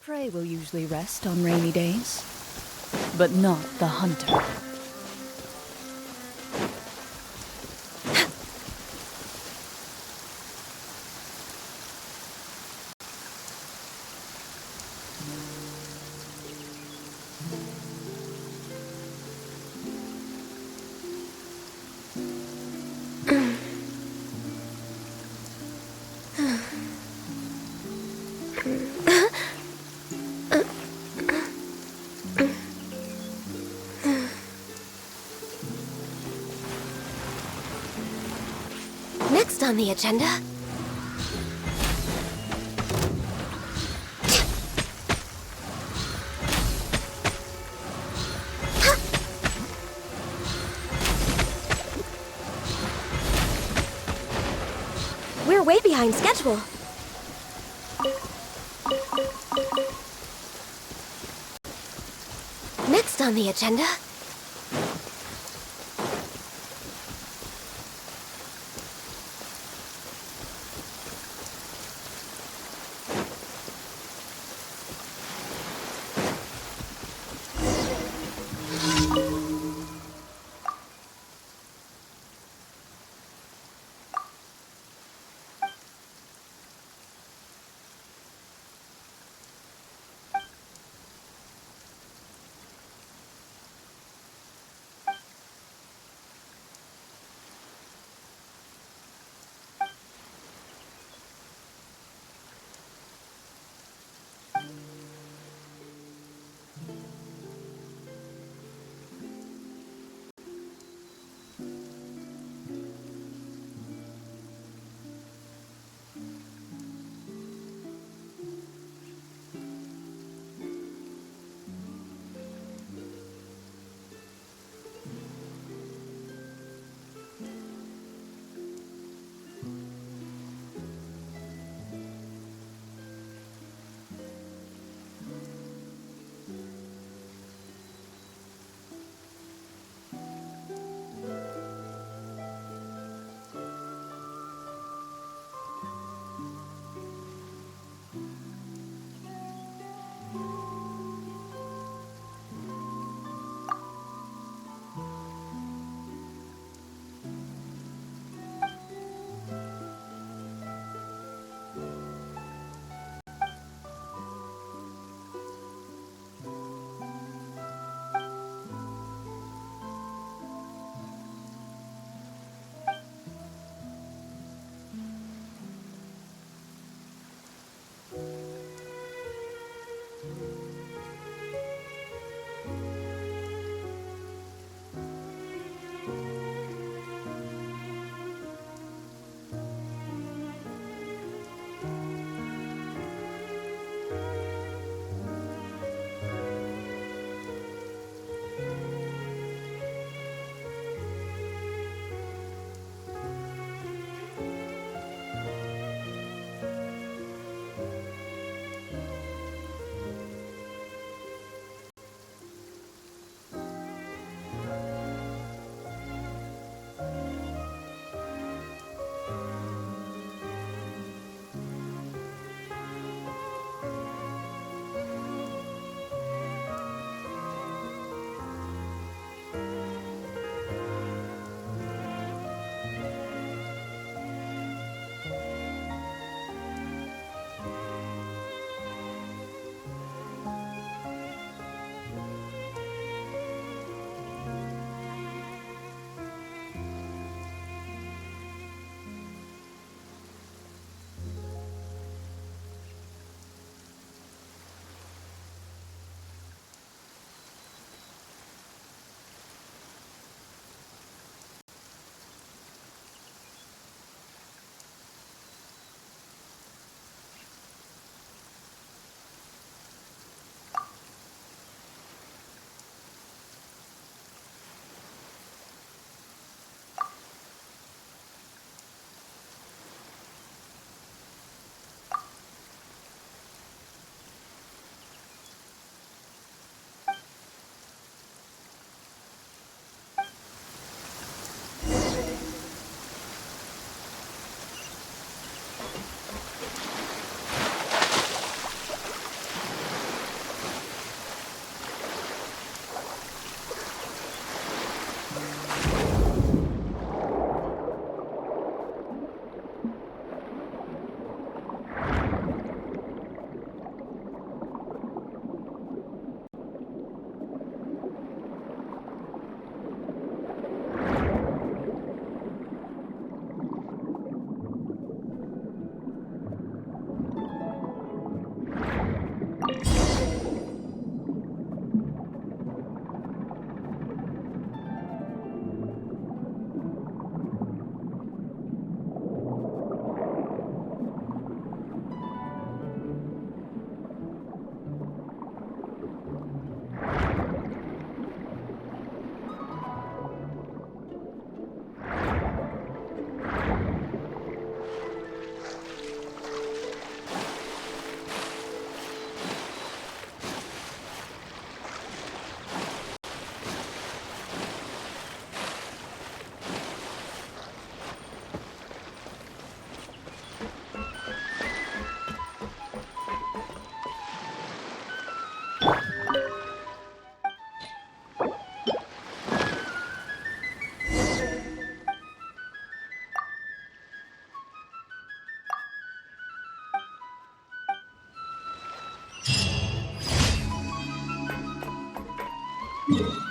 Prey will usually rest on rainy days, but not the hunter. Next on the agenda... We're way behind schedule. Next on the agenda... Shoo.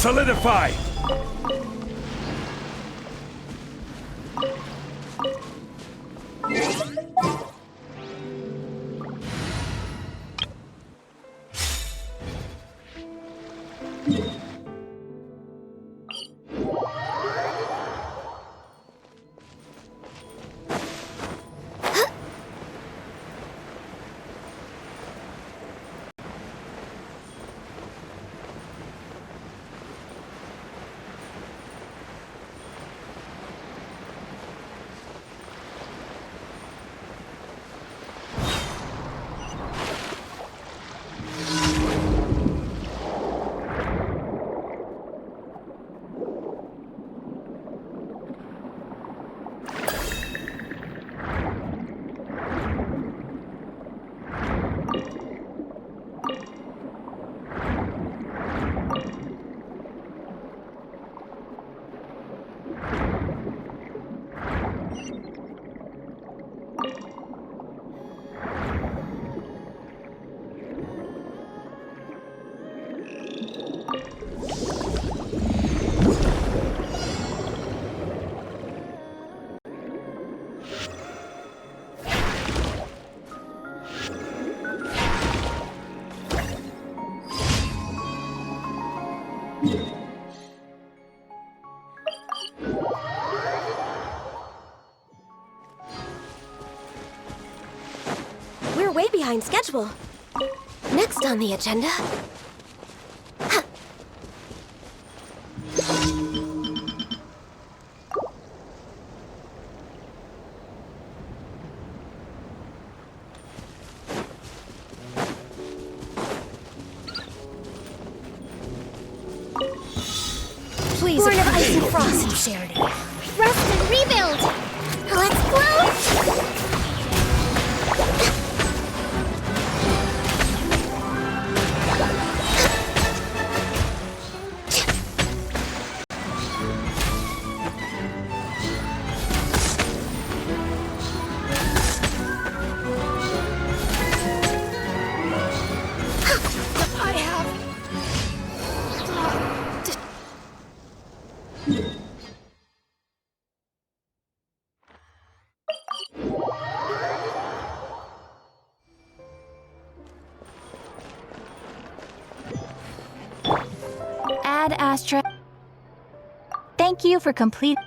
Solidify! behind schedule. Next on the agenda... Please, Born of ice and frost. sincerity. Rest and rebuild! Let's float! I have... Ad Astra. Thank you for complete.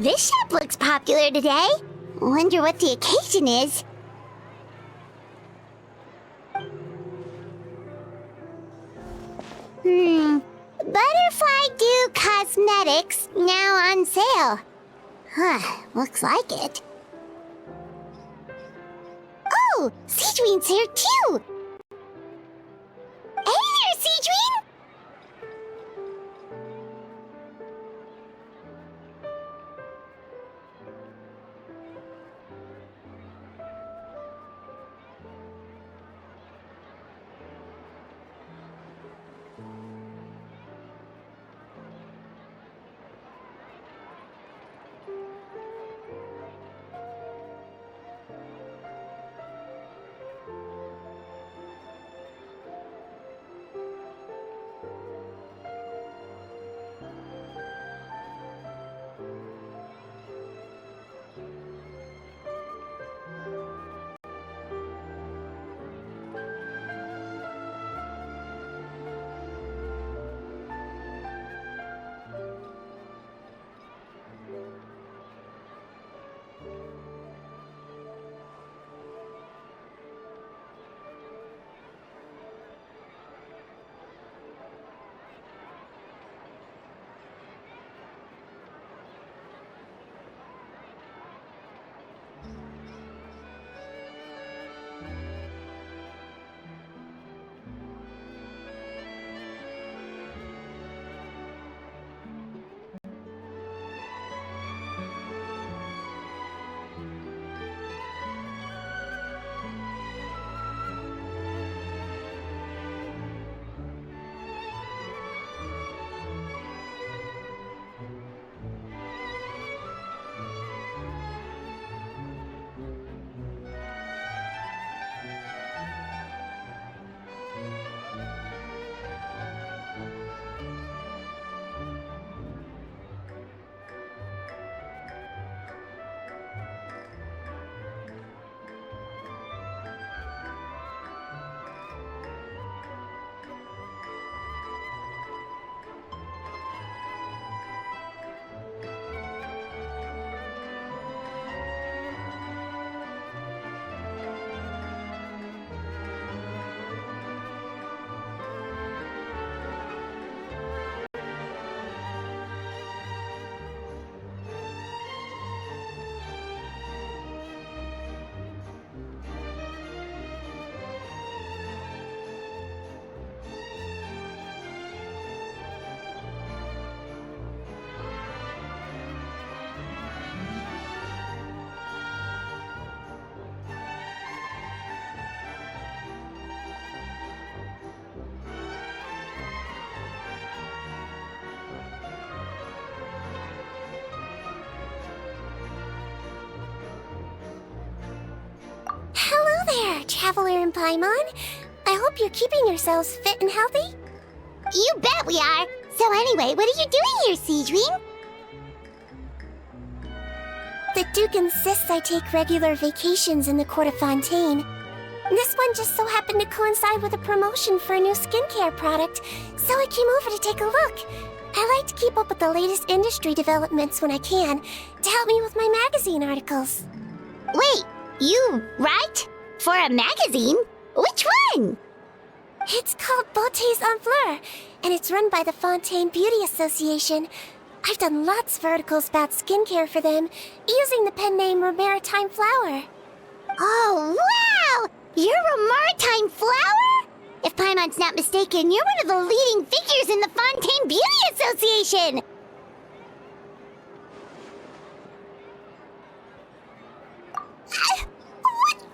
This shop looks popular today. Wonder what the occasion is. Butterfly Dew Cosmetics now on sale. Huh, looks like it. Oh, Seedween's here too! Hey there, Seedween! Traveler and Paimon. I hope you're keeping yourselves fit and healthy. You bet we are. So anyway, what are you doing here, Seedwing? The Duke insists I take regular vacations in the court of Fontaine. This one just so happened to coincide with a promotion for a new skincare product, so I came over to take a look. I like to keep up with the latest industry developments when I can, to help me with my magazine articles. Wait, you write? For a magazine? Which one? It's called Beautés en Fleur, and it's run by the Fontaine Beauty Association. I've done lots of articles about skincare for them, using the pen name Maritime Flower. Oh, wow! You're a maritime flower? If Paimon's not mistaken, you're one of the leading figures in the Fontaine Beauty Association!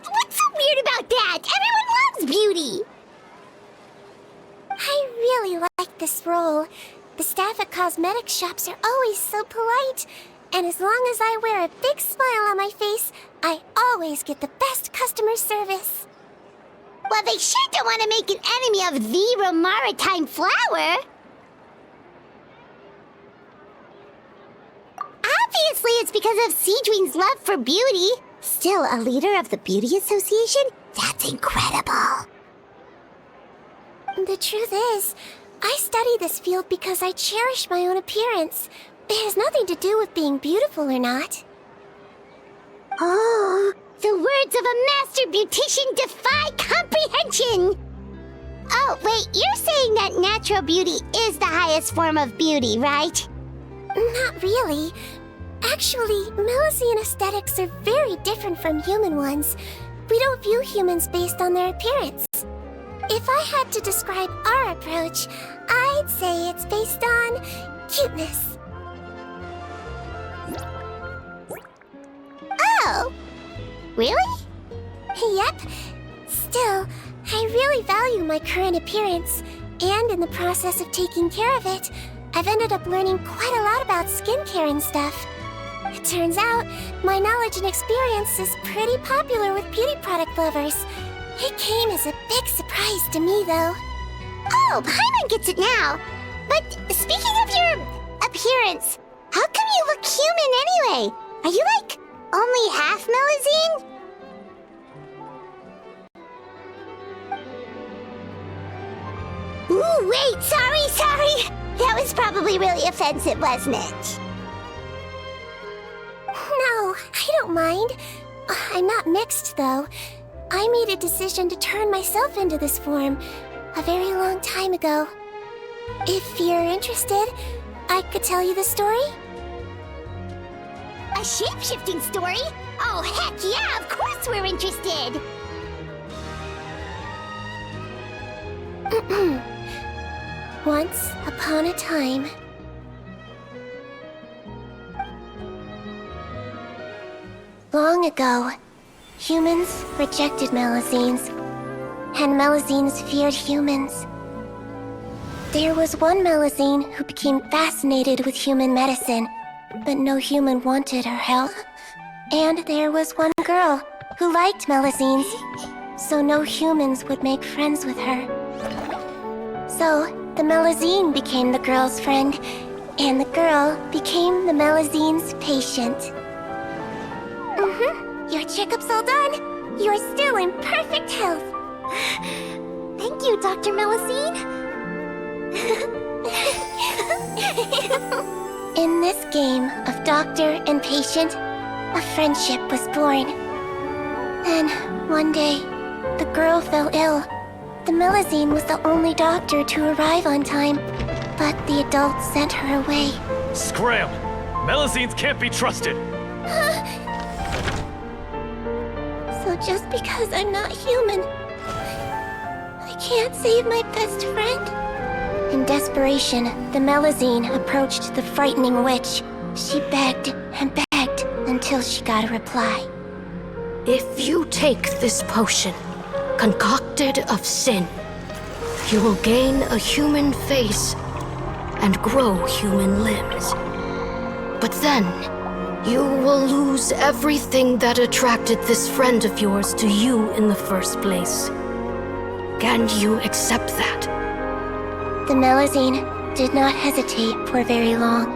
What's so weird about that? Everyone loves beauty! I really like this role. The staff at cosmetic shops are always so polite. And as long as I wear a big smile on my face, I always get the best customer service. Well, they sure don't want to make an enemy of the maritime flower. Obviously, it's because of Seedwing's love for beauty. Still a leader of the Beauty Association? That's incredible. The truth is, I study this field because I cherish my own appearance. It has nothing to do with being beautiful or not. Oh, the words of a master beautician defy comprehension! Oh, wait, you're saying that natural beauty is the highest form of beauty, right? Not really. Actually, Melusine aesthetics are very different from human ones. We don't view humans based on their appearance. If I had to describe our approach, I'd say it's based on cuteness. Oh, really? Yep. Still, I really value my current appearance, and in the process of taking care of it, I've ended up learning quite a lot about skincare and stuff. It turns out, my knowledge and experience is pretty popular with beauty product lovers. It came as a big surprise to me, though. Oh, Paimon gets it now. But speaking of your appearance, how come you look human anyway? Are you like only half Melusine? Ooh, wait, sorry. That was probably really offensive, wasn't it? No, I don't mind. I'm not mixed, though. I made a decision to turn myself into this form a very long time ago. If you're interested, I could tell you the story. A shape-shifting story? Oh, heck yeah, of course we're interested! Once upon a time... Long ago, humans rejected Melusines, and Melusines feared humans. There was one Melusine who became fascinated with human medicine, but no human wanted her help. And there was one girl who liked Melusines, so no humans would make friends with her. So, the Melusine became the girl's friend, and the girl became the Melusine's patient. Your checkup's all done. You're still in perfect health. Thank you, Dr. Melusine. In this game of doctor and patient, a friendship was born. Then, one day, the girl fell ill. The Melusine was the only doctor to arrive on time, but the adults sent her away. Scram! Melusines can't be trusted! So just because I'm not human, I can't save my best friend? In desperation, the Melusine approached the frightening witch. She begged and begged until she got a reply. If you take this potion, concocted of sin, you will gain a human face and grow human limbs. But then, You will lose everything that attracted this friend of yours to you in the first place. Can you accept that? The Melusine did not hesitate for very long.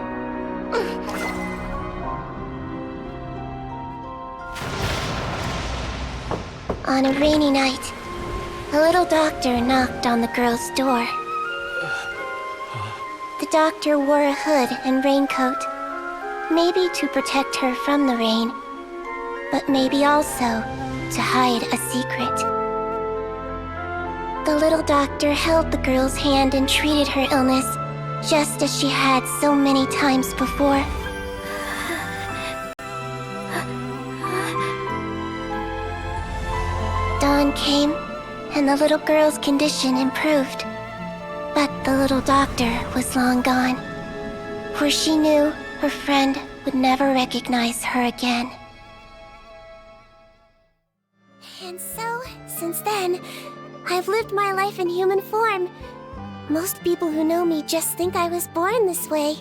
On a rainy night, a little doctor knocked on the girl's door. The doctor wore a hood and raincoat, maybe to protect her from the rain, but maybe also to hide a secret. The little doctor held the girl's hand and treated her illness, just as she had so many times before. Dawn came, and the little girl's condition improved. But the little doctor was long gone, for she knew her friend would never recognize her again. And so, since then, I've lived my life in human form. Most people who know me just think I was born this way.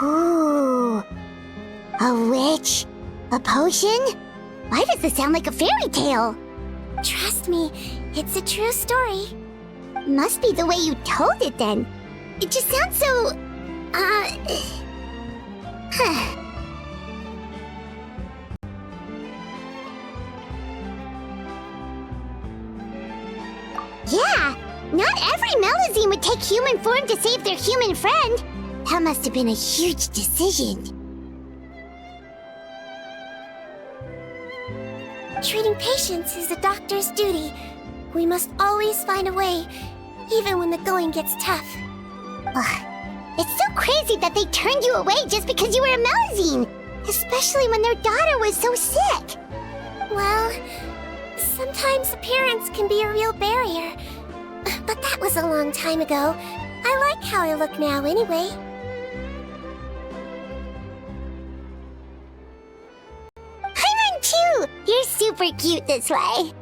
Ooh. A witch? A potion? Why does this sound like a fairy tale? Trust me, it's a true story. Must be the way you told it then. It just sounds so... Yeah, not every Melusine would take human form to save their human friend. That must have been a huge decision. Treating patients is a doctor's duty. We must always find a way, even when the going gets tough. Ugh. It's so crazy that they turned you away just because you were a Melusine, especially when their daughter was so sick. Well, sometimes appearance can be a real barrier. But that was a long time ago. I like how I look now anyway. I run too! You're super cute this way.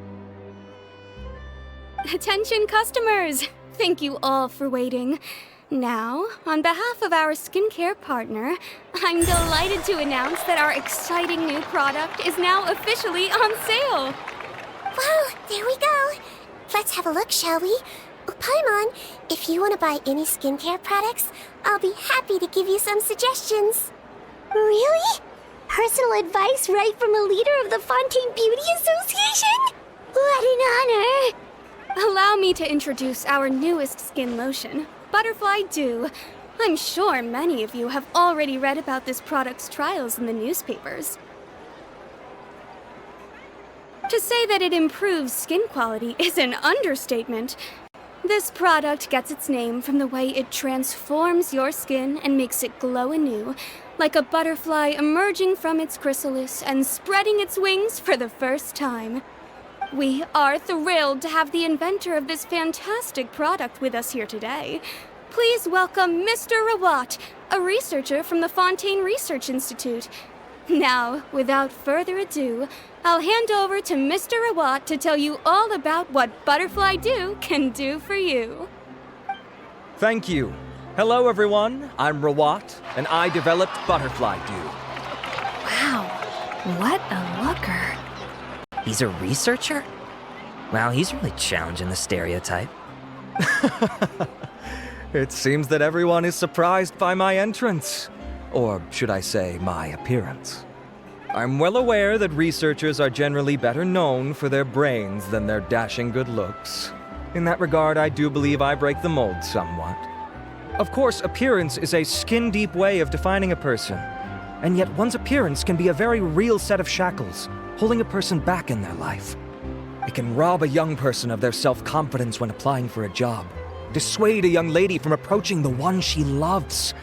Attention customers! Thank you all for waiting. Now, on behalf of our skincare partner, I'm delighted to announce that our exciting new product is now officially on sale. Well, there we go. Let's have a look, shall we? Paimon, if you want to buy any skincare products, I'll be happy to give you some suggestions. Really? Personal advice right from a leader of the Fontaine Beauty Association? What an honor! Allow me to introduce our newest skin lotion, Butterfly Dew. I'm sure many of you have already read about this product's trials in the newspapers. To say that it improves skin quality is an understatement. This product gets its name from the way it transforms your skin and makes it glow anew, like a butterfly emerging from its chrysalis and spreading its wings for the first time. We are thrilled to have the inventor of this fantastic product with us here today. Please welcome Mr. Rawat, a researcher from the Fontaine Research Institute. Now, without further ado, I'll hand over to Mr. Rawat to tell you all about what Butterfly Dew can do for you. Thank you. Hello, everyone. I'm Rawat, and I developed Butterfly Dew. Wow, what a looker. He's a researcher? Wow, he's really challenging the stereotype. It seems that everyone is surprised by my entrance. Or should I say, my appearance. I'm well aware that researchers are generally better known for their brains than their dashing good looks. In that regard, I do believe I break the mold somewhat. Of course, appearance is a skin-deep way of defining a person. And yet one's appearance can be a very real set of shackles, holding a person back in their life. It can rob a young person of their self-confidence when applying for a job, dissuade a young lady from approaching the one she loves.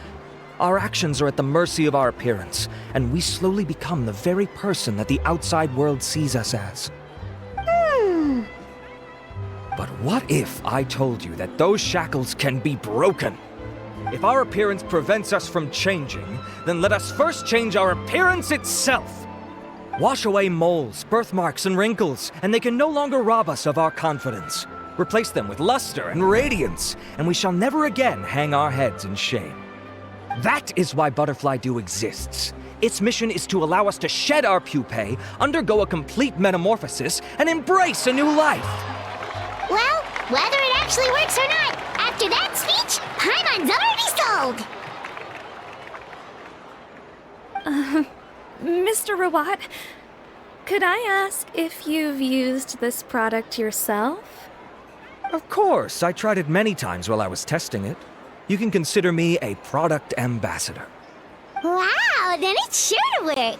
Our actions are at the mercy of our appearance, and we slowly become the very person that the outside world sees us as. But what if I told you that those shackles can be broken? If our appearance prevents us from changing, then let us first change our appearance itself. Wash away moles, birthmarks, and wrinkles, and they can no longer rob us of our confidence. Replace them with luster and radiance, and we shall never again hang our heads in shame. That is why Butterfly Dew exists. Its mission is to allow us to shed our pupae, undergo a complete metamorphosis, and embrace a new life. Well, whether it actually works or not, after that speech, Paimon's already sold! Mr. Rawat, could I ask if you've used this product yourself? Of course, I tried it many times while I was testing it. You can consider me a product ambassador. Wow, then it's sure to work!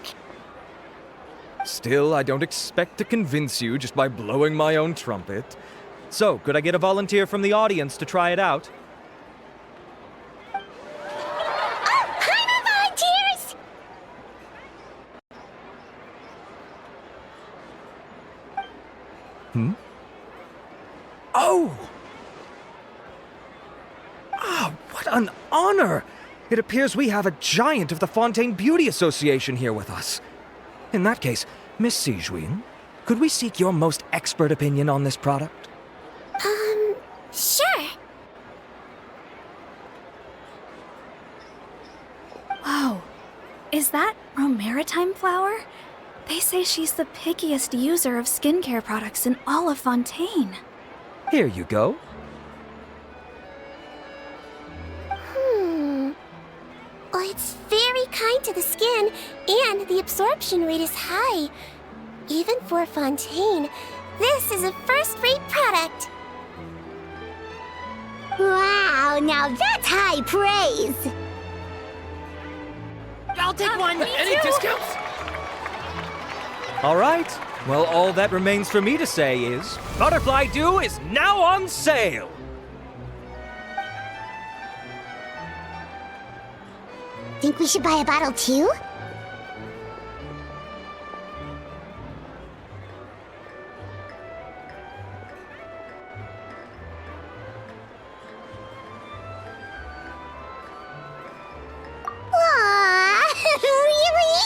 Still, I don't expect to convince you just by blowing my own trumpet. So, could I get a volunteer from the audience to try it out? Oh, Paimon volunteers! Oh! Ah, what an honor! It appears we have a giant of the Fontaine Beauty Association here with us. In that case, Miss Sijuin, could we seek your most expert opinion on this product? Sure. Whoa, is that romaritime flower? They say she's the pickiest user of skincare products in all of Fontaine. Here you go. Well, it's very kind to the skin, and the absorption rate is high. Even for Fontaine, this is a first-rate product. Wow, now that's high praise! I'll take one. Any discounts? All right. Well, all that remains for me to say is, Butterfly Dew is now on sale! Think we should buy a bottle too? Really?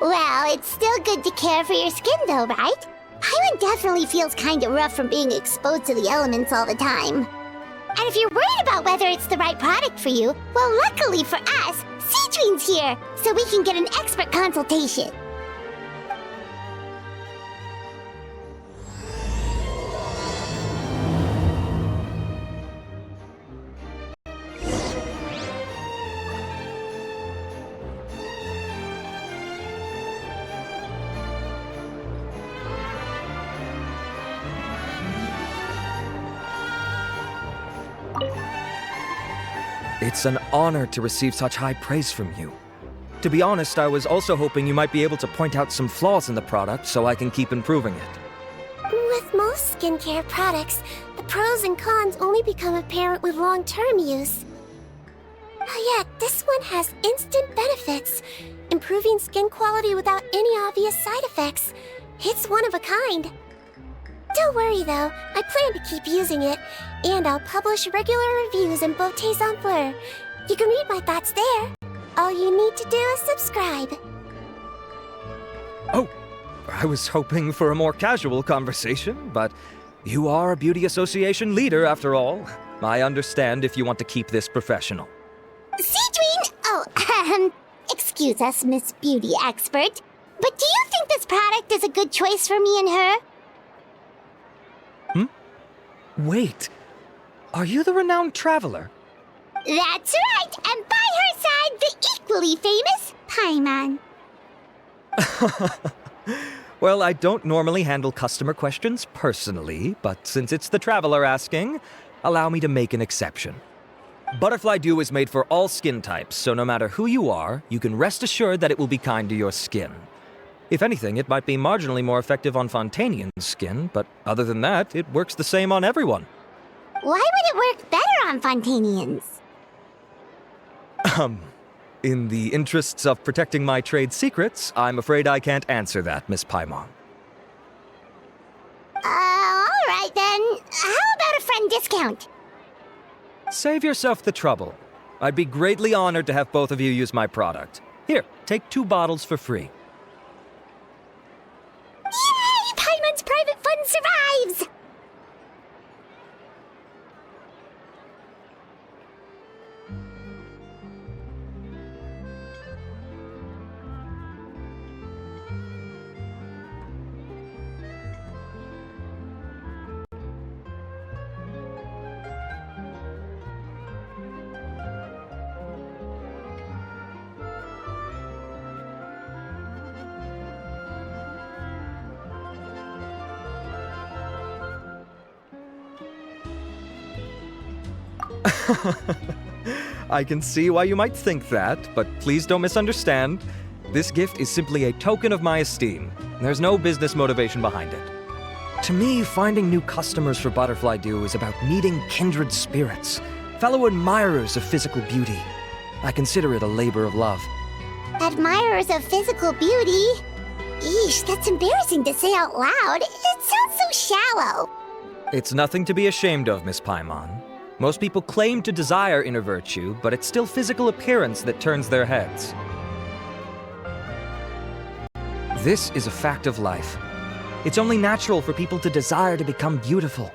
Well, it's still good to care for your skin though, right? Paimon definitely feels kinda rough from being exposed to the elements all the time. And if you're worried about whether it's the right product for you, well, luckily for us, Sijuin's here, so we can get an expert consultation. It's an honor to receive such high praise from you. To be honest, I was also hoping you might be able to point out some flaws in the product so I can keep improving it. With most skincare products, the pros and cons only become apparent with long-term use. Yet, this one has instant benefits, improving skin quality without any obvious side effects. It's one of a kind. Don't worry though, I plan to keep using it, and I'll publish regular reviews in Beauté Sans Fleur. You can read my thoughts there. All you need to do is subscribe. Oh, I was hoping for a more casual conversation, but you are a beauty association leader after all. I understand if you want to keep this professional. Sijuin! Oh, excuse us, Miss Beauty Expert, but do you think this product is a good choice for me and her? Wait, are you the renowned traveler? That's right, and by her side, the equally famous Paimon. Well, I don't normally handle customer questions personally, but since it's the traveler asking, allow me to make an exception. Butterfly Dew is made for all skin types, so no matter who you are, you can rest assured that it will be kind to your skin. If anything, it might be marginally more effective on Fontainian skin, but other than that, it works the same on everyone. Why would it work better on Fontainians? In the interests of protecting my trade secrets, I'm afraid I can't answer that, Miss Paimon. Alright then. How about a friend discount? Save yourself the trouble. I'd be greatly honored to have both of you use my product. Here, take 2 bottles for free. Yay! Paimon's private fund survives! I can see why you might think that, but please don't misunderstand. This gift is simply a token of my esteem. There's no business motivation behind it. To me, finding new customers for Butterfly Dew is about meeting kindred spirits, fellow admirers of physical beauty. I consider it a labor of love. Admirers of physical beauty? Eesh, that's embarrassing to say out loud. It sounds so shallow. It's nothing to be ashamed of, Miss Paimon. Most people claim to desire inner virtue, but it's still physical appearance that turns their heads. This is a fact of life. It's only natural for people to desire to become beautiful.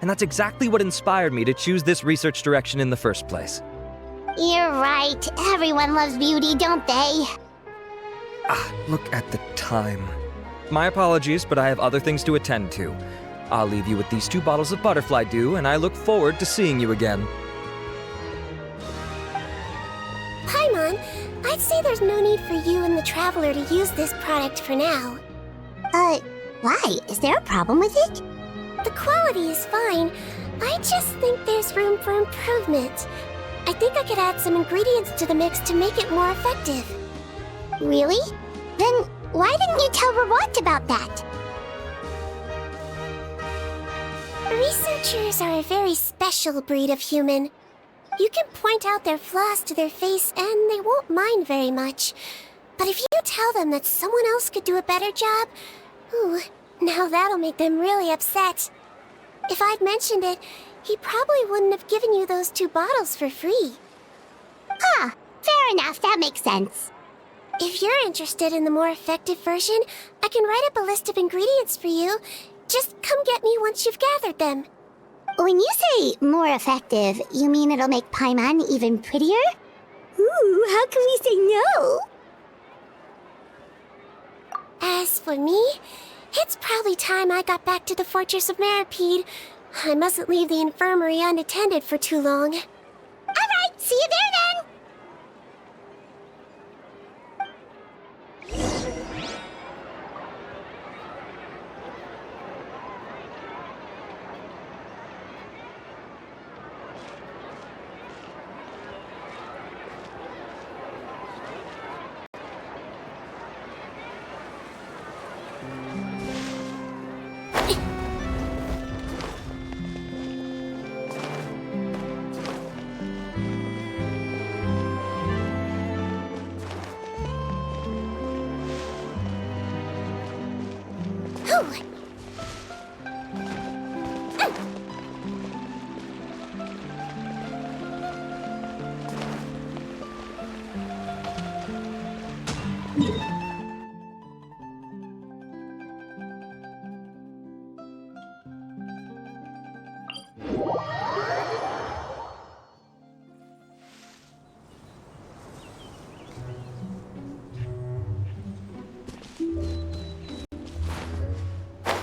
And that's exactly what inspired me to choose this research direction in the first place. You're right. Everyone loves beauty, don't they? Look at the time. My apologies, but I have other things to attend to. I'll leave you with these 2 bottles of Butterfly Dew, and I look forward to seeing you again. Paimon, I'd say there's no need for you and the Traveler to use this product for now. Why? Is there a problem with it? The quality is fine. I just think there's room for improvement. I think I could add some ingredients to the mix to make it more effective. Really? Then why didn't you tell Rawat about that? Researchers are a very special breed of human. You can point out their flaws to their face and they won't mind very much. But if you tell them that someone else could do a better job, ooh, now that'll make them really upset. If I'd mentioned it, he probably wouldn't have given you those 2 bottles for free. Fair enough, that makes sense. If you're interested in the more effective version, I can write up a list of ingredients for you. Just come get me once you've gathered them. When you say more effective, you mean it'll make Paimon even prettier? Ooh, how can we say no? As for me, it's probably time I got back to the Fortress of Meripede. I mustn't leave the infirmary unattended for too long. Alright, see you there then!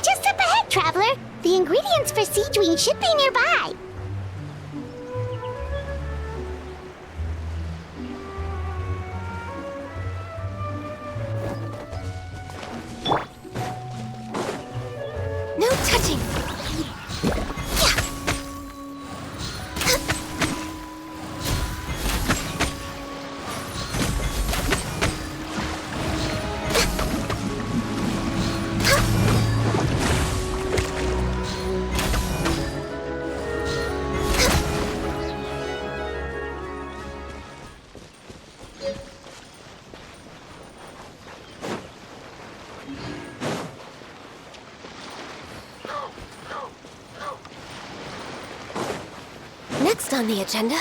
Just up ahead, Traveler. The ingredients for Siege Wing should be nearby. No touching! Next on the agenda...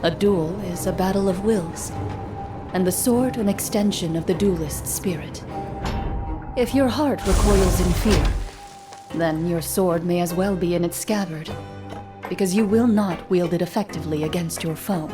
A duel is a battle of wills, and the sword an extension of the duelist's spirit. If your heart recoils in fear, then your sword may as well be in its scabbard, because you will not wield it effectively against your foe.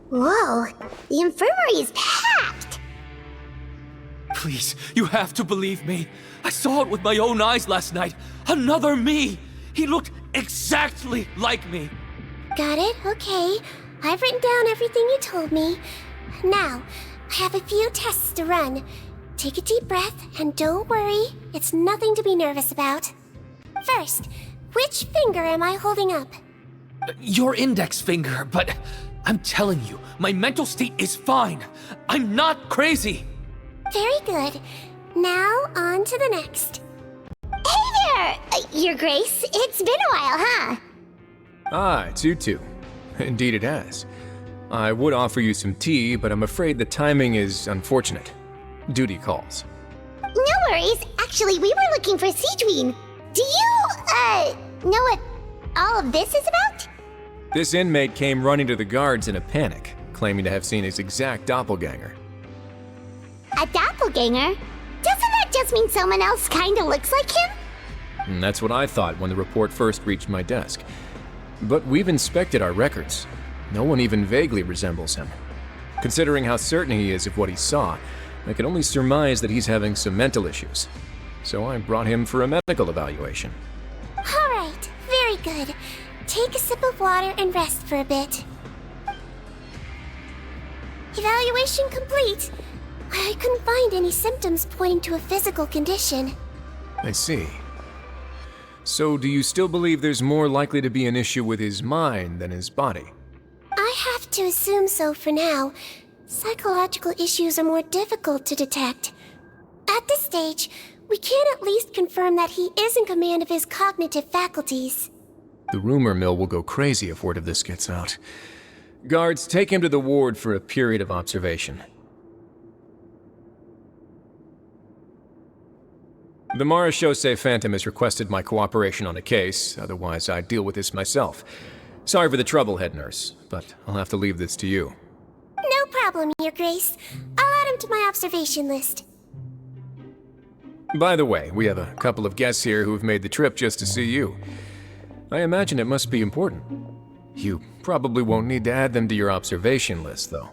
Whoa, the infirmary is packed! Please, you have to believe me. I saw it with my own eyes last night. Another me! He looked exactly like me. Got it? Okay. I've written down everything you told me. Now, I have a few tests to run. Take a deep breath, and don't worry, it's nothing to be nervous about. First, which finger am I holding up? Your index finger, but I'm telling you, my mental state is fine. I'm not crazy. Very good. Now, on to the next. Hey there, Your Grace. It's been a while, huh? Ah, it's you two. Indeed it has. I would offer you some tea, but I'm afraid the timing is unfortunate. Duty calls. No worries. Actually, we were looking for Siegween. Do you, know what all of this is about? This inmate came running to the guards in a panic, claiming to have seen his exact doppelganger. A doppelganger? Doesn't that just mean someone else kinda looks like him? And that's what I thought when the report first reached my desk. But we've inspected our records. No one even vaguely resembles him. Considering how certain he is of what he saw, I can only surmise that he's having some mental issues. So I brought him for a medical evaluation. All right, very good. Take a sip of water and rest for a bit. Evaluation complete. I couldn't find any symptoms pointing to a physical condition. I see. So do you still believe there's more likely to be an issue with his mind than his body? I have to assume so for now. Psychological issues are more difficult to detect. At this stage, we can at least confirm that he is in command of his cognitive faculties. The rumor mill will go crazy if word of this gets out. Guards, take him to the ward for a period of observation. The Marechaussee Phantom has requested my cooperation on a case, otherwise I'd deal with this myself. Sorry for the trouble, head nurse, but I'll have to leave this to you. No problem, Your Grace. I'll add him to my observation list. By the way, we have a couple of guests here who have made the trip just to see you. I imagine it must be important. You probably won't need to add them to your observation list, though.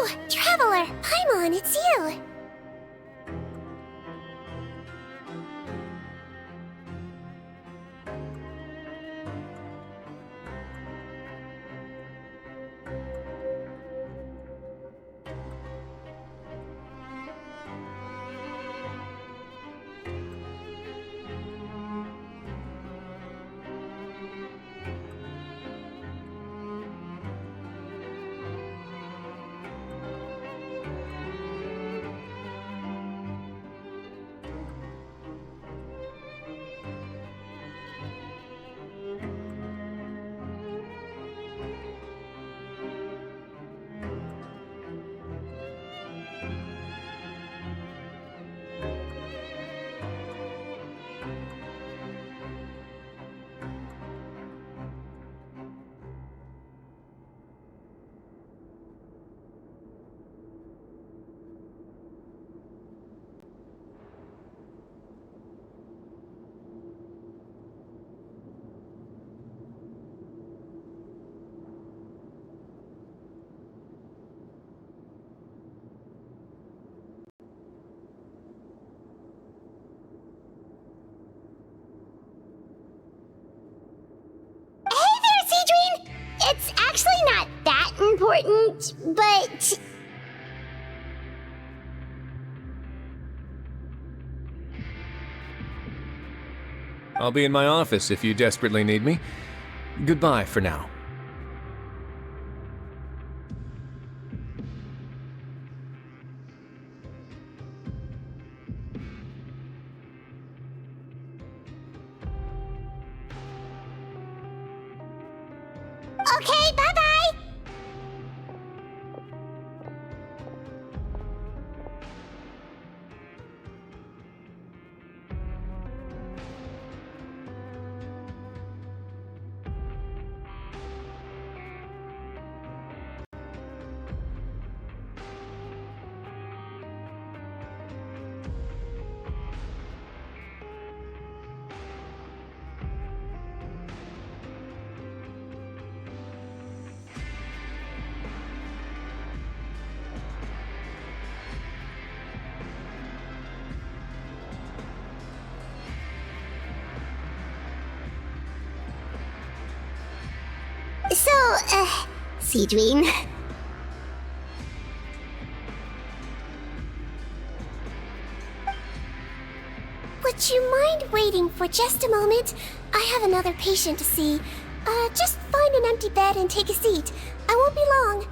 Oh, Traveler! Paimon, it's you! It's actually not that important, but... I'll be in my office if you desperately need me. Goodbye for now. Okay, bye-bye! So, Cedrine. Would you mind waiting for just a moment? I have another patient to see. Just find an empty bed and take a seat. I won't be long.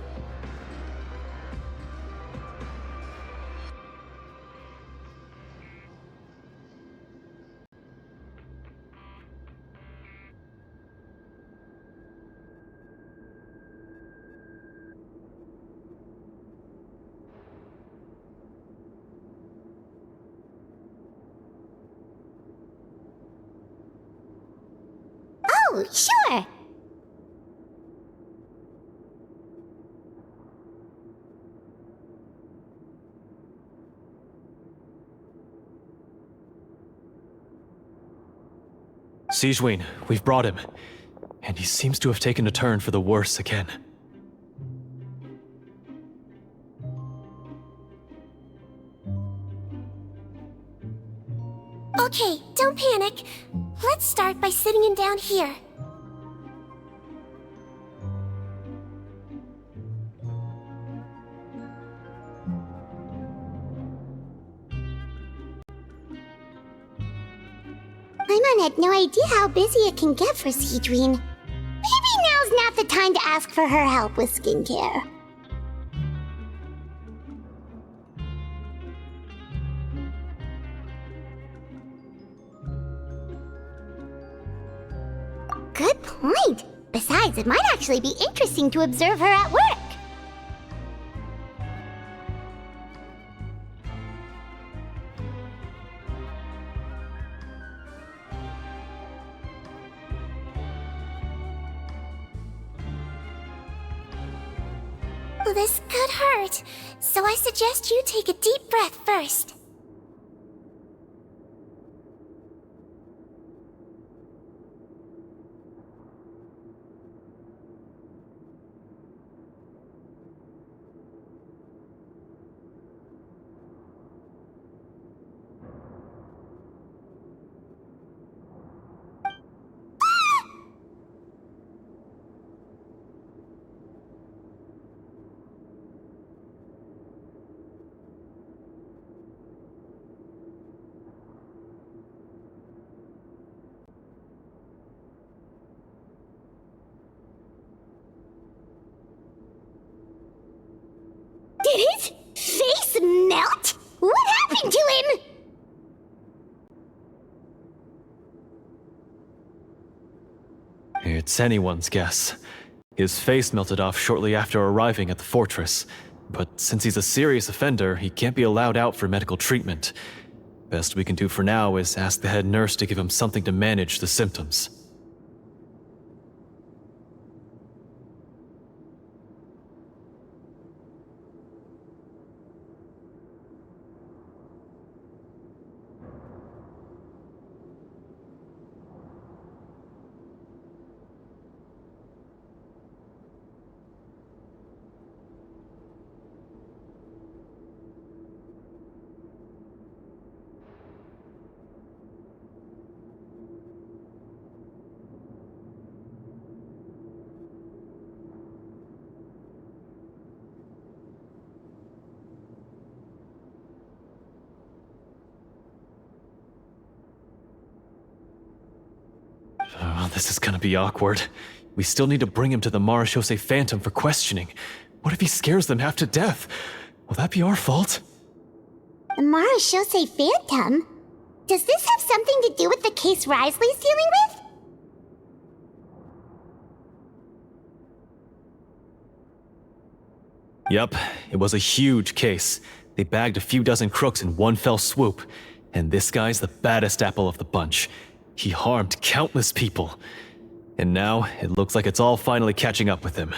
Oh, sure! Cedrine, we've brought him. And he seems to have taken a turn for the worse again. Okay, don't panic. Let's start by sitting him down here. Paimon had no idea how busy it can get for Cedrine. Maybe now's not the time to ask for her help with skincare. Good point. Besides, it might actually be interesting to observe her at work. This could hurt, so I suggest you take a deep breath first. It's anyone's guess. His face melted off shortly after arriving at the fortress, but since he's a serious offender, he can't be allowed out for medical treatment. Best we can do for now is ask the head nurse to give him something to manage the symptoms. Oh, this is gonna be awkward. We still need to bring him to the Marechaussee Phantom for questioning. What if he scares them half to death? Will that be our fault? The Marechaussee Phantom? Does this have something to do with the case Risley's dealing with? Yep, it was a huge case. They bagged a few dozen crooks in one fell swoop. And this guy's the baddest apple of the bunch. He harmed countless people. And now, it looks like it's all finally catching up with him.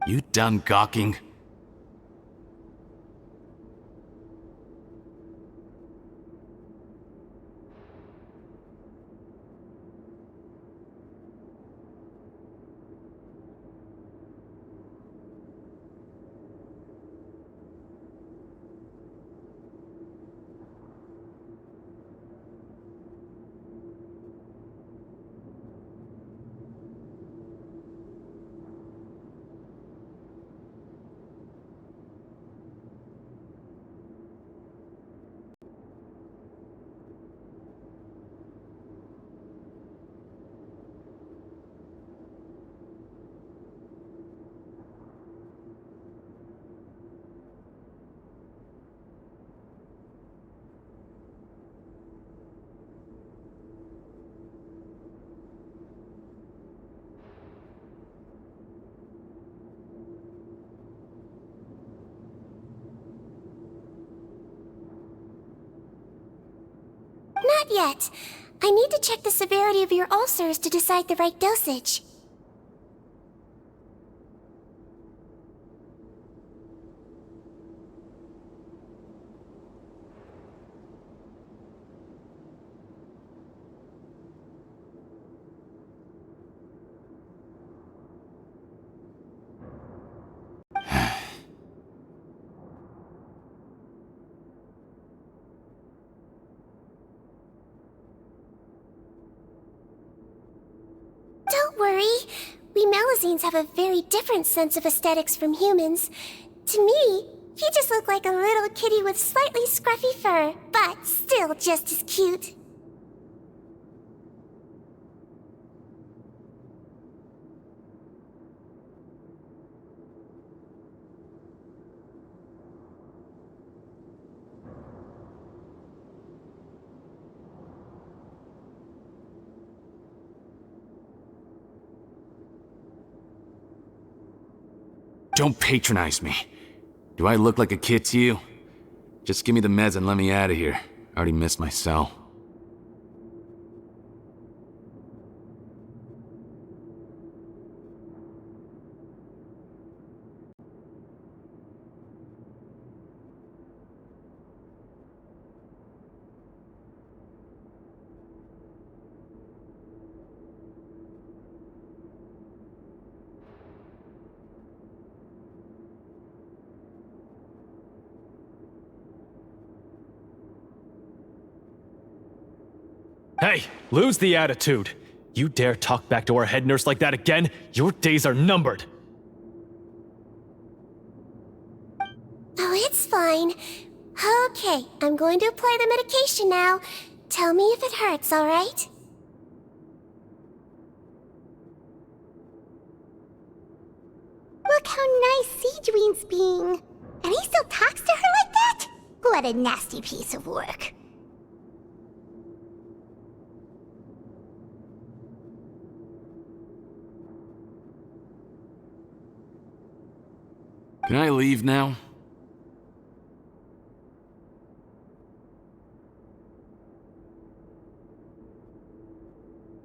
You done gawking? Not yet. I need to check the severity of your ulcers to decide the right dosage. Don't worry. We Melazines have a very different sense of aesthetics from humans. To me, you just look like a little kitty with slightly scruffy fur, but still just as cute. Don't patronize me. Do I look like a kid to you? Just give me the meds and let me out of here. I already missed my cell. Hey, lose the attitude. You dare talk back to our head nurse like that again, your days are numbered. Oh, it's fine. Okay, I'm going to apply the medication now. Tell me if it hurts, alright? Look how nice Sejuine's being. And he still talks to her like that? What a nasty piece of work. Can I leave now?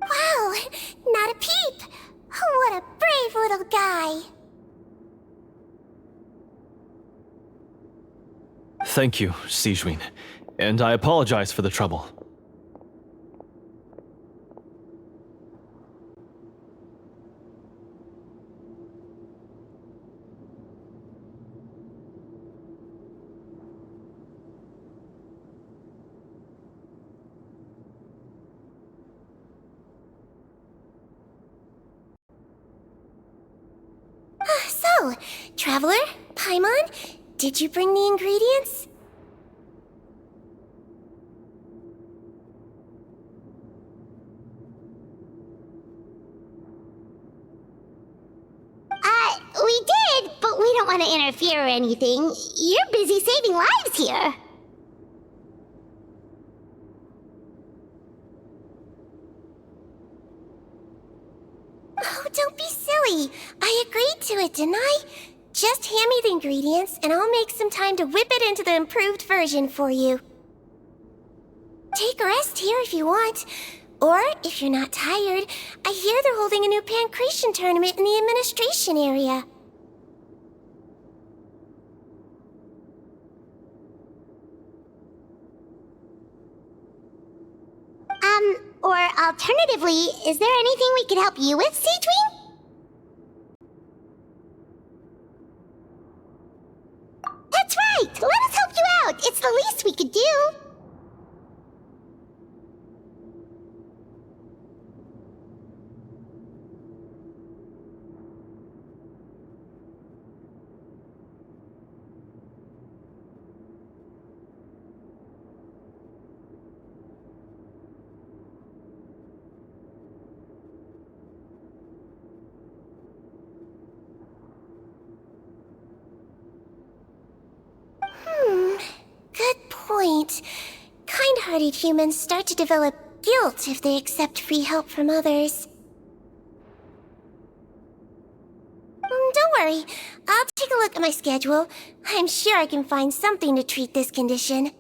Wow, not a peep. What a brave little guy. Thank you, Sejuine. And I apologize for the trouble. So, Traveler, Paimon, did you bring the ingredients? We did, but we don't want to interfere or anything. You're busy saving lives here. Oh, don't be silly. I agreed to it, didn't I? Just hand me the ingredients, and I'll make some time to whip it into the improved version for you. Take a rest here if you want. Or, if you're not tired, I hear they're holding a new pancreation tournament in the administration area. Or alternatively, is there anything we could help you with, Sejuine? That's right! Let us help you out! It's the least we could do! Good point. Kind-hearted humans start to develop guilt if they accept free help from others. Don't worry. I'll take a look at my schedule. I'm sure I can find something to treat this condition.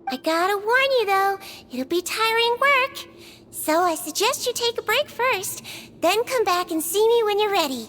I gotta warn you though, it'll be tiring work. So I suggest you take a break first, then come back and see me when you're ready.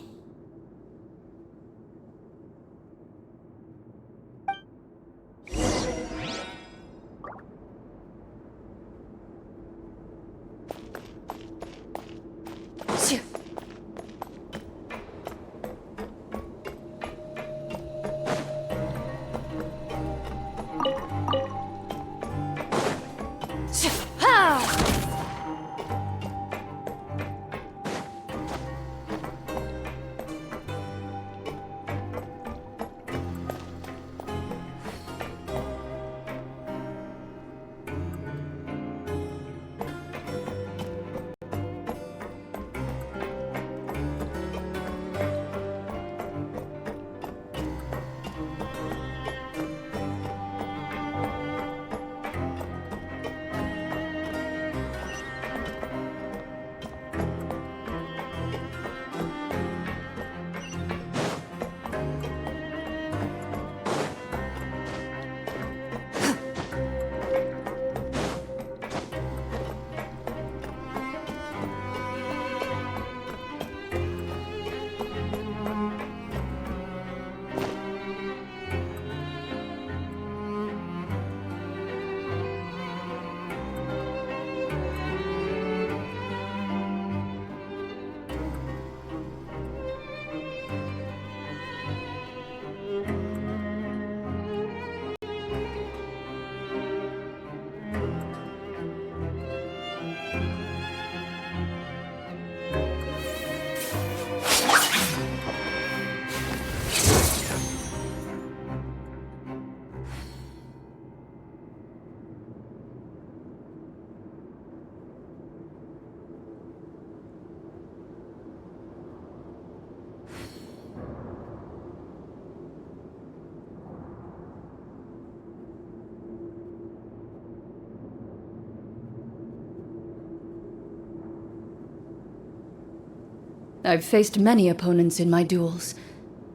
I've faced many opponents in my duels.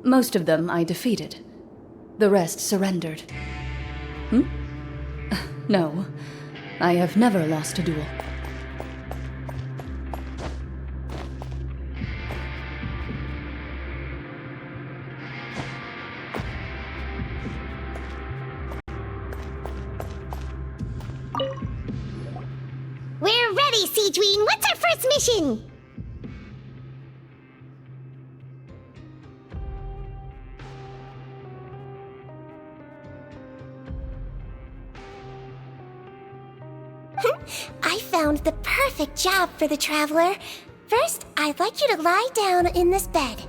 Most of them I defeated. The rest surrendered. No, I have never lost a duel. We're ready, Seedween. What's our first mission? I found the perfect job for the Traveler. First, I'd like you to lie down in this bed.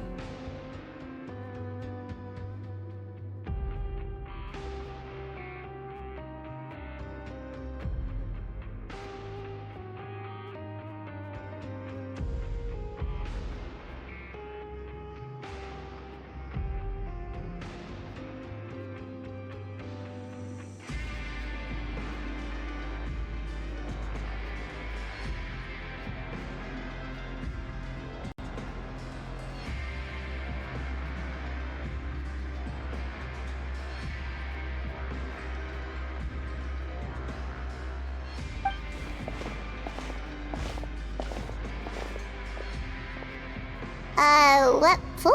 What for?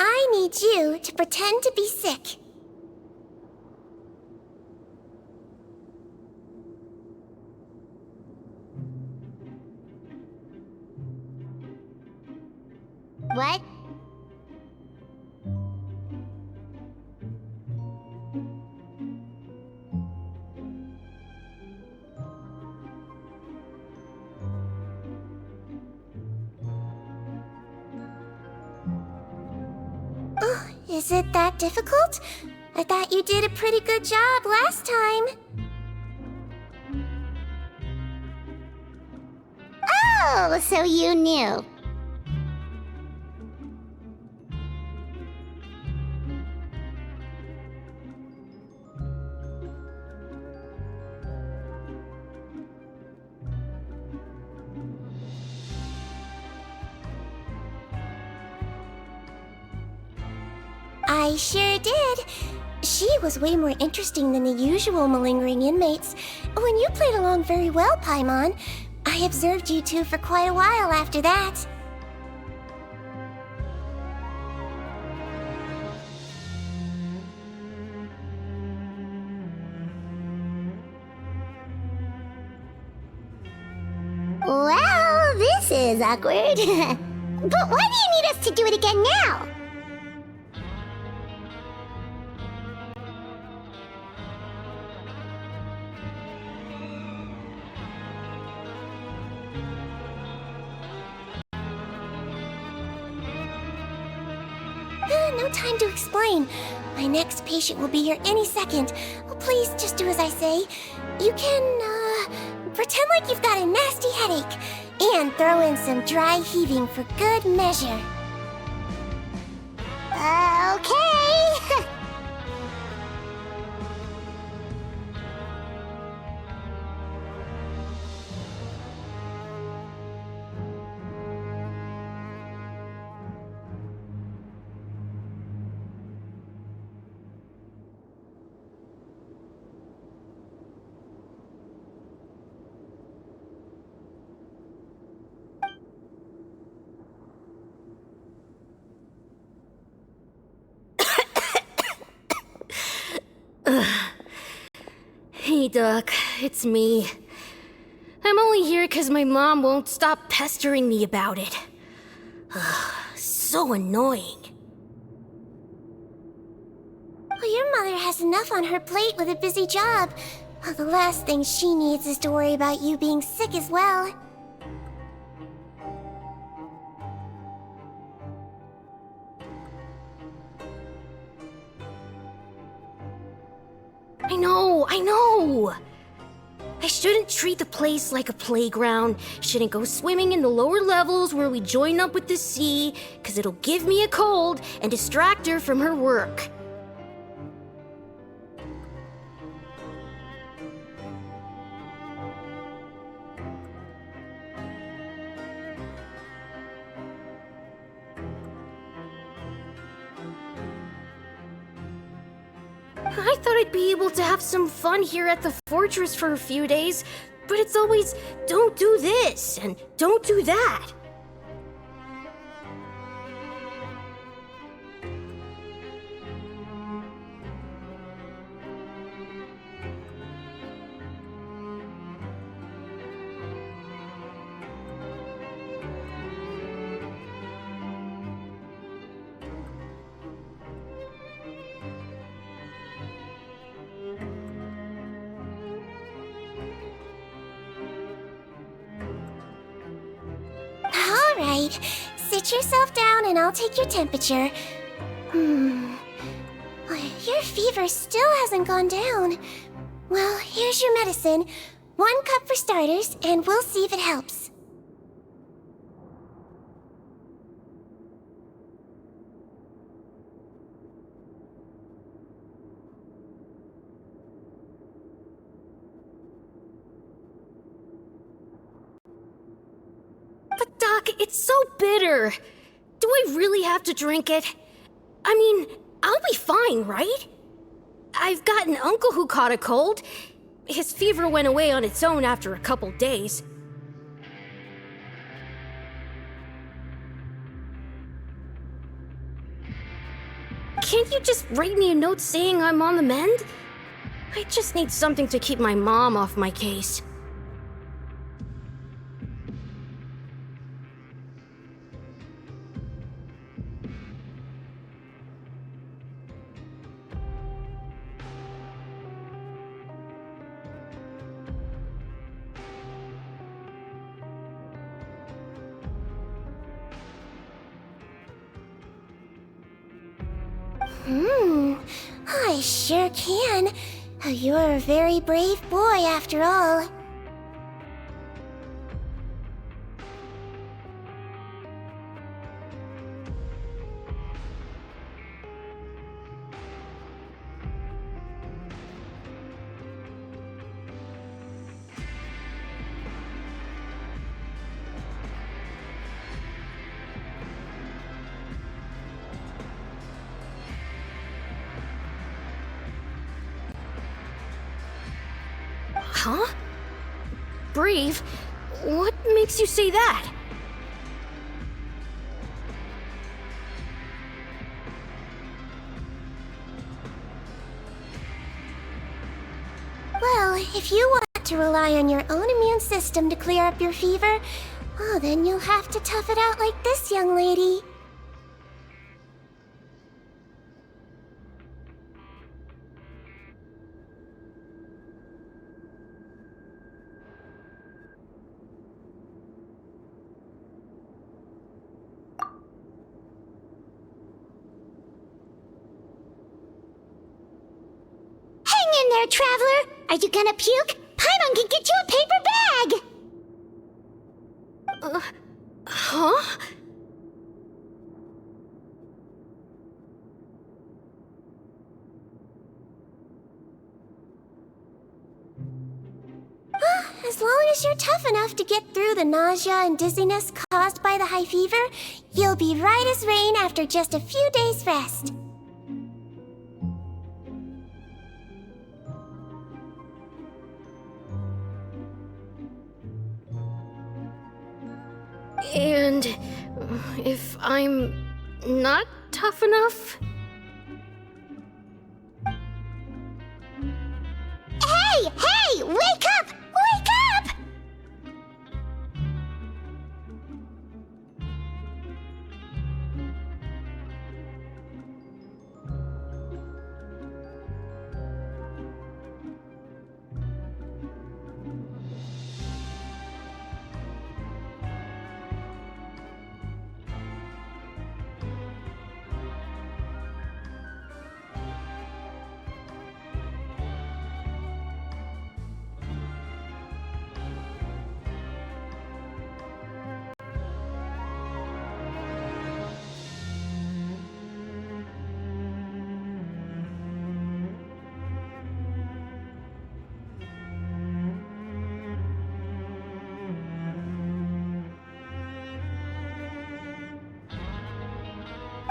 I need you to pretend to be sick. What? Is it that difficult? I thought you did a pretty good job last time. Oh, so you knew. I sure did. She was way more interesting than the usual malingering inmates. When you played along very well, Paimon, I observed you two for quite a while after that. Well, this is awkward. But why do you need us to do it again now? No time to explain. My next patient will be here any second. Oh, please, just do as I say. You can, pretend like you've got a nasty headache. And throw in some dry heaving for good measure. Okay. Hey, Doc, it's me. I'm only here because my mom won't stop pestering me about it. So annoying. Well, your mother there's enough on her plate with a busy job. Well, the last thing she needs is to worry about you being sick as well. I know! I shouldn't treat the place like a playground, shouldn't go swimming in the lower levels where we join up with the sea, because it'll give me a cold and distract her from her work. I thought I'd be able to have some fun here at the fortress for a few days, but it's always, don't do this, and don't do that. Alright, sit yourself down and I'll take your temperature. Your fever still hasn't gone down. Well, here's your medicine. 1 cup for starters, and we'll see if it helps. But Doc, it's so bitter. Do I really have to drink it? I mean, I'll be fine, right? I've got an uncle who caught a cold. His fever went away on its own after a couple days. Can't you just write me a note saying I'm on the mend? I just need something to keep my mom off my case. I sure can. You're a very brave boy after all. Huh? Brave? What makes you say that? Well, if you want to rely on your own immune system to clear up your fever, well, then you'll have to tough it out like this young lady. Hang in there, traveler! Are you gonna puke? Paimon can get you a paper bag! Huh? As long as you're tough enough to get through the nausea and dizziness caused by the high fever, you'll be right as rain after just a few days' rest. And if I'm not tough enough? Hey! Wake up! Wake up!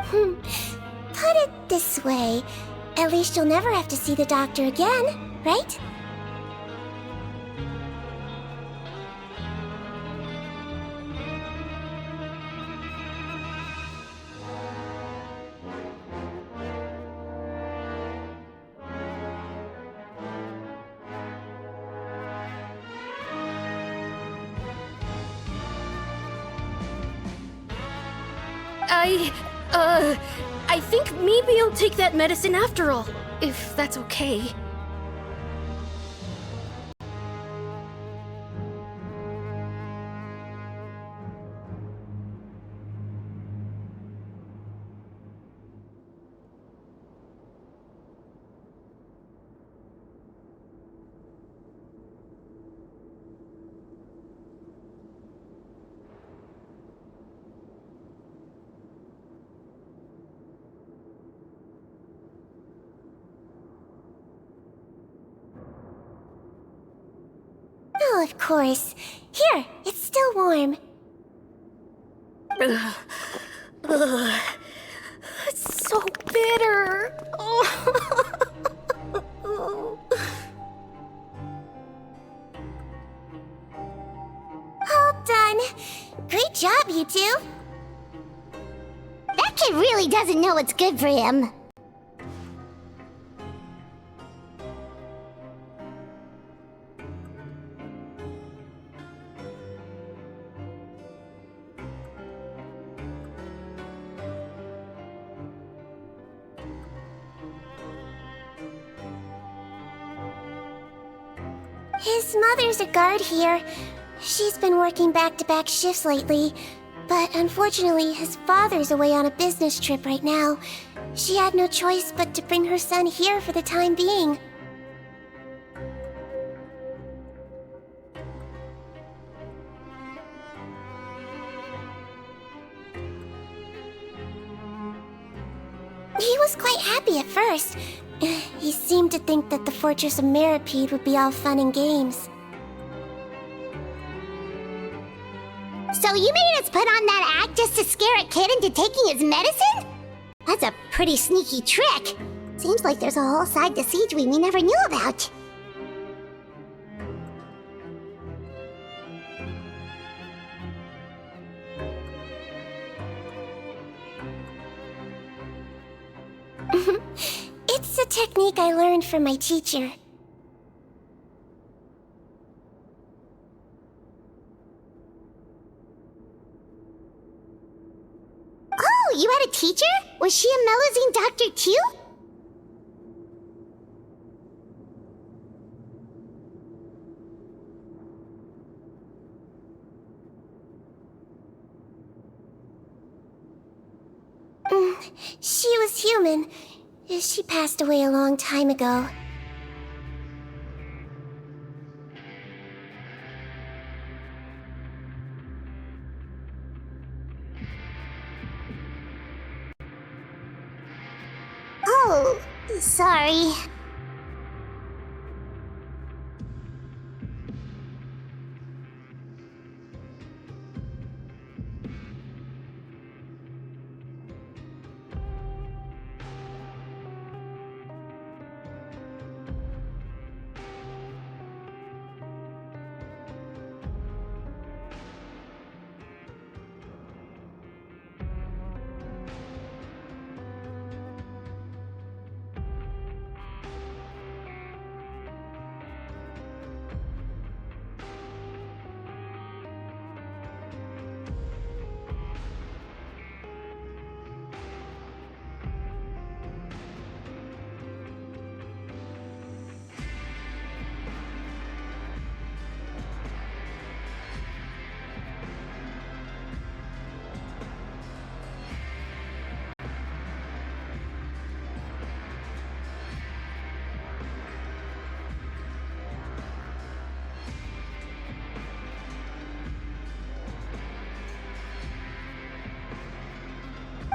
Put it this way, at least you'll never have to see the doctor again, right? I think maybe I'll take that medicine after all, if that's okay. Oh, of course. Here, it's still warm. It's so bitter. All done. Great job, you two. That kid really doesn't know what's good for him. His mother's a guard here. She's been working back-to-back shifts lately, but unfortunately his father's away on a business trip right now. She had no choice but to bring her son here for the time being. He was quite happy at first. He seemed to think that the Fortress of Meropide would be all fun and games. So you made us put on that act just to scare a kid into taking his medicine? That's a pretty sneaky trick. Seems like there's a whole side to Siege we never knew about. It's a technique I learned from my teacher. Oh, you had a teacher? Was she a Melusine doctor too? She was human. She passed away a long time ago. Oh, sorry.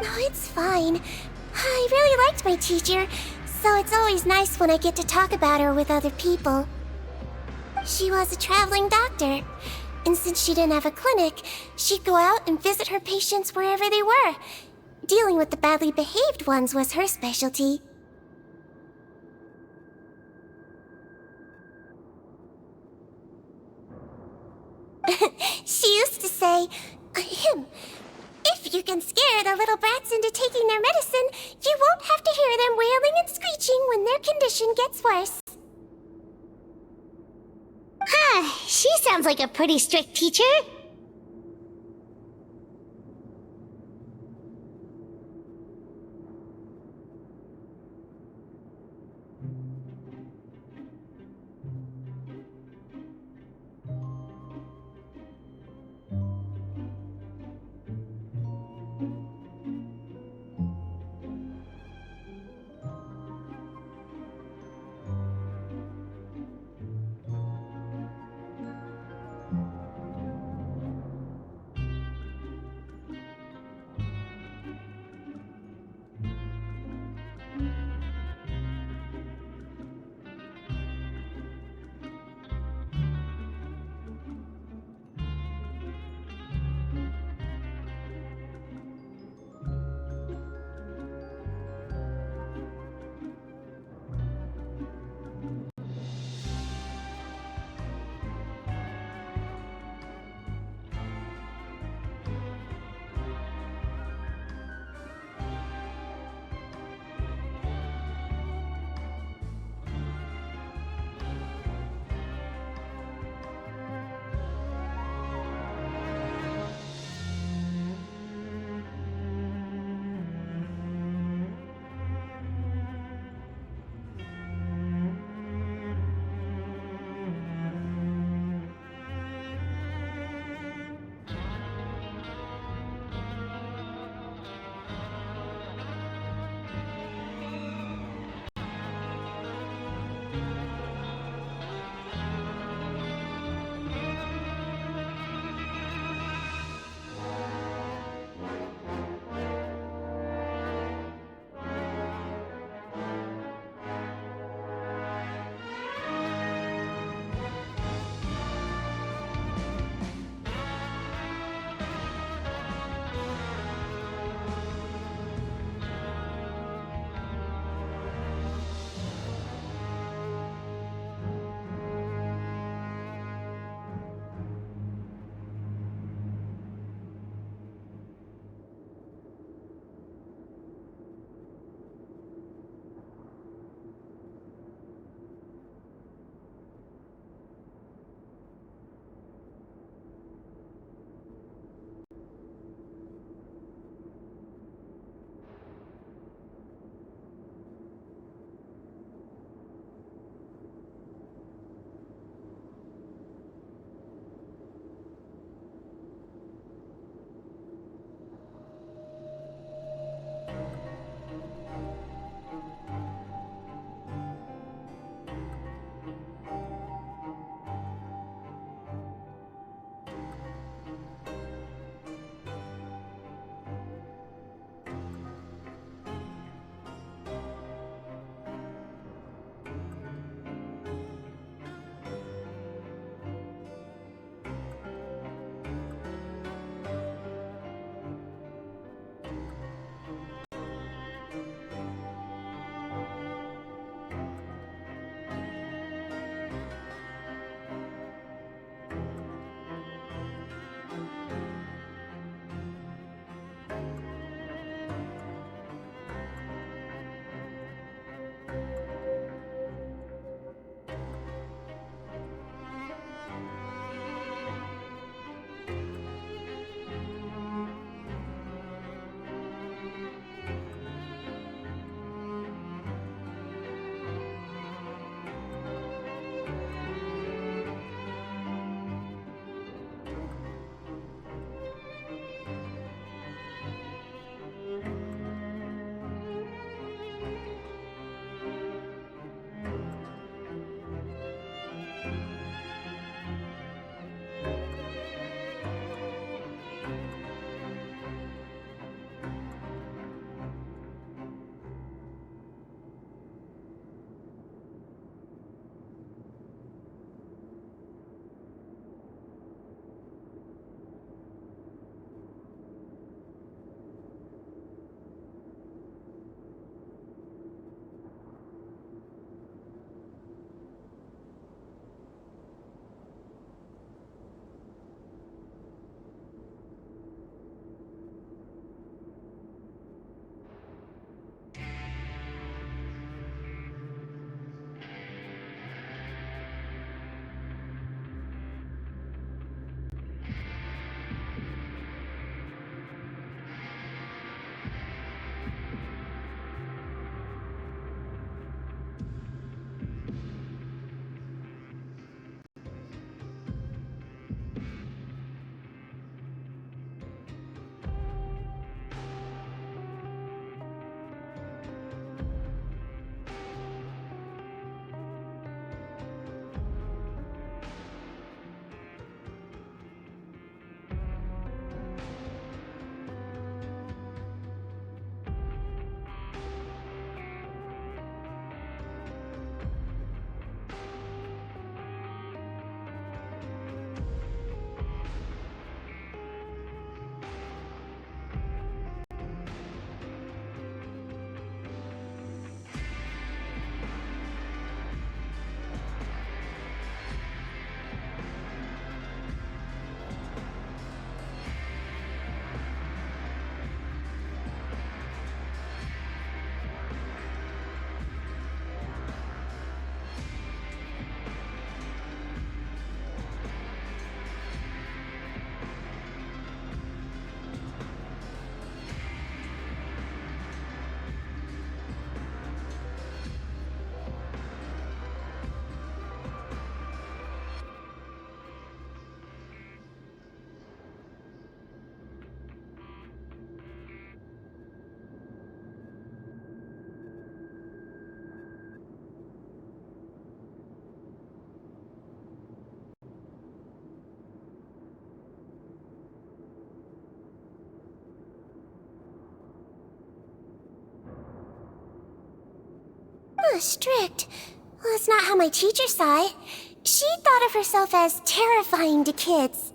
No, it's fine. I really liked my teacher, so it's always nice when I get to talk about her with other people. She was a traveling doctor, and since she didn't have a clinic, she'd go out and visit her patients wherever they were. Dealing with the badly behaved ones was her specialty. She used to say, if you can scare the little brats into taking their medicine, you won't have to hear them wailing and screeching when their condition gets worse. Huh, she sounds like a pretty strict teacher. Strict. Well, that's not how my teacher saw it. She thought of herself as terrifying to kids.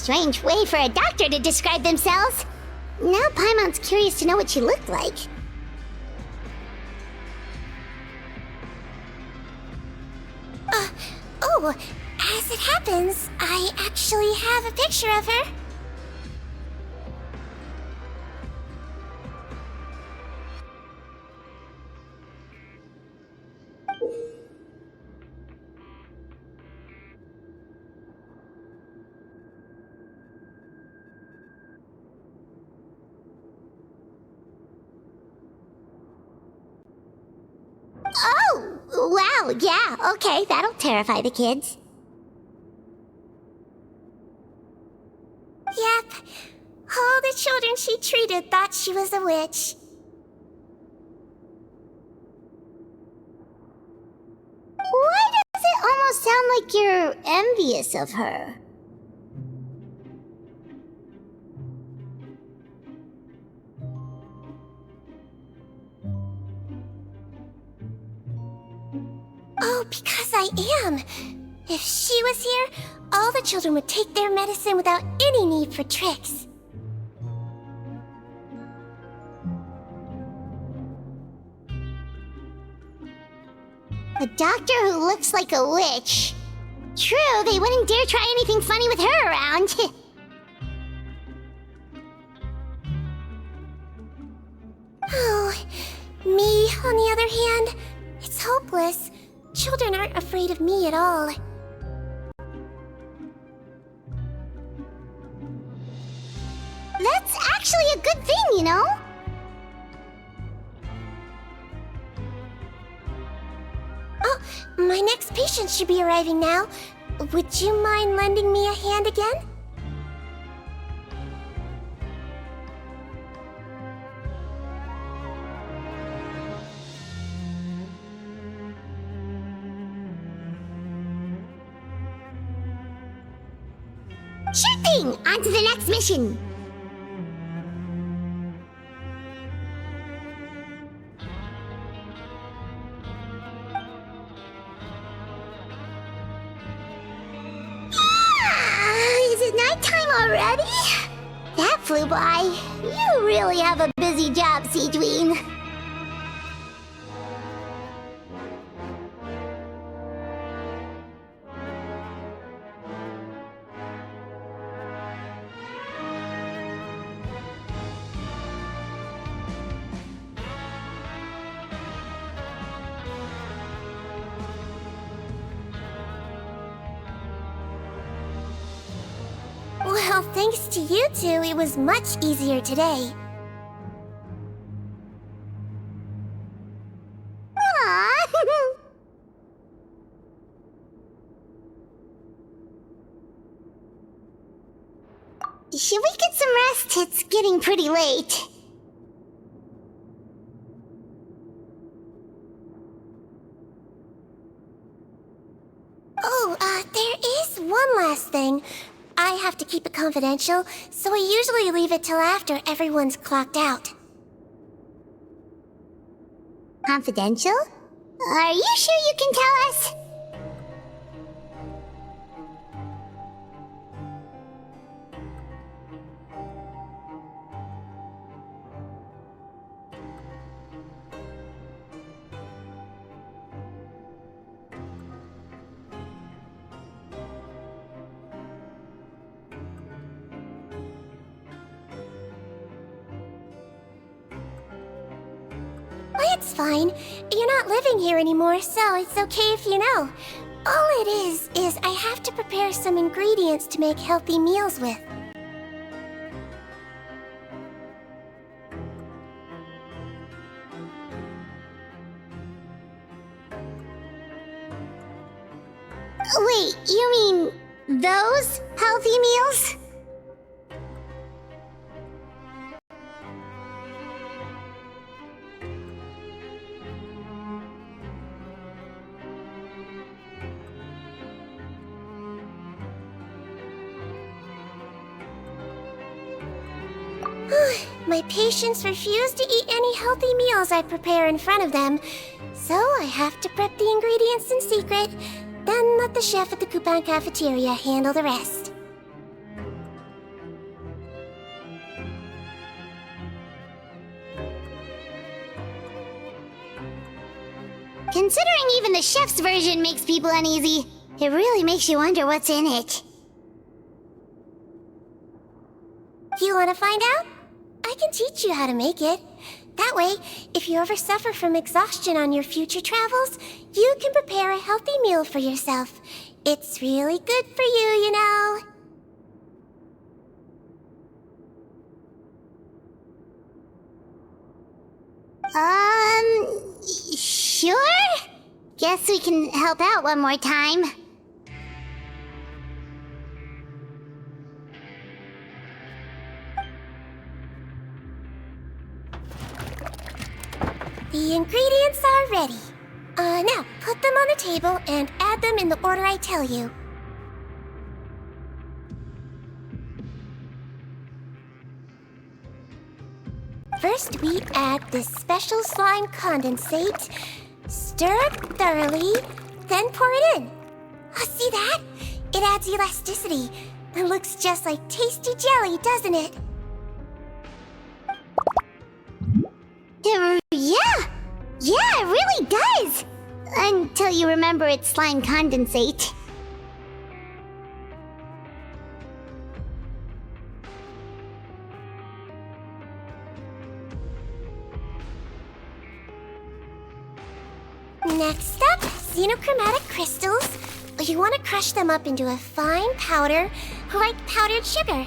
strange way for a doctor to describe themselves. Now Paimon's curious to know what she looked like. Oh, as it happens, I actually have a picture of her. Oh, wow, yeah, okay, that'll terrify the kids. Yep. All the children she treated thought she was a witch. Why does it almost sound like you're envious of her? Oh, because I am. If she was here, all the children would take their medicine without any need for tricks. A doctor who looks like a witch. True, they wouldn't dare try anything funny with her around. Oh, me, on the other hand, it's hopeless. Children aren't afraid of me at all. That's actually a good thing, you know? Oh, my next patient should be arriving now. Would you mind lending me a hand again? Sure thing! On to the next mission! Is it nighttime already? That flew by. You really have a busy job, Seedween. Well, thanks to you two, it was much easier today. Aww. Should we get some rest? It's getting pretty late. Oh, there is one last thing. I have to keep it confidential, so I usually leave it till after everyone's clocked out. Confidential? Are you sure you can tell us? It's fine. You're not living here anymore, so it's okay if you know. All it is I have to prepare some ingredients to make healthy meals with. Wait, you mean those healthy meals? My patients refuse to eat any healthy meals I prepare in front of them, so I have to prep the ingredients in secret, then let the chef at the Coupon cafeteria handle the rest. Considering even the chef's version makes people uneasy, it really makes you wonder what's in it. You want to find out? I can teach you how to make it. That way, if you ever suffer from exhaustion on your future travels, you can prepare a healthy meal for yourself. It's really good for you, you know. Sure? Guess we can help out one more time. The ingredients are ready. Now, put them on the table and add them in the order I tell you. First, we add this special slime condensate. Stir it thoroughly, then pour it in. Oh, see that? It adds elasticity. It looks just like tasty jelly, doesn't it? Yeah, it really does! Until you remember it's slime condensate. Next up, xenochromatic crystals. You want to crush them up into a fine powder, like powdered sugar.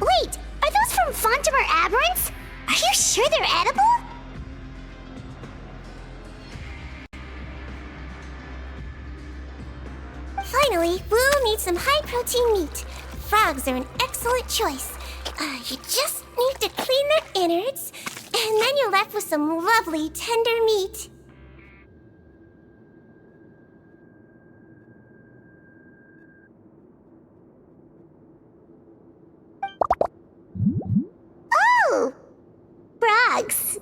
Wait, are those from Fontaine aberrants? Are you sure they're edible? Finally, we'll need some high-protein meat. Frogs are an excellent choice. You just need to clean their innards, and then you're left with some lovely, tender meat. Oh! Frogs.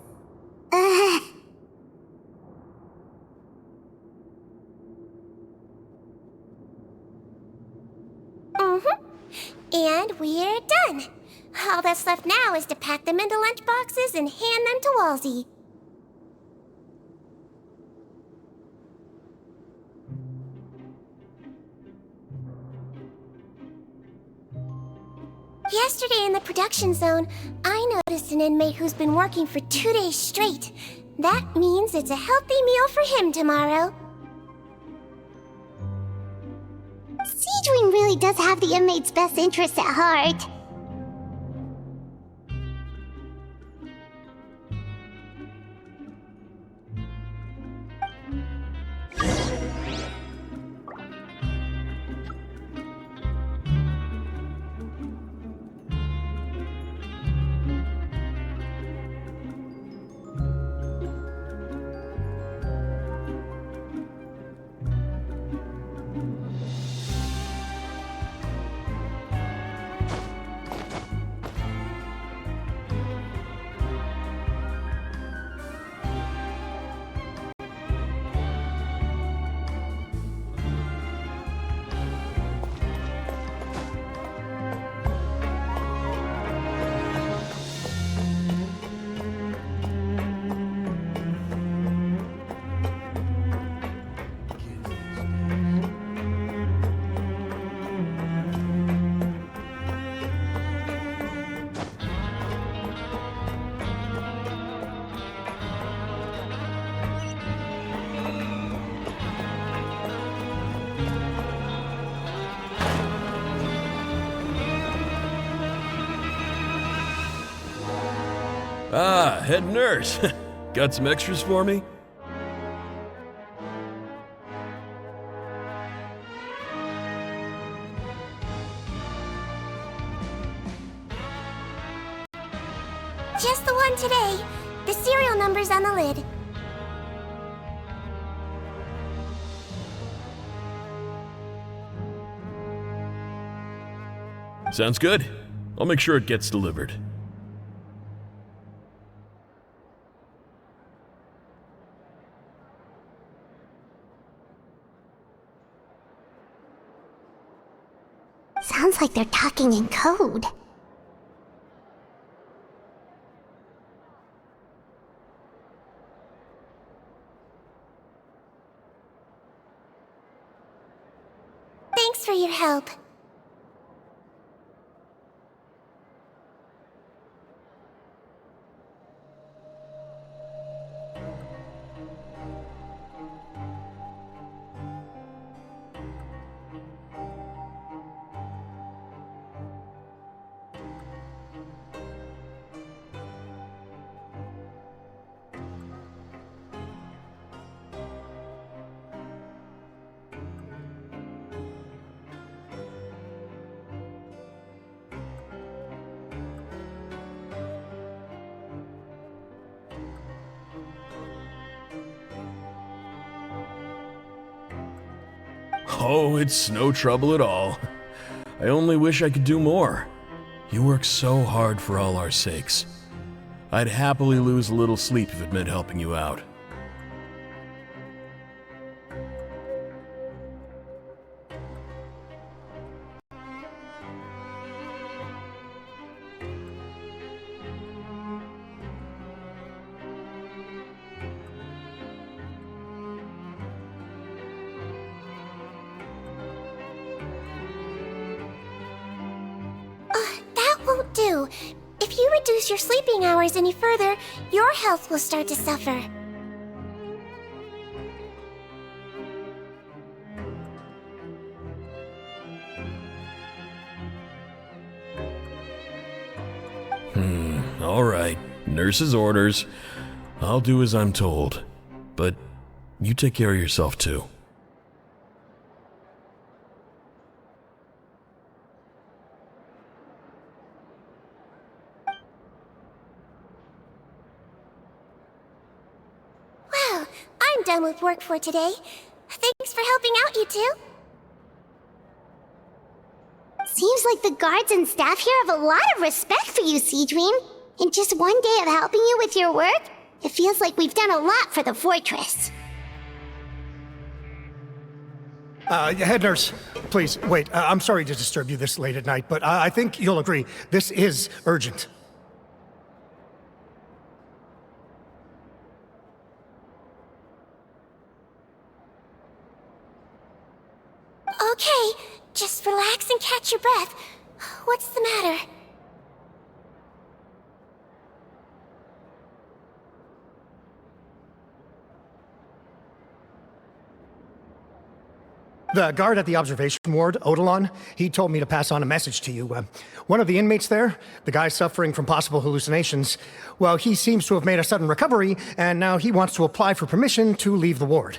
And we're done. All that's left now is to pack them into lunch boxes and hand them to Walsey. Yesterday in the production zone, I noticed an inmate who's been working for 2 days straight. That means it's a healthy meal for him tomorrow. Seedwing really does have the inmate's best interests at heart. Ah, head nurse. Got some extras for me? Just the one today. The serial number's on the lid. Sounds good. I'll make sure it gets delivered. they're talking in code. Thanks for your help. Oh, it's no trouble at all. I only wish I could do more. You work so hard for all our sakes. I'd happily lose a little sleep if it meant helping you out. That won't do. If you reduce your sleeping hours any further, your health will start to suffer. All right. Nurse's orders. I'll do as I'm told. But you take care of yourself too. Well, I'm done with work for today. Thanks for helping out, you two. Seems like the guards and staff here have a lot of respect for you, Seedream. In just one day of helping you with your work, it feels like we've done a lot for the fortress. Head nurse, please, wait. I'm sorry to disturb you this late at night, but I think you'll agree, this is urgent. Okay, just relax and catch your breath. What's the matter? The guard at the observation ward, Odilon, he told me to pass on a message to you. One of the inmates there, the guy suffering from possible hallucinations, well, he seems to have made a sudden recovery, and now he wants to apply for permission to leave the ward.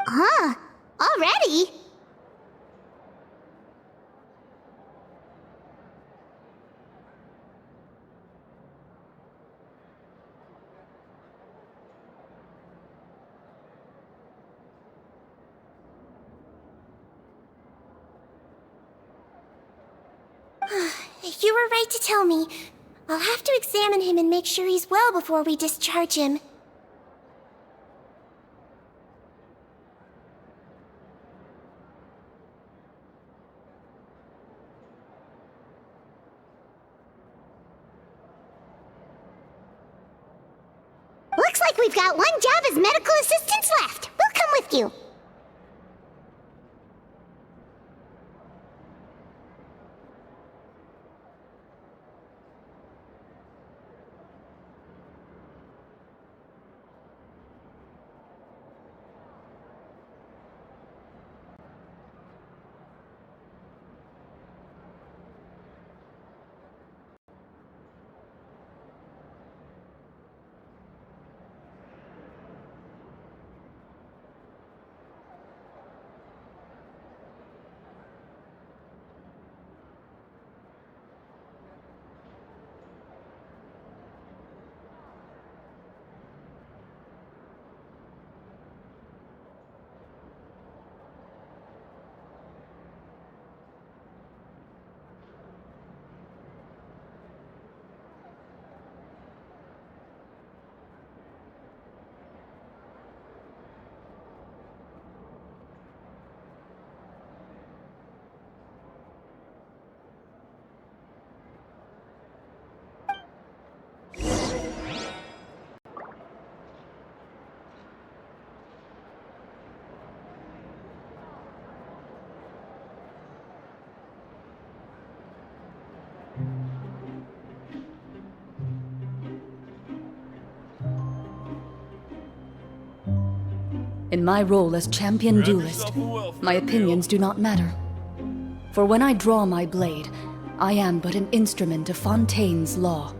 Huh? Already? You were right to tell me. I'll have to examine him and make sure he's well before we discharge him. Looks like we've got one job as medical assistants left. We'll come with you. In my role as champion duelist, my opinions do not matter. For when I draw my blade, I am but an instrument of Fontaine's law.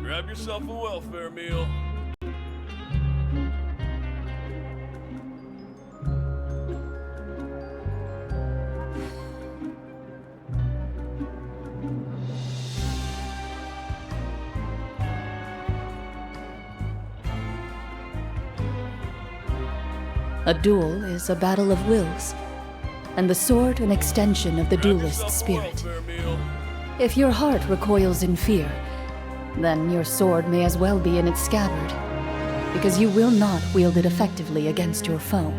Grab yourself a welfare meal. A duel is a battle of wills, and the sword an extension of the duelist's spirit. If your heart recoils in fear, then your sword may as well be in its scabbard, because you will not wield it effectively against your foe.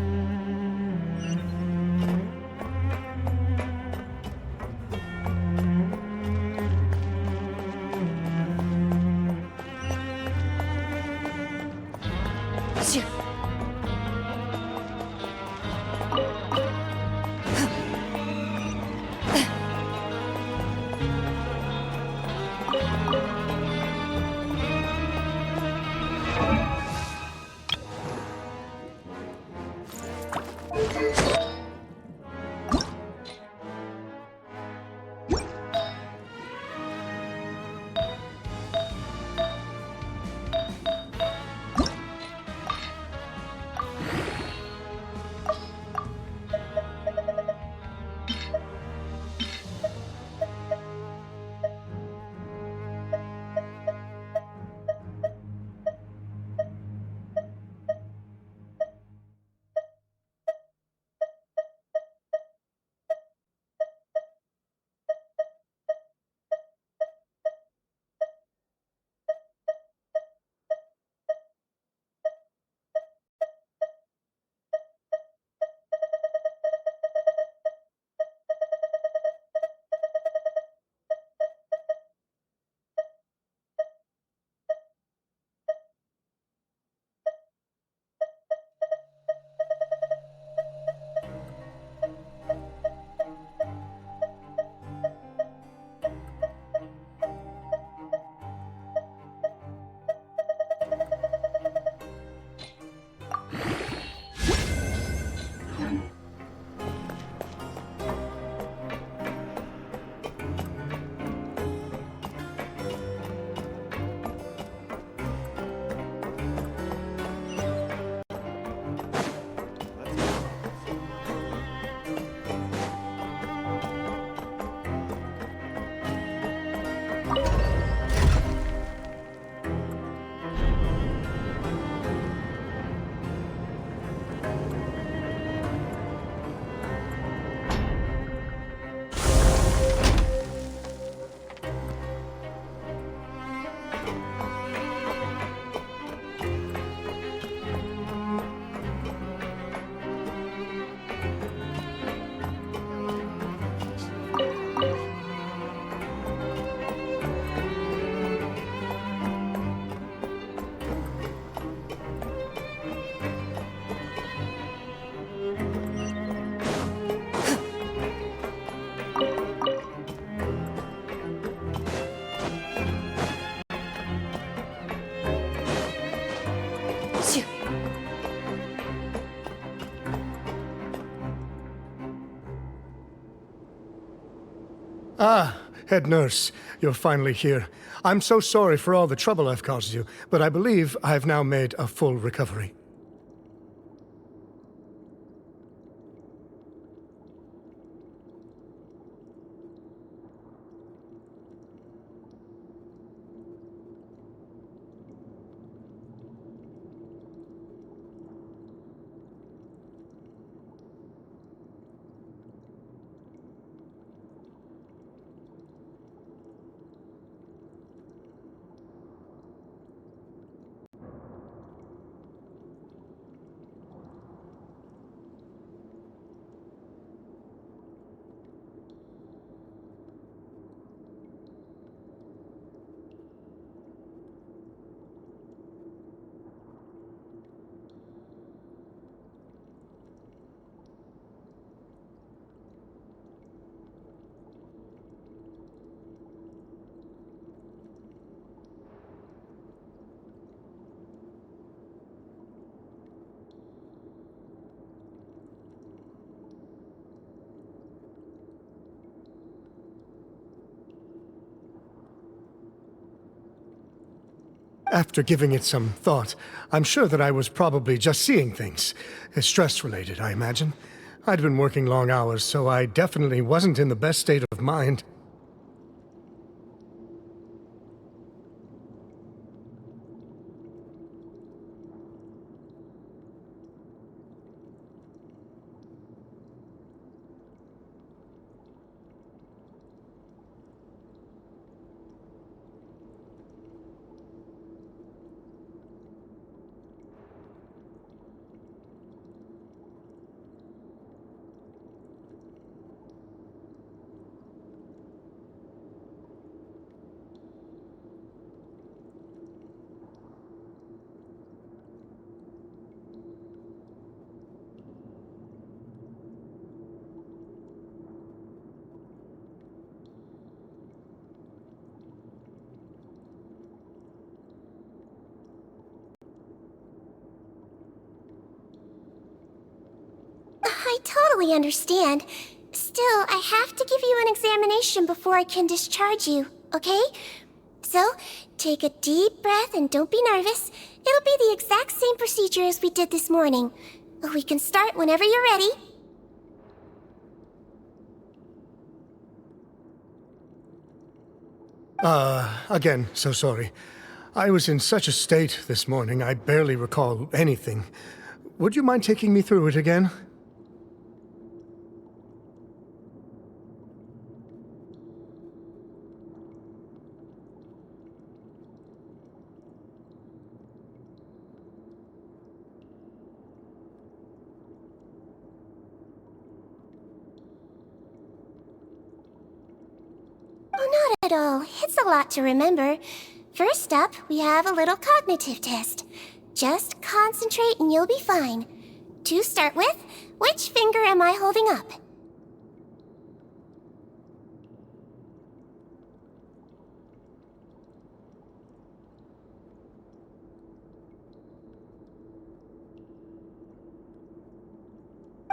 Ah, head nurse, you're finally here. I'm so sorry for all the trouble I've caused you, but I believe I've now made a full recovery. After giving it some thought, I'm sure that I was probably just seeing things. Stress-related, I imagine. I'd been working long hours, so I definitely wasn't in the best state of mind. I totally understand. Still, I have to give you an examination before I can discharge you, okay? So, take a deep breath and don't be nervous. It'll be the exact same procedure as we did this morning. We can start whenever you're ready. Again, so sorry. I was in such a state this morning, I barely recall anything. Would you mind taking me through it again? Oh, not at all. It's a lot to remember. First up, we have a little cognitive test. Just concentrate and you'll be fine. To start with, which finger am I holding up?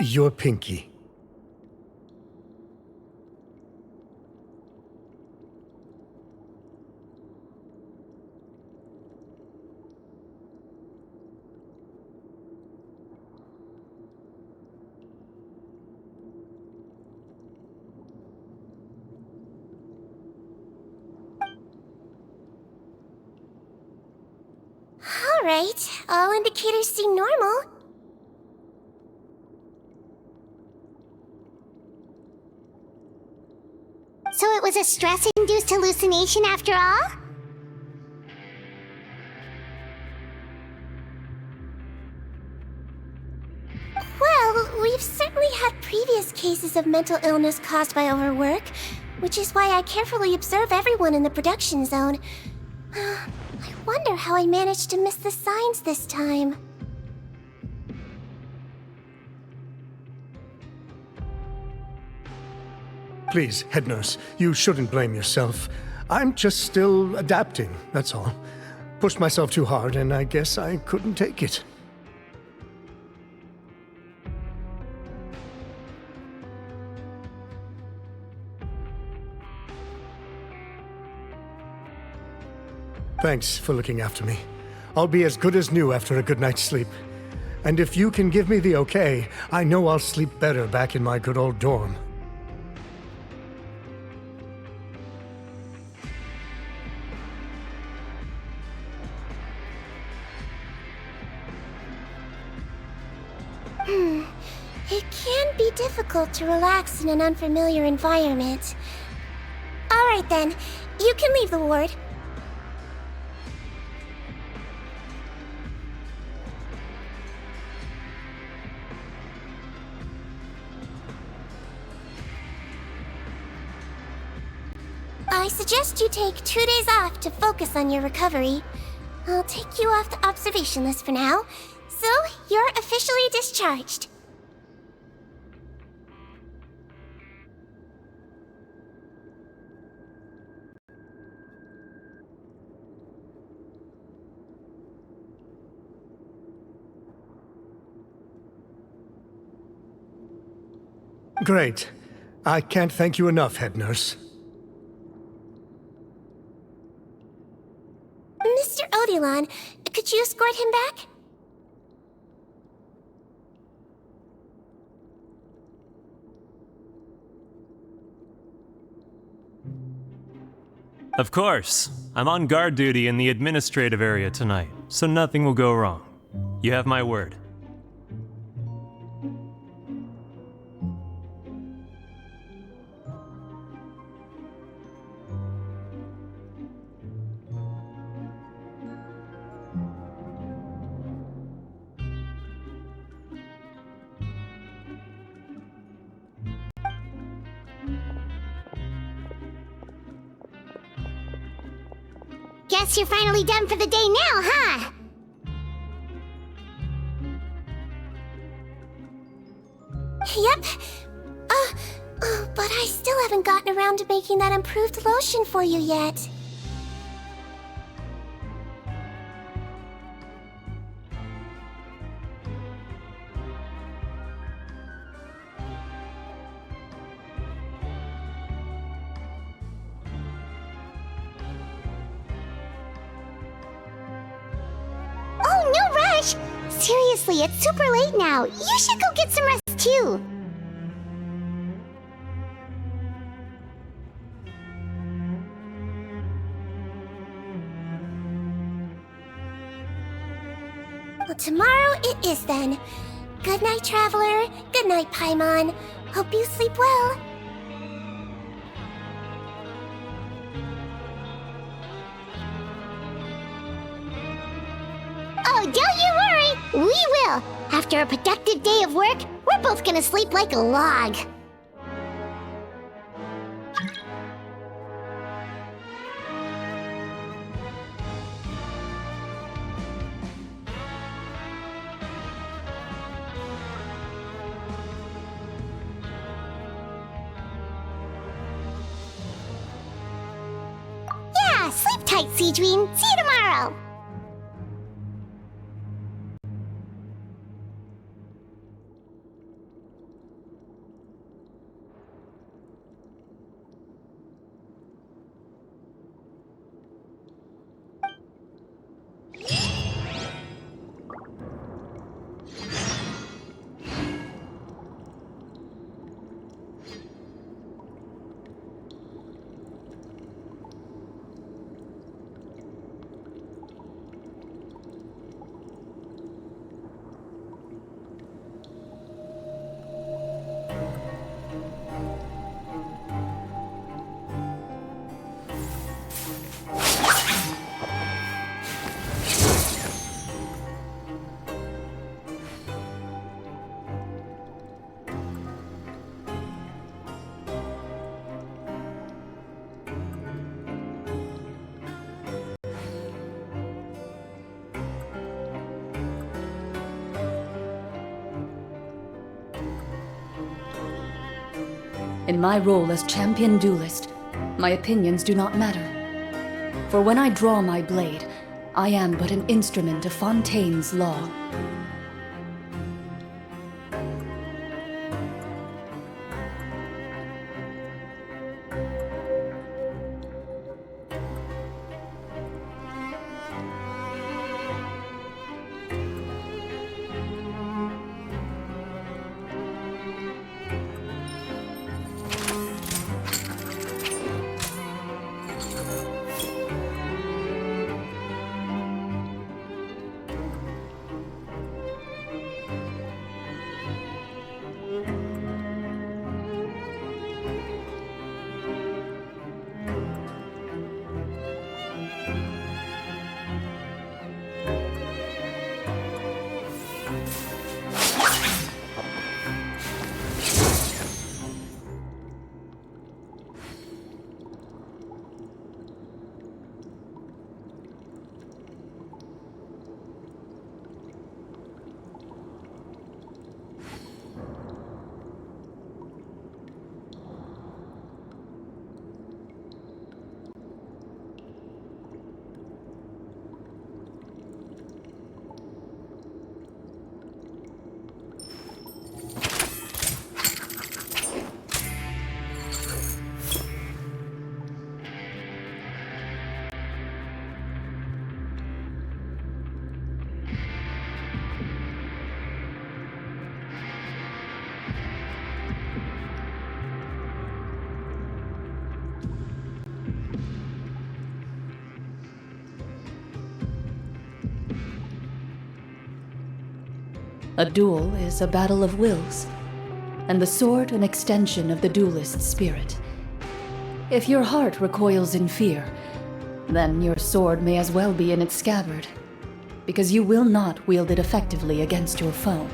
Your pinky. Alright, all indicators seem normal. So it was a stress-induced hallucination after all? Well, we've certainly had previous cases of mental illness caused by overwork, which is why I carefully observe everyone in the production zone. I wonder how I managed to miss the signs this time. Please, head nurse, you shouldn't blame yourself. I'm just still adapting, that's all. Pushed myself too hard, and I guess I couldn't take it. Thanks for looking after me. I'll be as good as new after a good night's sleep. And if you can give me the okay, I know I'll sleep better back in my good old dorm. It can be difficult to relax in an unfamiliar environment. Alright then, you can leave the ward. I suggest you take 2 days off to focus on your recovery. I'll take you off the observation list for now, so you're officially discharged. Great. I can't thank you enough, head nurse. Mr. Odie, Odilon. Could you escort him back? Of course. I'm on guard duty in the administrative area tonight, so nothing will go wrong. You have my word. Guess you're finally done for the day now, huh? Yep. But I still haven't gotten around to making that improved lotion for you yet. Oh, no rush! Seriously, it's super late now. You should go get some rest too. Well, tomorrow it is then. Good night, Traveler. Good night, Paimon. Hope you sleep well. Oh, don't you worry! We will! After a productive day of work, we're both gonna sleep like a log. Yeah, sleep tight, Seedween. See you tomorrow! In my role as champion duelist, my opinions do not matter. For when I draw my blade, I am but an instrument of Fontaine's law. A duel is a battle of wills, and the sword an extension of the duelist's spirit. If your heart recoils in fear, then your sword may as well be in its scabbard, because you will not wield it effectively against your foe.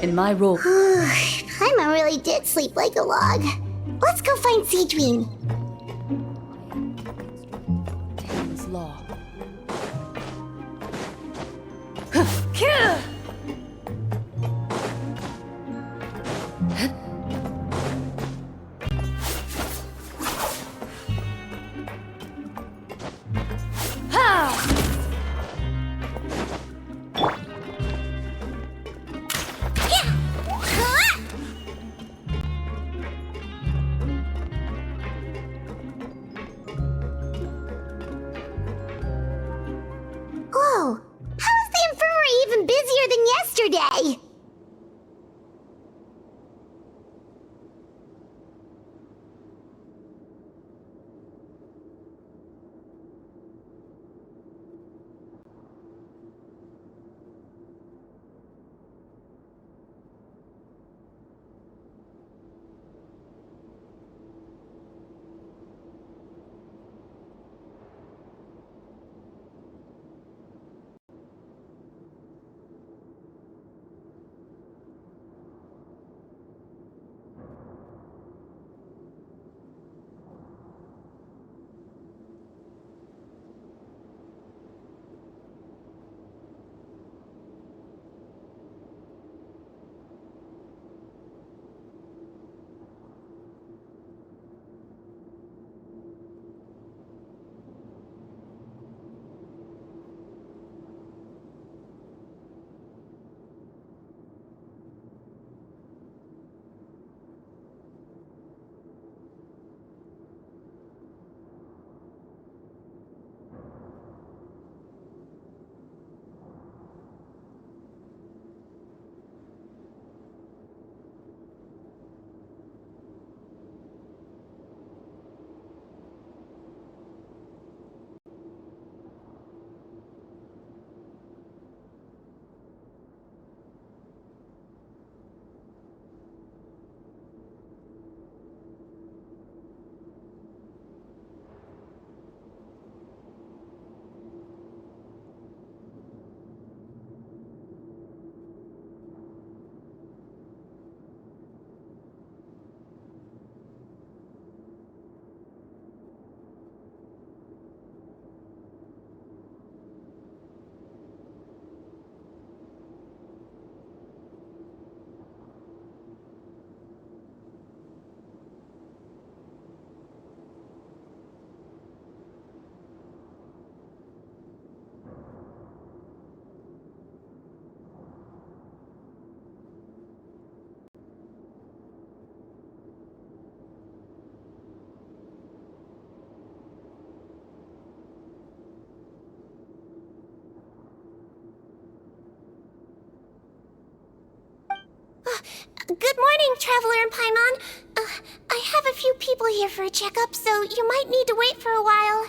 In my role... Paimon really did sleep like a log. Let's go find Cedrine. Fontaine's law. Whoa! How is the infirmary even busier than yesterday? Good morning, Traveler and Paimon. I have a few people here for a checkup, so you might need to wait for a while.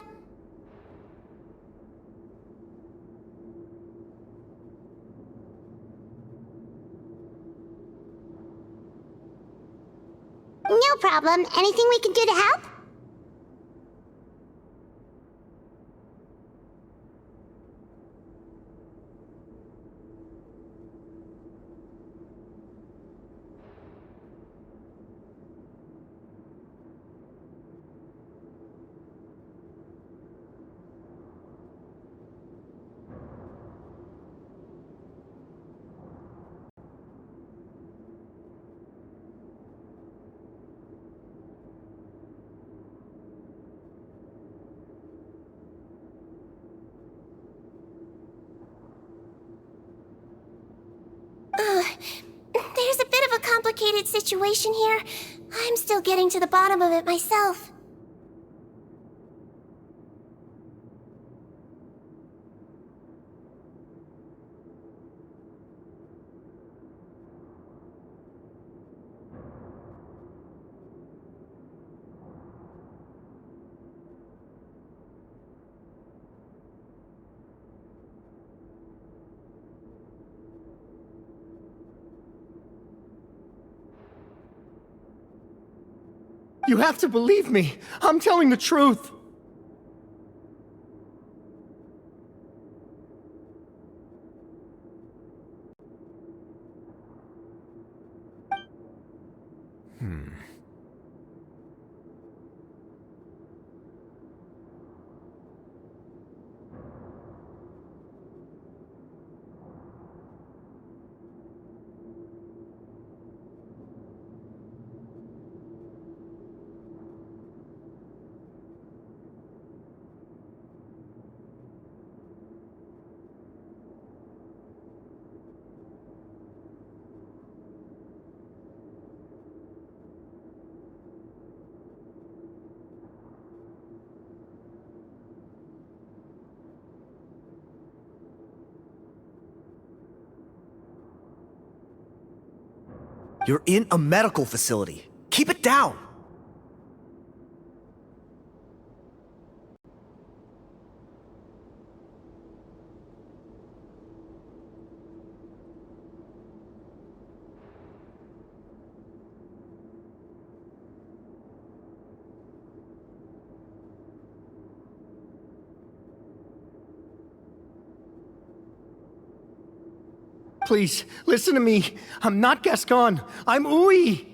No problem. Anything we can do to help? There's a bit of a complicated situation here. I'm still getting to the bottom of it myself. You have to believe me. I'm telling the truth. You're in a medical facility. Keep it down! Please, listen to me. I'm not Gascon. I'm Uy.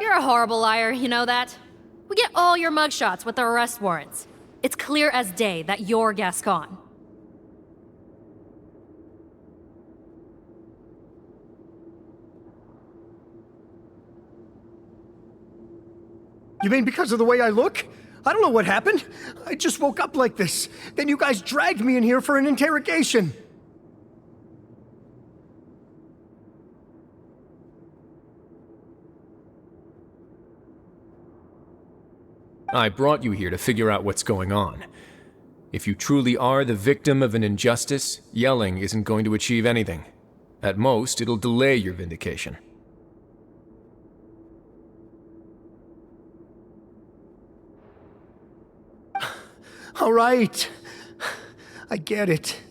You're a horrible liar, you know that? We get all your mugshots with the arrest warrants. It's clear as day that you're Gascon. You mean because of the way I look? I don't know what happened. I just woke up like this. Then you guys dragged me in here for an interrogation. I brought you here to figure out what's going on. If you truly are the victim of an injustice, yelling isn't going to achieve anything. At most, it'll delay your vindication. All right. I get it.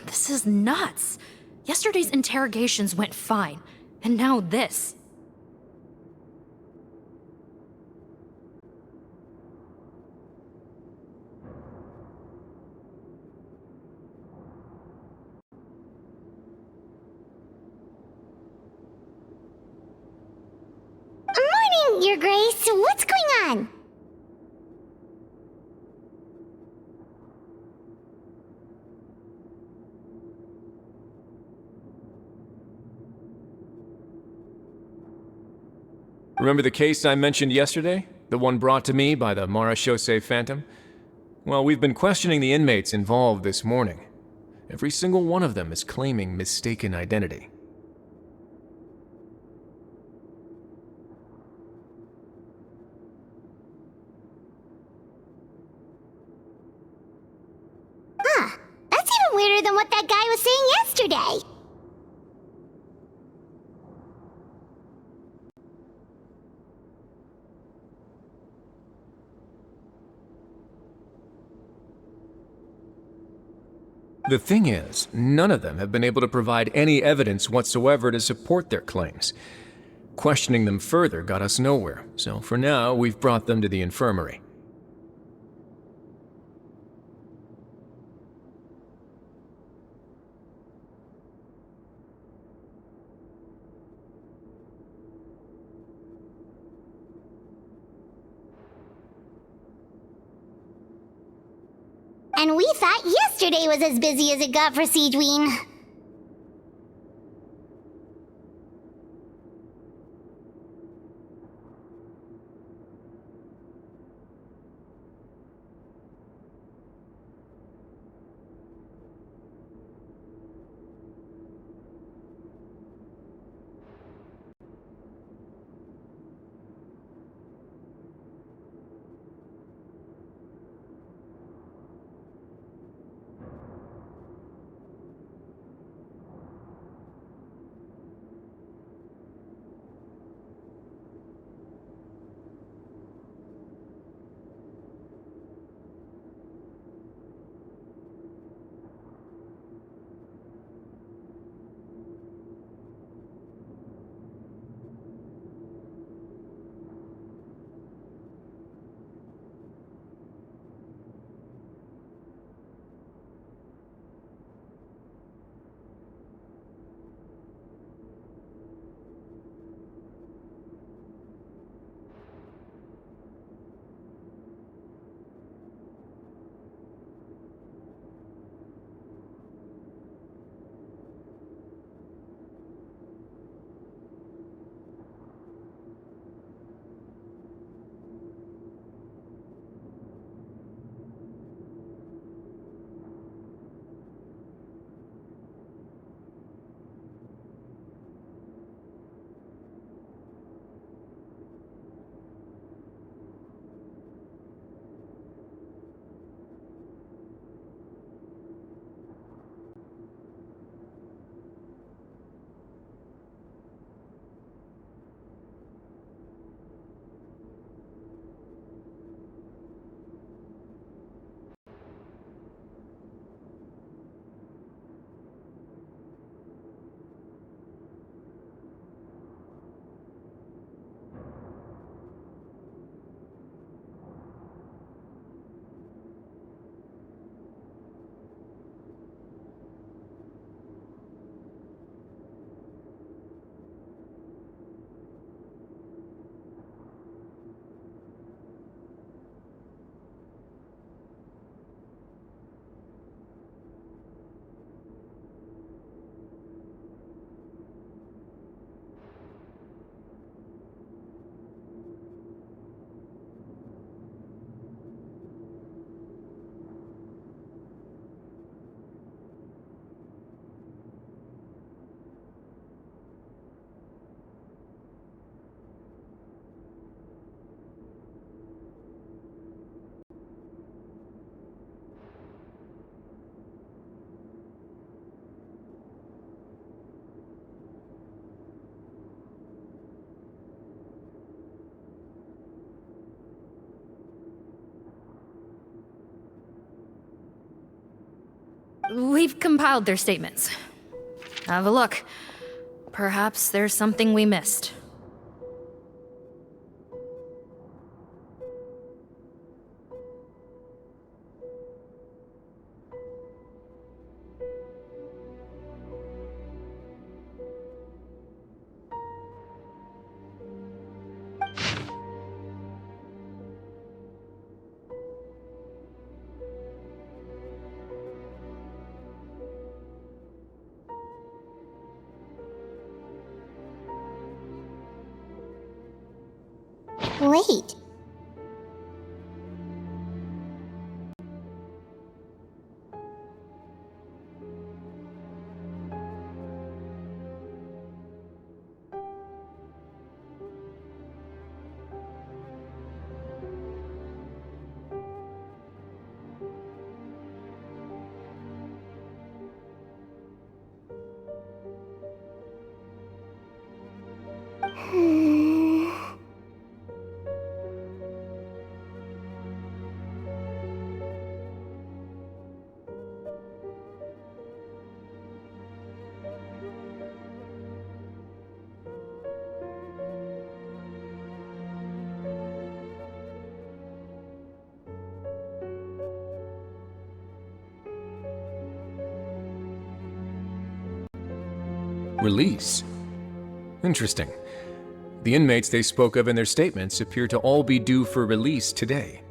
This is nuts. Yesterday's interrogations went fine, and now this. Morning, Your Grace. What's going on? Remember the case I mentioned yesterday? The one brought to me by the Marechaussee Phantom? Well, we've been questioning the inmates involved this morning. Every single one of them is claiming mistaken identity. yesterday. The thing is, none of them have been able to provide any evidence whatsoever to support their claims. Questioning them further got us nowhere, so for now, we've brought them to the infirmary. And we thought yesterday was as busy as it got for Siegeween. We've compiled their statements. Have a look. Perhaps there's something we missed. Wait. Release? Interesting. The inmates they spoke of in their statements appear to all be due for release today.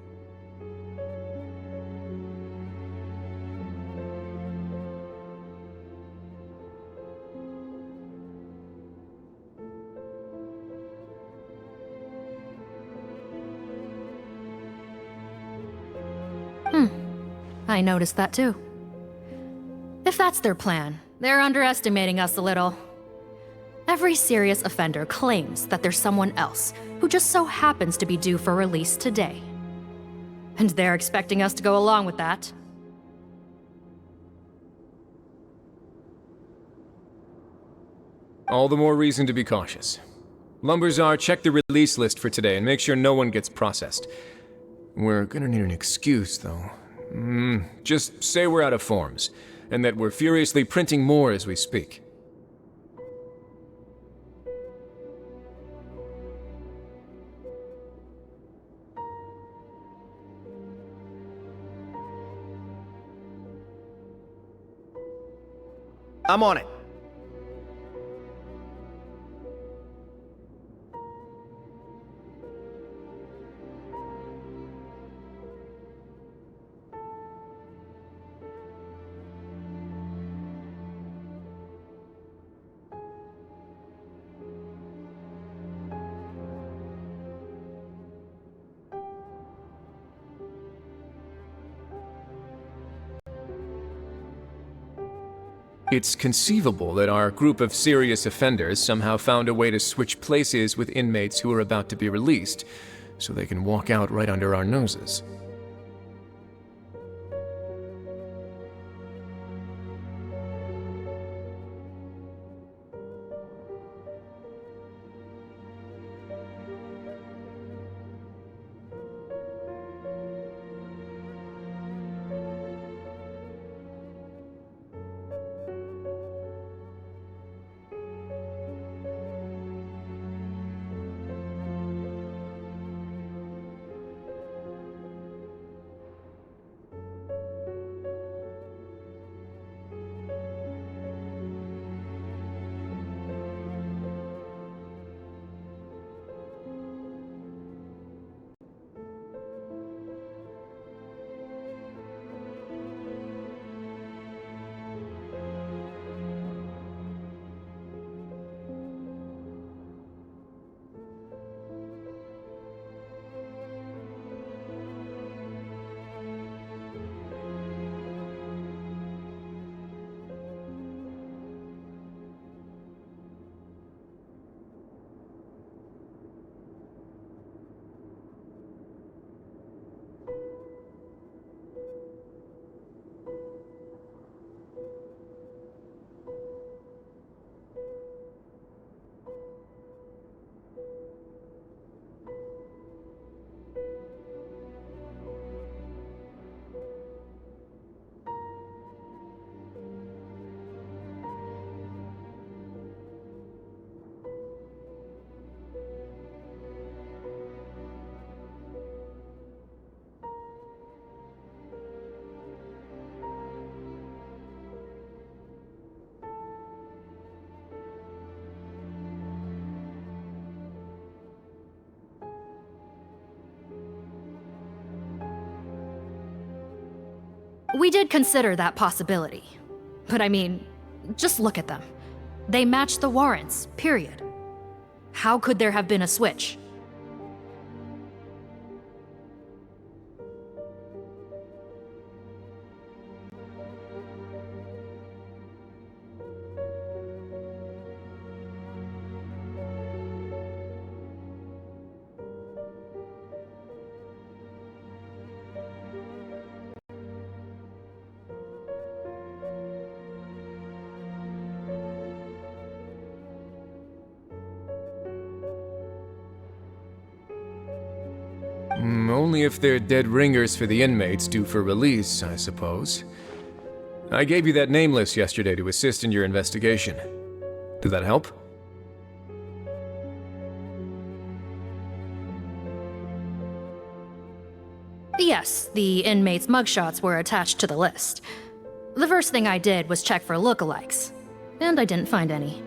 I noticed that too. If that's their plan, they're underestimating us a little. Every serious offender claims that there's someone else who just so happens to be due for release today. And they're expecting us to go along with that. All the more reason to be cautious. Lumberzar, check the release list for today and make sure no one gets processed. We're gonna need an excuse, though. Just say we're out of forms, and that we're furiously printing more as we speak. I'm on it. It's conceivable that our group of serious offenders somehow found a way to switch places with inmates who are about to be released, so they can walk out right under our noses. We did consider that possibility. But I mean, just look at them. They match the warrants, period. How could there have been a switch? Only if they're dead ringers for the inmates due for release, I suppose. I gave you that name list yesterday to assist in your investigation. Did that help? Yes, the inmates' mugshots were attached to the list. The first thing I did was check for lookalikes, and I didn't find any.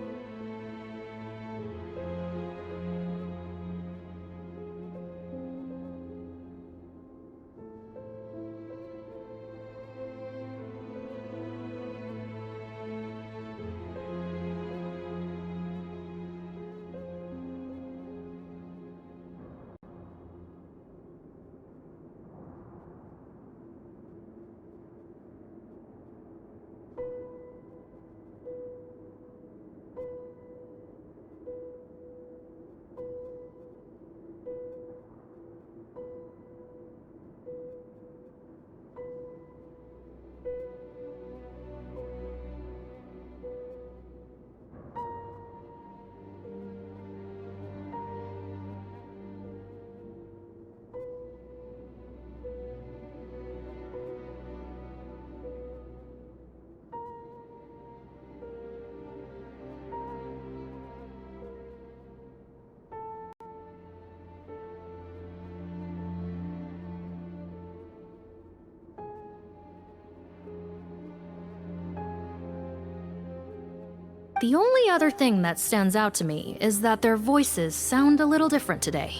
The only other thing that stands out to me is that their voices sound a little different today.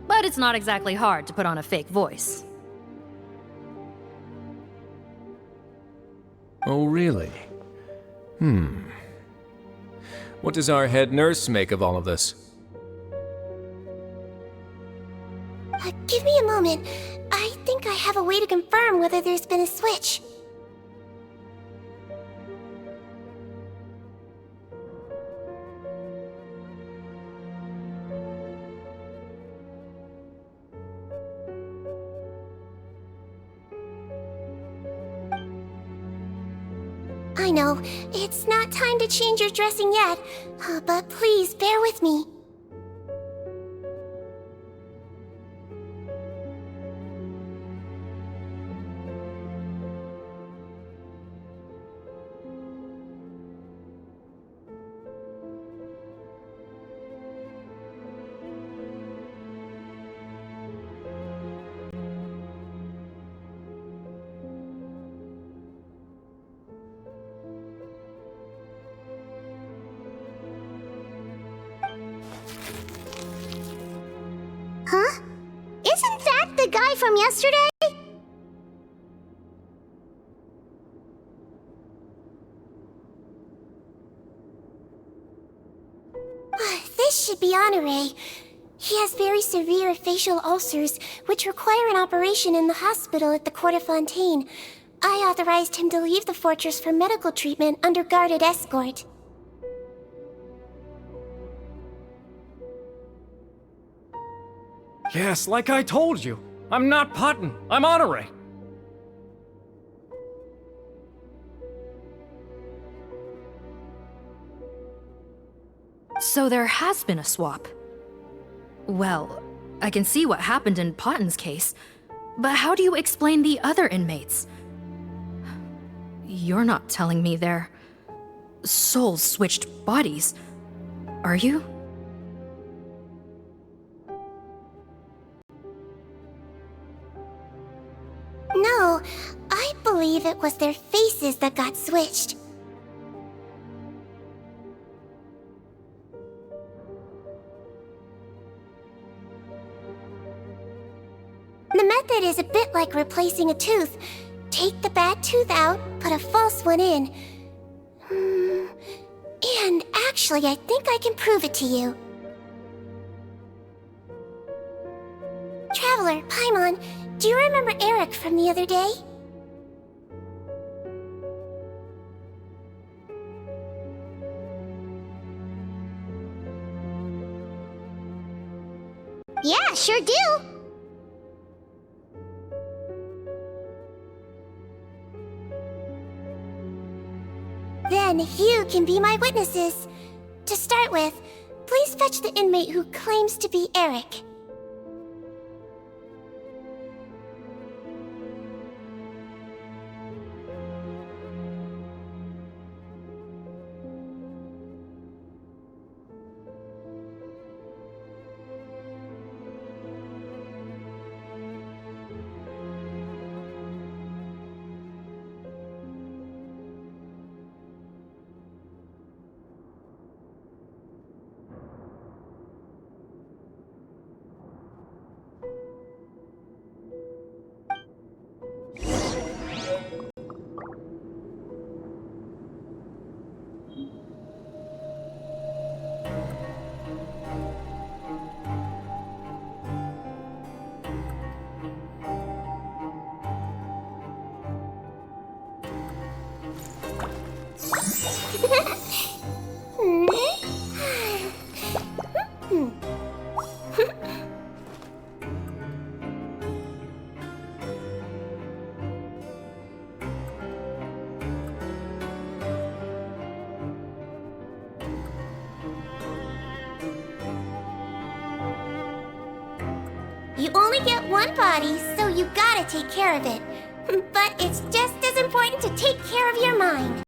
But it's not exactly hard to put on a fake voice. Oh, really? What does our head nurse make of all of this? Give me a moment. I think I have a way to confirm whether there's been a switch. I know, it's not time to change your dressing yet, but please bear with me. Huh? Isn't that the guy from yesterday? This should be Honore. He has very severe facial ulcers, which require an operation in the hospital at the court of Fontaine. I authorized him to leave the fortress for medical treatment under guarded escort. Yes, like I told you. I'm not Potton. I'm Honore. So there has been a swap. Well, I can see what happened in Potton's case, but how do you explain the other inmates? You're not telling me their souls switched bodies, are you? No, I believe it was their faces that got switched. The method is a bit like replacing a tooth. Take the bad tooth out, put a false one in. And actually, I think I can prove it to you. Traveler, Paimon, do you remember Eric from the other day? Yeah, sure do. Then you can be my witnesses. To start with, please fetch the inmate who claims to be Eric. You only get one body, so you gotta take care of it. But it's just as important to take care of your mind.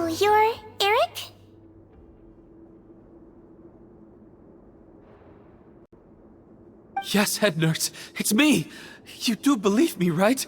So, you're Eric? Yes, head nurse, it's me! You do believe me, right?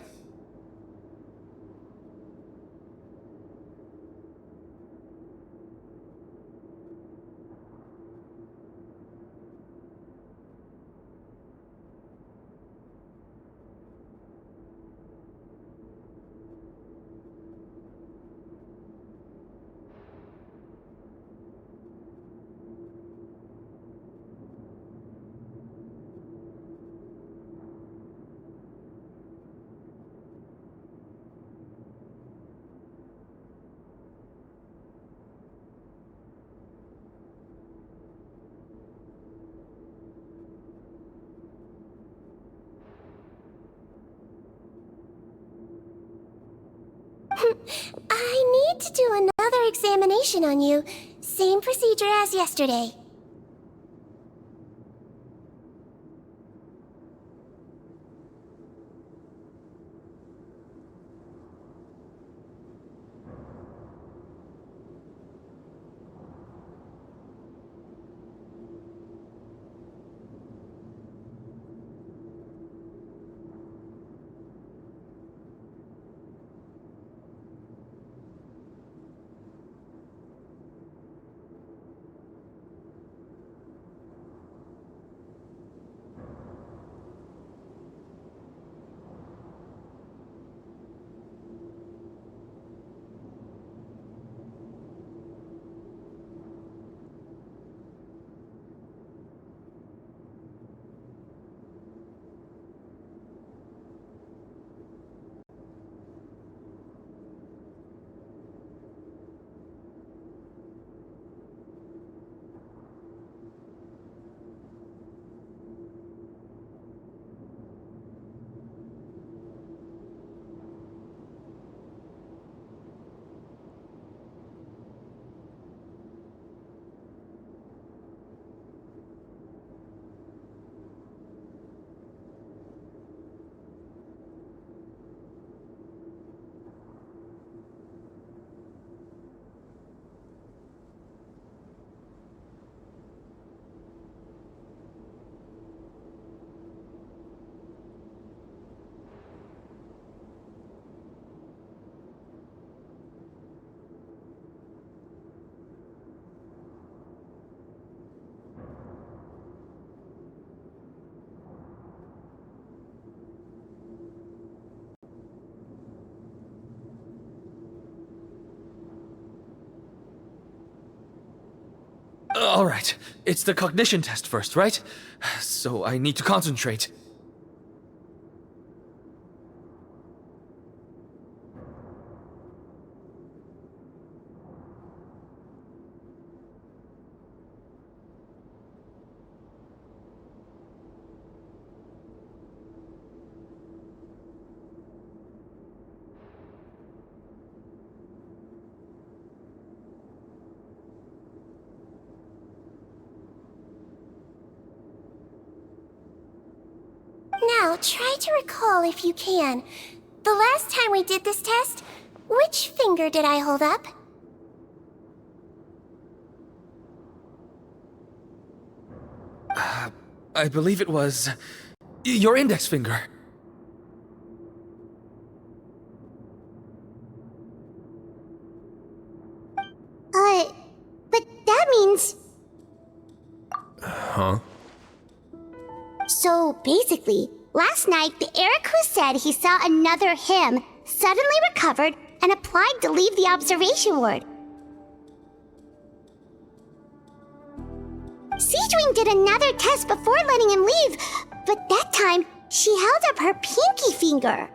I need to do another examination on you. Same procedure as yesterday. Alright, it's the cognition test first, right? So I need to concentrate. Now, try to recall if you can. The last time we did this test, which finger did I hold up? I believe it was your index finger. But that means... Huh? So basically, last night the Eric who said he saw another him suddenly recovered and applied to leave the observation ward. Siegewing did another test before letting him leave, but that time she held up her pinky finger.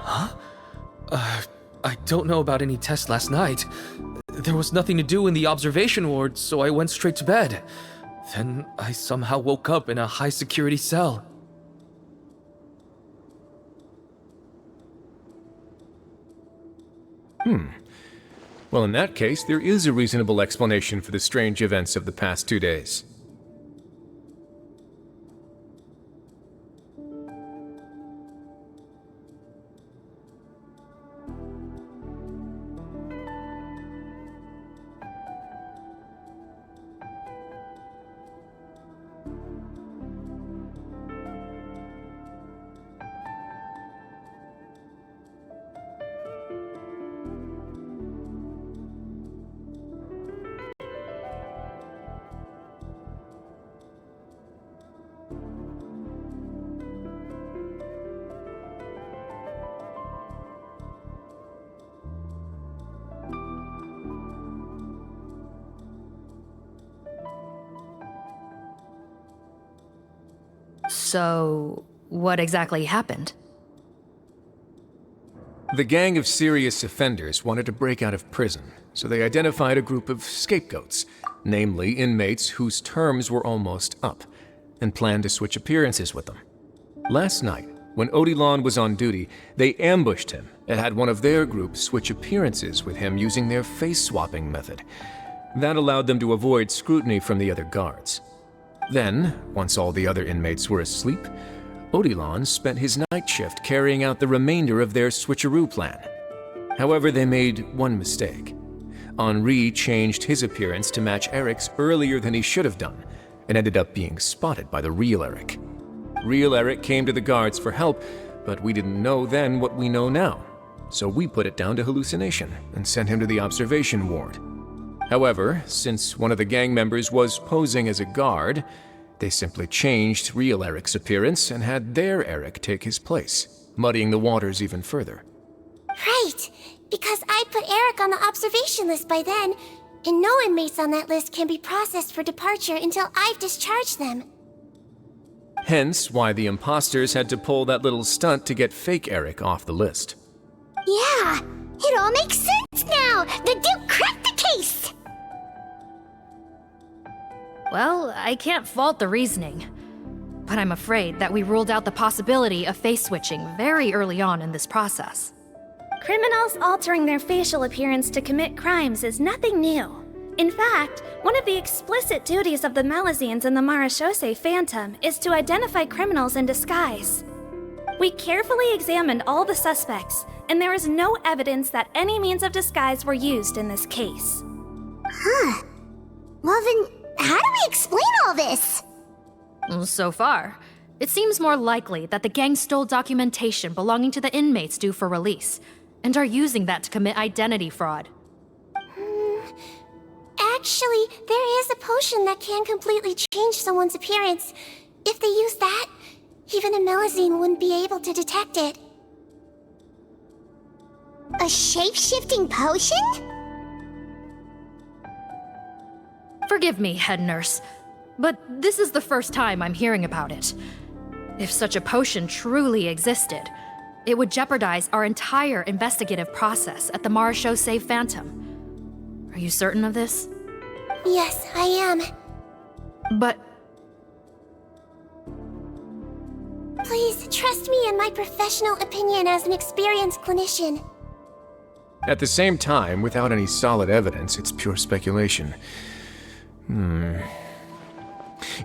Huh? I don't know about any tests last night. There was nothing to do in the observation ward, so I went straight to bed. Then I somehow woke up in a high-security cell. Well, in that case, there is a reasonable explanation for the strange events of the past 2 days. So, what exactly happened? The gang of serious offenders wanted to break out of prison, so they identified a group of scapegoats, namely inmates whose terms were almost up, and planned to switch appearances with them. Last night, when Odilon was on duty, they ambushed him and had one of their group switch appearances with him using their face-swapping method. That allowed them to avoid scrutiny from the other guards. Then, once all the other inmates were asleep, Odilon spent his night shift carrying out the remainder of their switcheroo plan. However, they made one mistake. Henri changed his appearance to match Eric's earlier than he should have done, and ended up being spotted by the real Eric. Real Eric came to the guards for help, but we didn't know then what we know now, so we put it down to hallucination and sent him to the observation ward. However, since one of the gang members was posing as a guard, they simply changed real Eric's appearance and had their Eric take his place, muddying the waters even further. Right, because I put Eric on the observation list by then, and no inmates on that list can be processed for departure until I've discharged them. Hence why the imposters had to pull that little stunt to get fake Eric off the list. Yeah, it all makes sense now! The Duke cracked the case! Well, I can't fault the reasoning. But I'm afraid that we ruled out the possibility of face switching very early on in this process. Criminals altering their facial appearance to commit crimes is nothing new. In fact, one of the explicit duties of the Melazines in the Marechaussee Phantom is to identify criminals in disguise. We carefully examined all the suspects, and there is no evidence that any means of disguise were used in this case. Huh. Well then, how do we explain all this? So far, it seems more likely that the gang stole documentation belonging to the inmates due for release, and are using that to commit identity fraud. Actually, there is a potion that can completely change someone's appearance. If they use that, even a Melazine wouldn't be able to detect it. A shape-shifting potion? Forgive me, head nurse, but this is the first time I'm hearing about it. If such a potion truly existed, it would jeopardize our entire investigative process at the Marechaussee Phantom. Are you certain of this? Yes, I am. But... Please, trust me in my professional opinion as an experienced clinician. At the same time, without any solid evidence, it's pure speculation.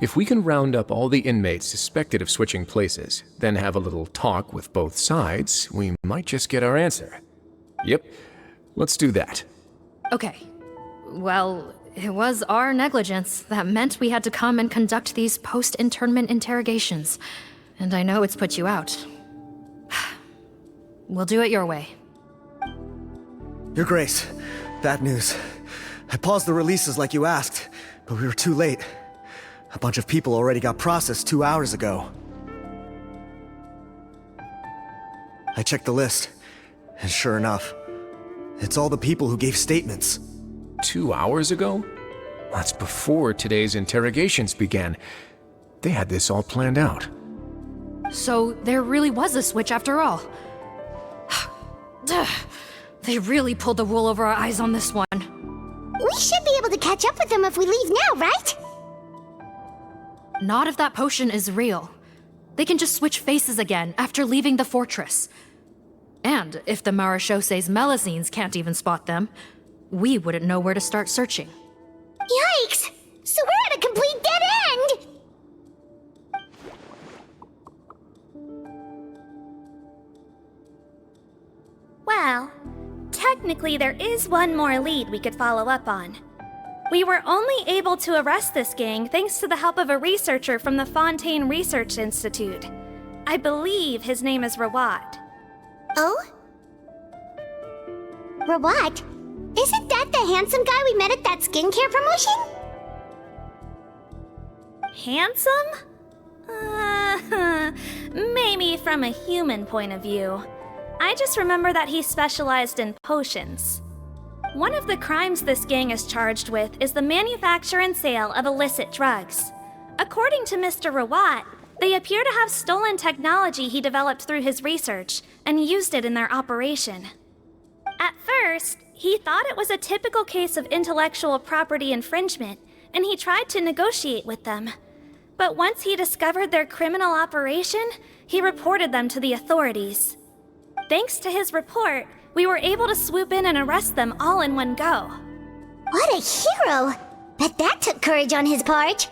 If we can round up all the inmates suspected of switching places, then have a little talk with both sides, we might just get our answer. Yep, let's do that. Okay. Well, it was our negligence that meant we had to come and conduct these post-internment interrogations. And I know it's put you out. We'll do it your way. Your Grace, bad news. I paused the releases like you asked, but we were too late. A bunch of people already got processed 2 hours ago. I checked the list, and sure enough, it's all the people who gave statements. 2 hours ago? That's before today's interrogations began. They had this all planned out. So there really was a switch after all. They really pulled the wool over our eyes on this one. We should be able to catch up with them if we leave now, right? Not if that potion is real. They can just switch faces again after leaving the fortress. And if the Maréchaussee's Melusines can't even spot them, we wouldn't know where to start searching. Yikes! So we're at a complete dead end! Well, technically there is one more lead we could follow up on. We were only able to arrest this gang thanks to the help of a researcher from the Fontaine Research Institute. I believe his name is Rawat. Oh? Rawat? Isn't that the handsome guy we met at that skincare promotion? Handsome? Maybe from a human point of view. I just remember that he specialized in potions. One of the crimes this gang is charged with is the manufacture and sale of illicit drugs. According to Mr. Rawat, they appear to have stolen technology he developed through his research and used it in their operation. At first, he thought it was a typical case of intellectual property infringement, and he tried to negotiate with them. But once he discovered their criminal operation, he reported them to the authorities. Thanks to his report, we were able to swoop in and arrest them all in one go. What a hero! Bet that took courage on his part.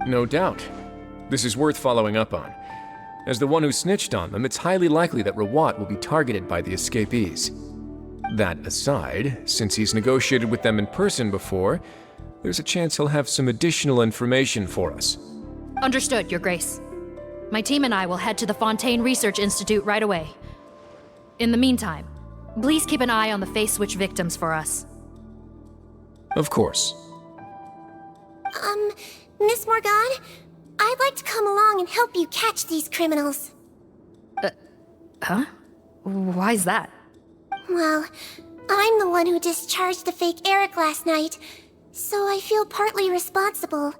No doubt. This is worth following up on. As the one who snitched on them, it's highly likely that Rawat will be targeted by the escapees. That aside, since he's negotiated with them in person before, there's a chance he'll have some additional information for us. Understood, Your Grace. My team and I will head to the Fontaine Research Institute right away. In the meantime, please keep an eye on the face switch victims for us. Of course. Miss Morgan, I'd like to come along and help you catch these criminals. Huh? Why's that? Well, I'm the one who discharged the fake Eric last night, so I feel partly responsible.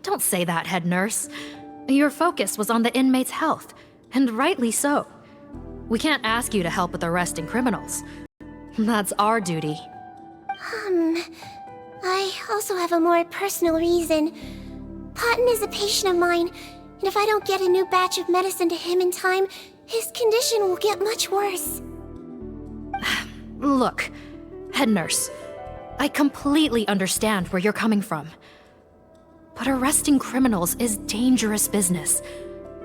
Don't say that, head nurse. Your focus was on the inmate's health, and rightly so. We can't ask you to help with arresting criminals. That's our duty. I also have a more personal reason. Potton is a patient of mine, and if I don't get a new batch of medicine to him in time, his condition will get much worse. Look, head nurse, I completely understand where you're coming from. But arresting criminals is dangerous business.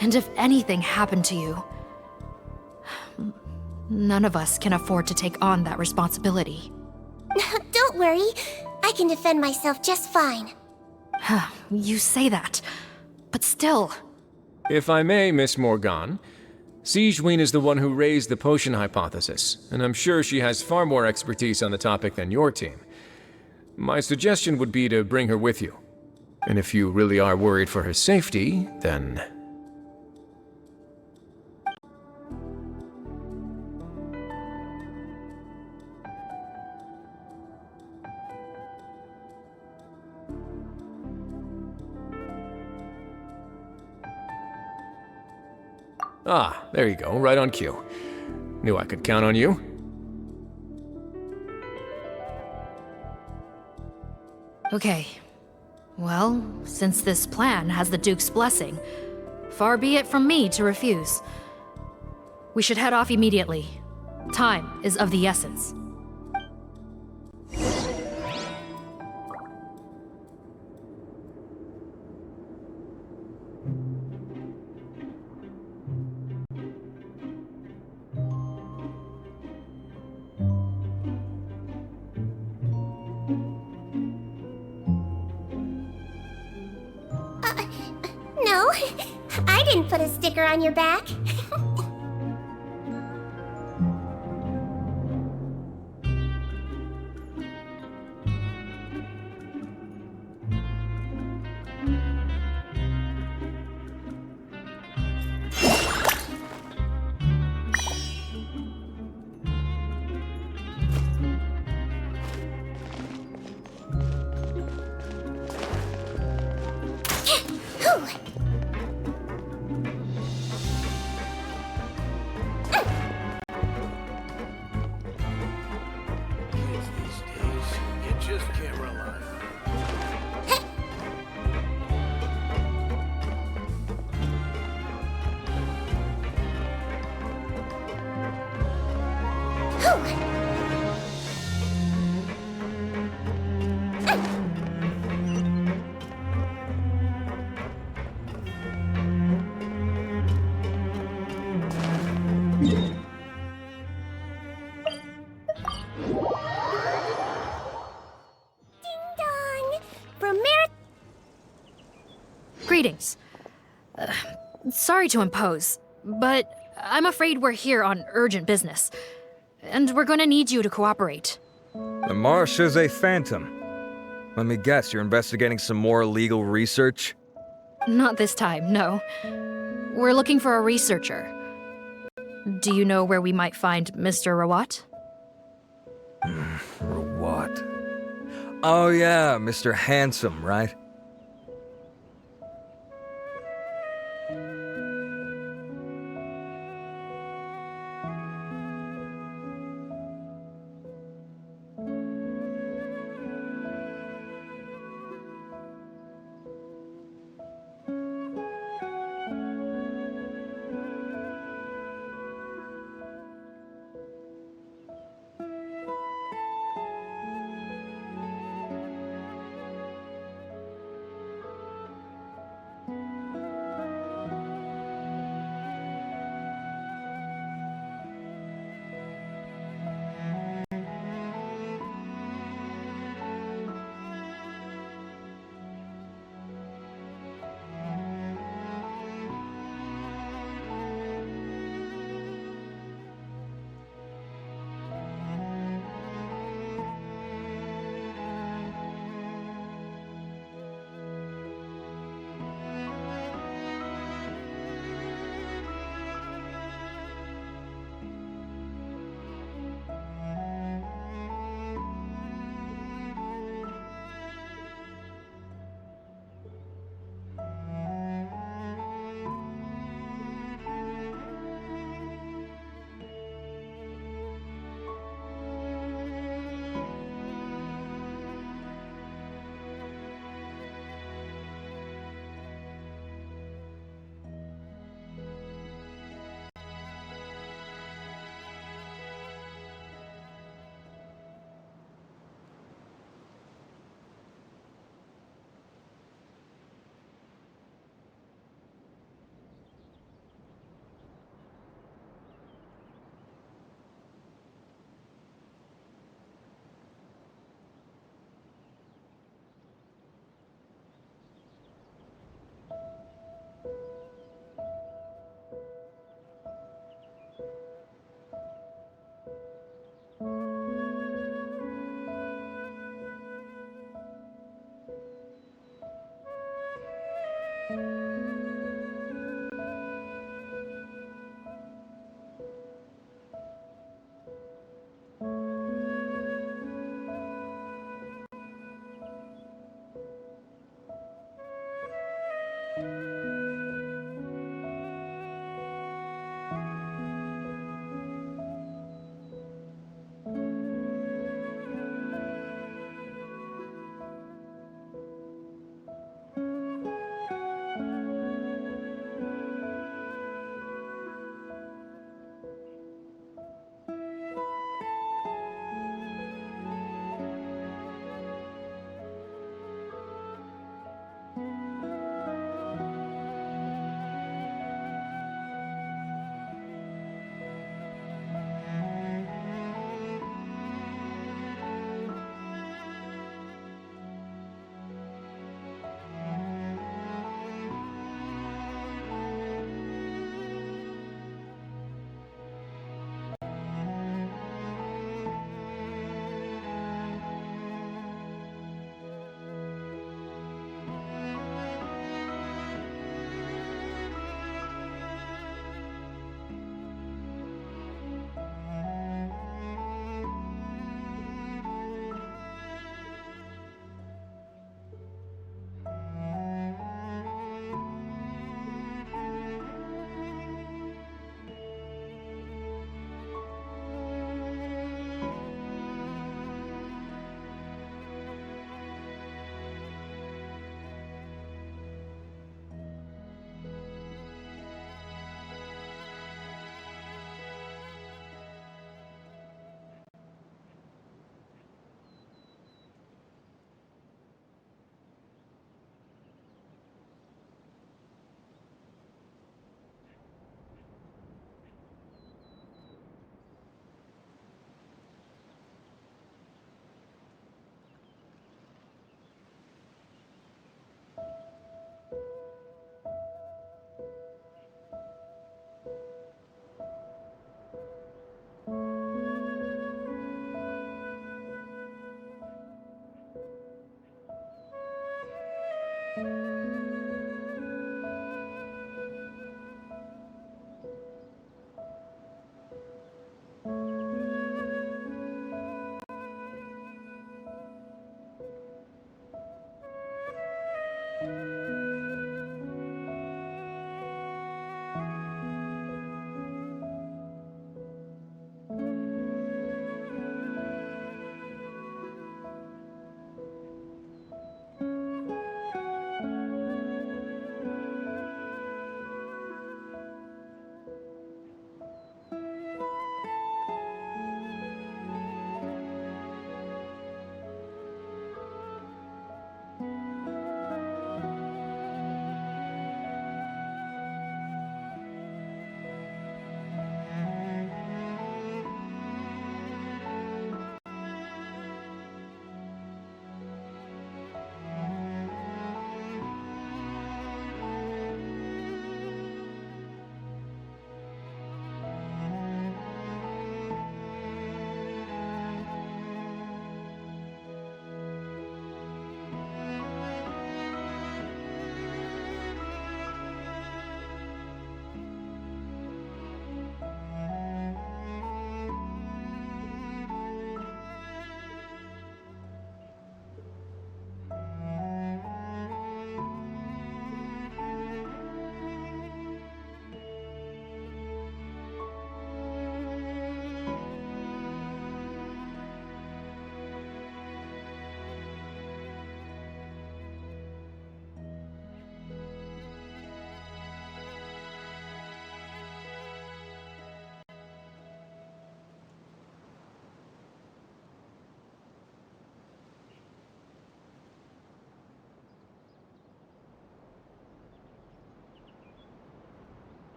And if anything happened to you, none of us can afford to take on that responsibility. Don't worry, I can defend myself just fine. You say that, but still. If I may, Miss Morgan, Sigewinne is the one who raised the potion hypothesis, and I'm sure she has far more expertise on the topic than your team. My suggestion would be to bring her with you. And if you really are worried for her safety, then... Ah, there you go, right on cue. Knew I could count on you. Okay. Well, since this plan has the Duke's blessing, far be it from me to refuse. We should head off immediately. Time is of the essence. No, I didn't put a sticker on your back. Greetings. Sorry to impose, but I'm afraid we're here on urgent business, and we're gonna need you to cooperate. The Marsh is a phantom. Let me guess, you're investigating some more illegal research? Not this time, no. We're looking for a researcher. Do you know where we might find Mr. Rawat? Rawat. Oh yeah, Mr. Handsome, right?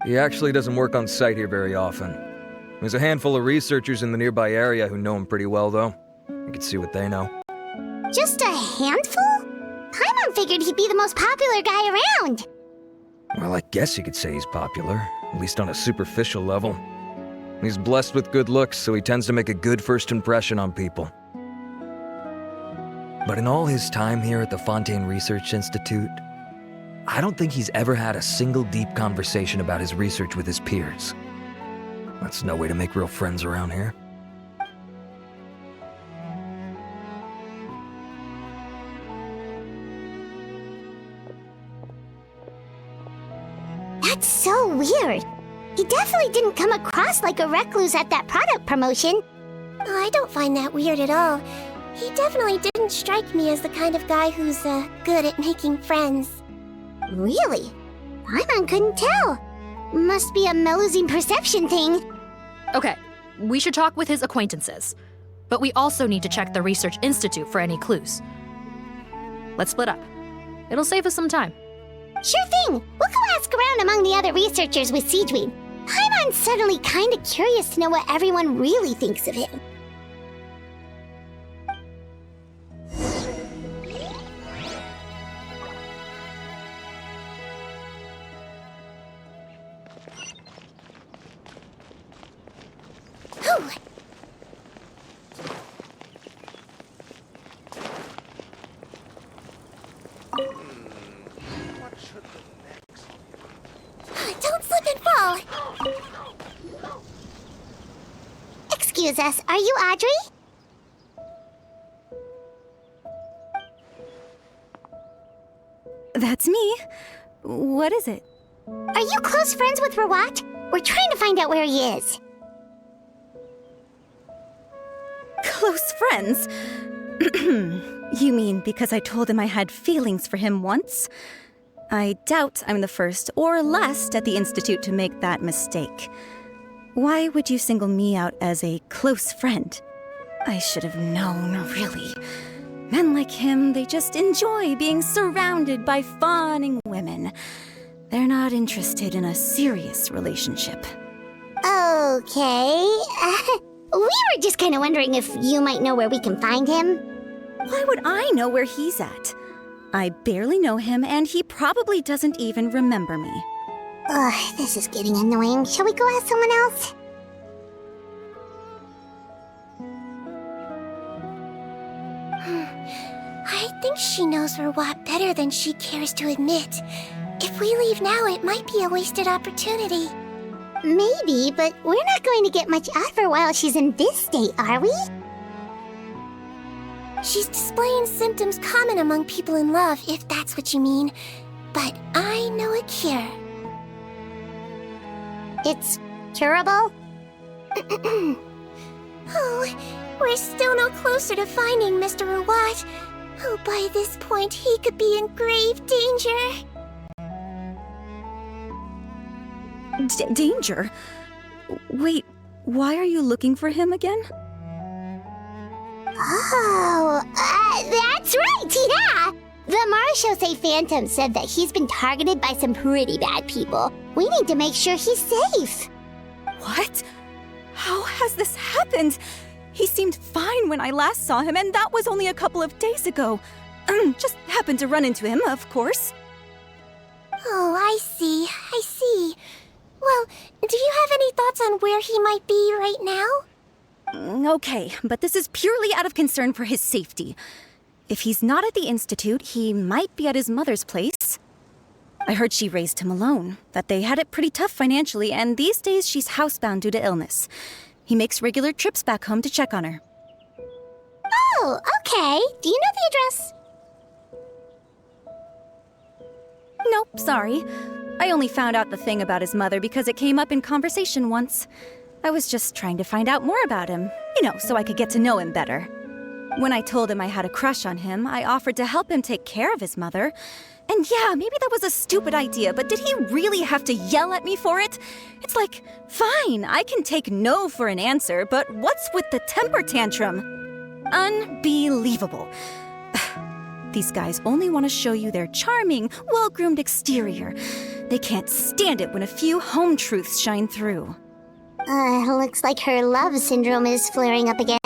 He actually doesn't work on site here very often. There's a handful of researchers in the nearby area who know him pretty well, though. You can see what they know. Just a handful? Paimon figured he'd be the most popular guy around. Well, I guess you could say he's popular, at least on a superficial level. He's blessed with good looks, so he tends to make a good first impression on people. But in all his time here at the Fontaine Research Institute, I don't think he's ever had a single deep conversation about his research with his peers. That's no way to make real friends around here. That's so weird. He definitely didn't come across like a recluse at that product promotion. Oh, I don't find that weird at all. He definitely didn't strike me as the kind of guy who's, good at making friends. Really? Paimon couldn't tell. Must be a Melusine perception thing. Okay, we should talk with his acquaintances. But we also need to check the Research Institute for any clues. Let's split up. It'll save us some time. Sure thing. We'll go ask around among the other researchers with Siegeweed. Paimon's suddenly kinda curious to know what everyone really thinks of him. Don't slip and fall! Excuse us, are you Audrey? That's me. What is it? Are you close friends with Rawat? We're trying to find out where he is. Close friends? You mean because I told him I had feelings for him once? I doubt I'm the first or last at the Institute to make that mistake. Why would you single me out as a close friend? I should have known, really. Men like him, they just enjoy being surrounded by fawning women. They're not interested in a serious relationship. Okay. We were just kind of wondering if you might know where we can find him. Why would I know where he's at? I barely know him, and he probably doesn't even remember me. Ugh, this is getting annoying. Shall we go ask someone else? I think she knows Rawat better than she cares to admit. If we leave now, it might be a wasted opportunity. Maybe, but we're not going to get much out of her while she's in this state, are we? She's displaying symptoms common among people in love, if that's what you mean. But I know a cure. It's curable? Oh, we're still no closer to finding Mr. Rawat. Oh, by this point, he could be in grave danger. Danger? Wait, why are you looking for him again? Oh, that's right, yeah! The Marechaussee Phantom said that he's been targeted by some pretty bad people. We need to make sure he's safe. What? How has this happened? He seemed fine when I last saw him, and that was only a couple of days ago. Just happened to run into him, of course. Oh, I see. Well, do you have any thoughts on where he might be right now? Okay, but this is purely out of concern for his safety. If he's not at the Institute, he might be at his mother's place. I heard she raised him alone, that they had it pretty tough financially, and these days she's housebound due to illness. He makes regular trips back home to check on her. Oh, okay. Do you know the address? Nope, sorry. I only found out the thing about his mother because it came up in conversation once. I was just trying to find out more about him, so I could get to know him better. When I told him I had a crush on him, I offered to help him take care of his mother. And yeah, maybe that was a stupid idea, but did he really have to yell at me for it? It's like, fine, I can take no for an answer, but what's with the temper tantrum? Unbelievable. These guys only want to show you their charming, well-groomed exterior. They can't stand it when a few home truths shine through. Looks like her love syndrome is flaring up again.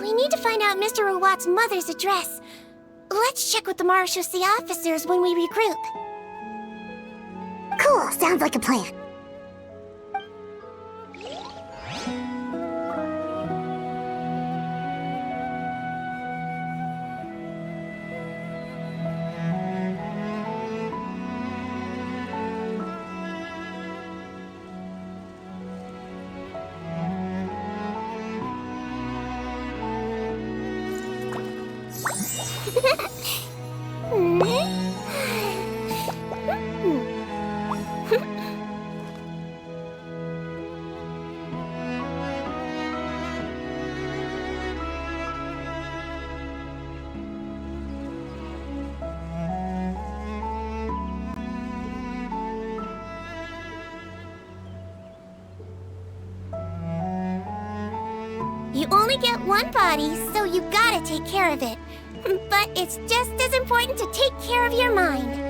We need to find out Mr. Rawat's mother's address. Let's check with the Marechaussee officers when we regroup. Cool, sounds like a plan. You only get one body, so you gotta take care of it. But it's just as important to take care of your mind.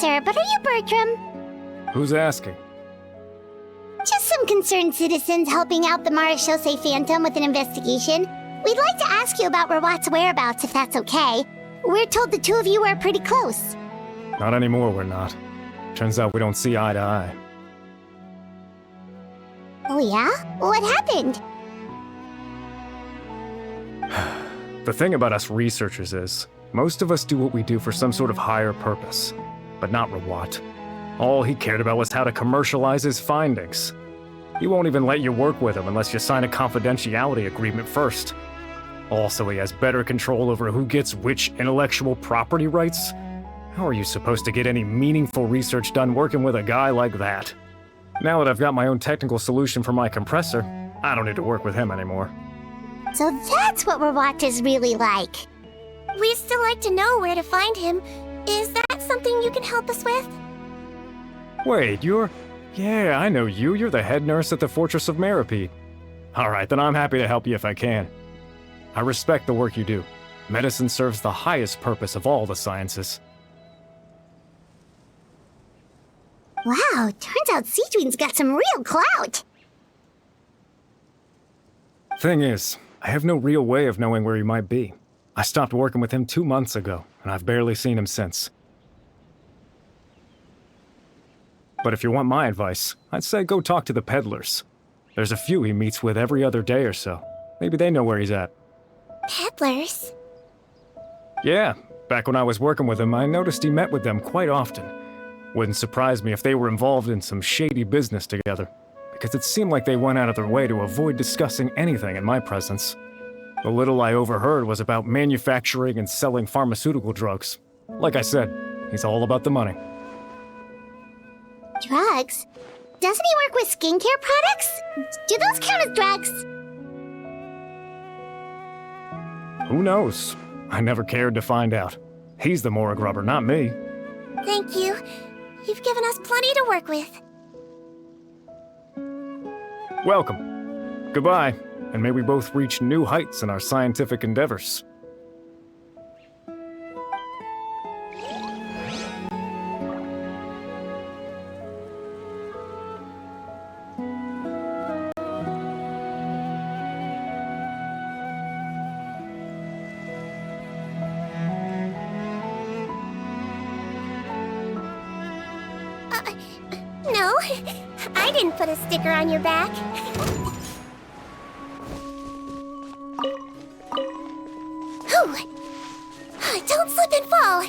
Sir, but are you Bertram? Who's asking? Just some concerned citizens helping out the Marechaussee Phantom with an investigation. We'd like to ask you about Rawat's whereabouts, if that's okay. We're told the two of you are pretty close. Not anymore, we're not. Turns out we don't see eye to eye. Oh yeah? What happened? The thing about us researchers is, most of us do what we do for some sort of higher purpose. But not Rawat. All he cared about was how to commercialize his findings. He won't even let you work with him unless you sign a confidentiality agreement first. Also, he has better control over who gets which intellectual property rights. How are you supposed to get any meaningful research done working with a guy like that? Now that I've got my own technical solution for my compressor, I don't need to work with him anymore. So that's what Rawat is really like. We'd still like to know where to find him. Is that something you can help us with? Wait, you're... Yeah, I know you. You're the head nurse at the Fortress of Meripede. Alright, then I'm happy to help you if I can. I respect the work you do. Medicine serves the highest purpose of all the sciences. Wow, turns out Sejuin's got some real clout. Thing is, I have no real way of knowing where he might be. I stopped working with him 2 months ago, and I've barely seen him since. But if you want my advice, I'd say go talk to the peddlers. There's a few he meets with every other day or so. Maybe they know where he's at. Peddlers? Yeah, back when I was working with him, I noticed he met with them quite often. Wouldn't surprise me if they were involved in some shady business together, because it seemed like they went out of their way to avoid discussing anything in my presence. The little I overheard was about manufacturing and selling pharmaceutical drugs. Like I said, he's all about the money. Drugs? Doesn't he work with skincare products? Do those count as drugs? Who knows? I never cared to find out. He's the Morag rubber, not me. Thank you. You've given us plenty to work with. Welcome. Goodbye, and may we both reach new heights in our scientific endeavors. No, I didn't put a sticker on your back. Ooh. Don't slip and fall.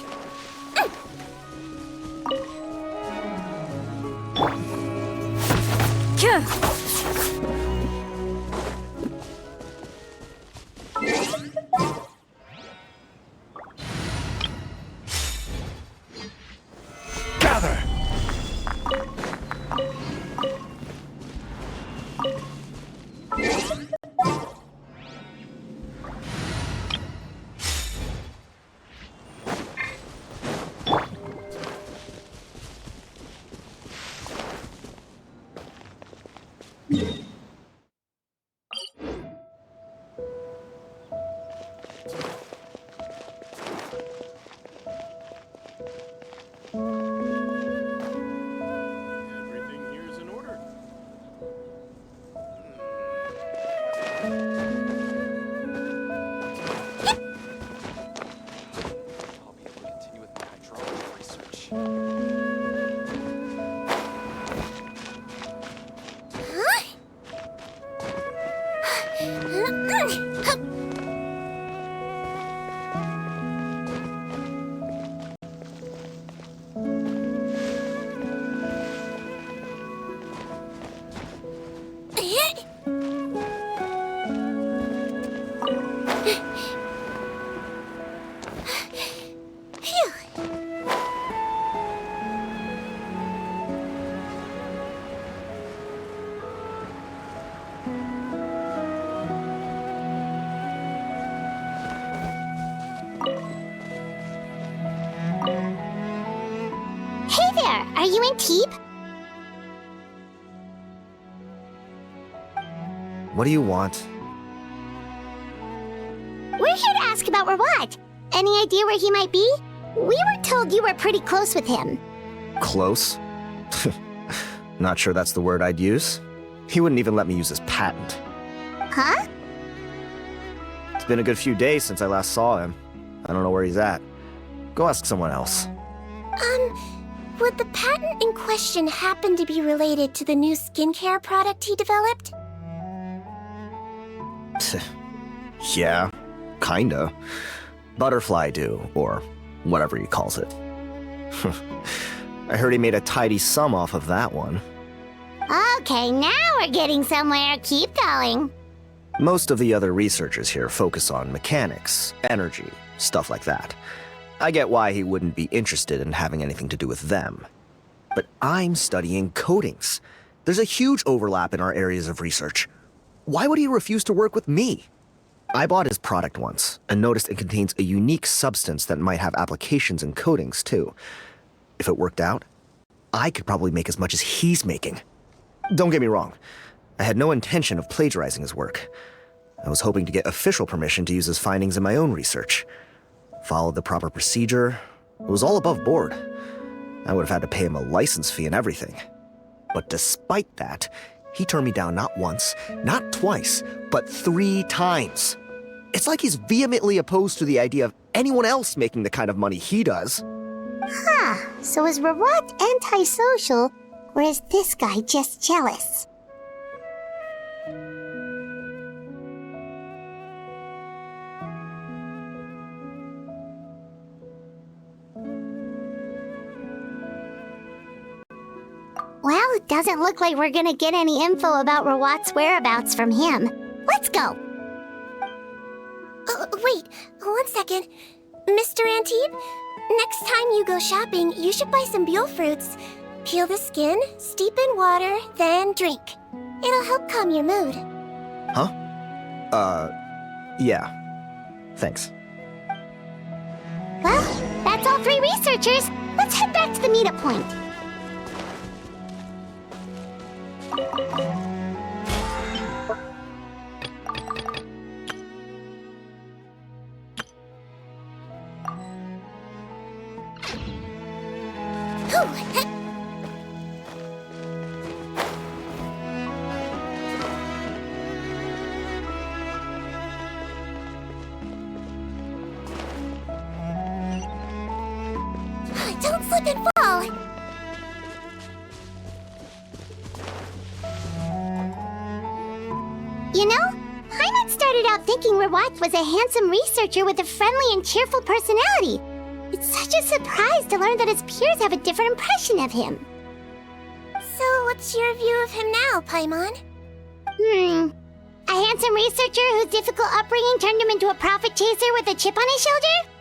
Gather! Everything here's in order. I'll be able to continue with my hydrology research. Hey there, are you in Teep? What do you want? We're here to ask about Rawat. Any idea where he might be? We were told you were pretty close with him. Close? Not sure that's the word I'd use. He wouldn't even let me use his patent. Huh? It's been a good few days since I last saw him. I don't know where he's at. Go ask someone else. Would the patent in question happen to be related to the new skincare product he developed? Yeah, kinda. Butterfly dew, or whatever he calls it. I heard he made a tidy sum off of that one. Okay, now we're getting somewhere. Keep going. Most of the other researchers here focus on mechanics, energy, stuff like that. I get why he wouldn't be interested in having anything to do with them. But I'm studying coatings. There's a huge overlap in our areas of research. Why would he refuse to work with me? I bought his product once and noticed it contains a unique substance that might have applications in coatings too. If it worked out, I could probably make as much as he's making. Don't get me wrong, I had no intention of plagiarizing his work. I was hoping to get official permission to use his findings in my own research. Followed the proper procedure. It was all above board. I would have had to pay him a license fee and everything. But despite that, he turned me down not once, not twice, but 3 times. It's like he's vehemently opposed to the idea of anyone else making the kind of money he does. Huh, so is Rawat antisocial, or is this guy just jealous? Well, it doesn't look like we're gonna get any info about Rawat's whereabouts from him. Let's go! Wait, 1 second. Mr. Antibes, next time you go shopping, you should buy some Buell fruits. Peel the skin, steep in water, then drink. It'll help calm your mood. Huh? Yeah. Thanks. Well, all 3 researchers, let's head back to the meetup point. Don't slip and fall! You know, Paimon started out thinking Rawat was a handsome researcher with a friendly and cheerful personality. It's such a surprise to learn that his peers have a different impression of him. So, what's your view of him now, Paimon? A handsome researcher whose difficult upbringing turned him into a profit chaser with a chip on his shoulder?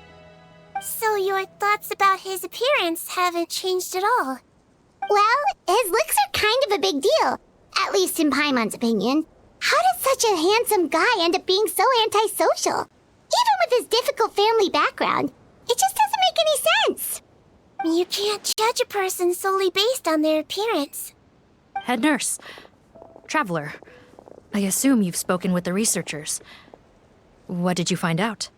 So your thoughts about his appearance haven't changed at all? Well, his looks are kind of a big deal, at least in Paimon's opinion. How does such a handsome guy end up being so antisocial? Even with his difficult family background, it just doesn't make any sense. You can't judge a person solely based on their appearance. Head nurse. Traveler. I assume you've spoken with the researchers. What did you find out?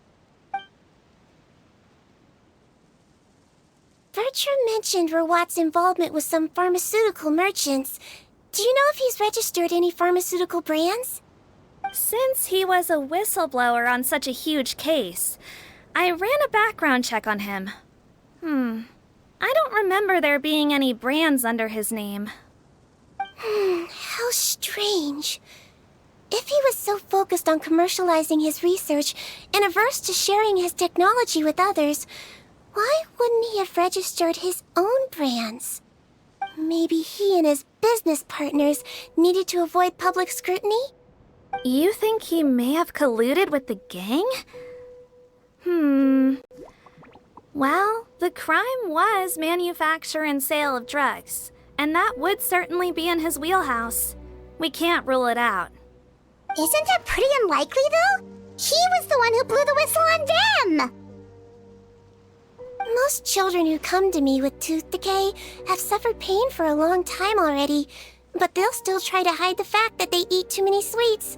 Bertram mentioned Rawat's involvement with some pharmaceutical merchants. Do you know if he's registered any pharmaceutical brands? Since he was a whistleblower on such a huge case, I ran a background check on him. I don't remember there being any brands under his name. How strange. If he was so focused on commercializing his research and averse to sharing his technology with others, why wouldn't he have registered his own brands? Maybe he and his business partners needed to avoid public scrutiny? You think he may have colluded with the gang? Well, the crime was manufacture and sale of drugs, and that would certainly be in his wheelhouse. We can't rule it out. Isn't that pretty unlikely, though? He was the one who blew the whistle on them! Most children who come to me with tooth decay have suffered pain for a long time already, but they'll still try to hide the fact that they eat too many sweets.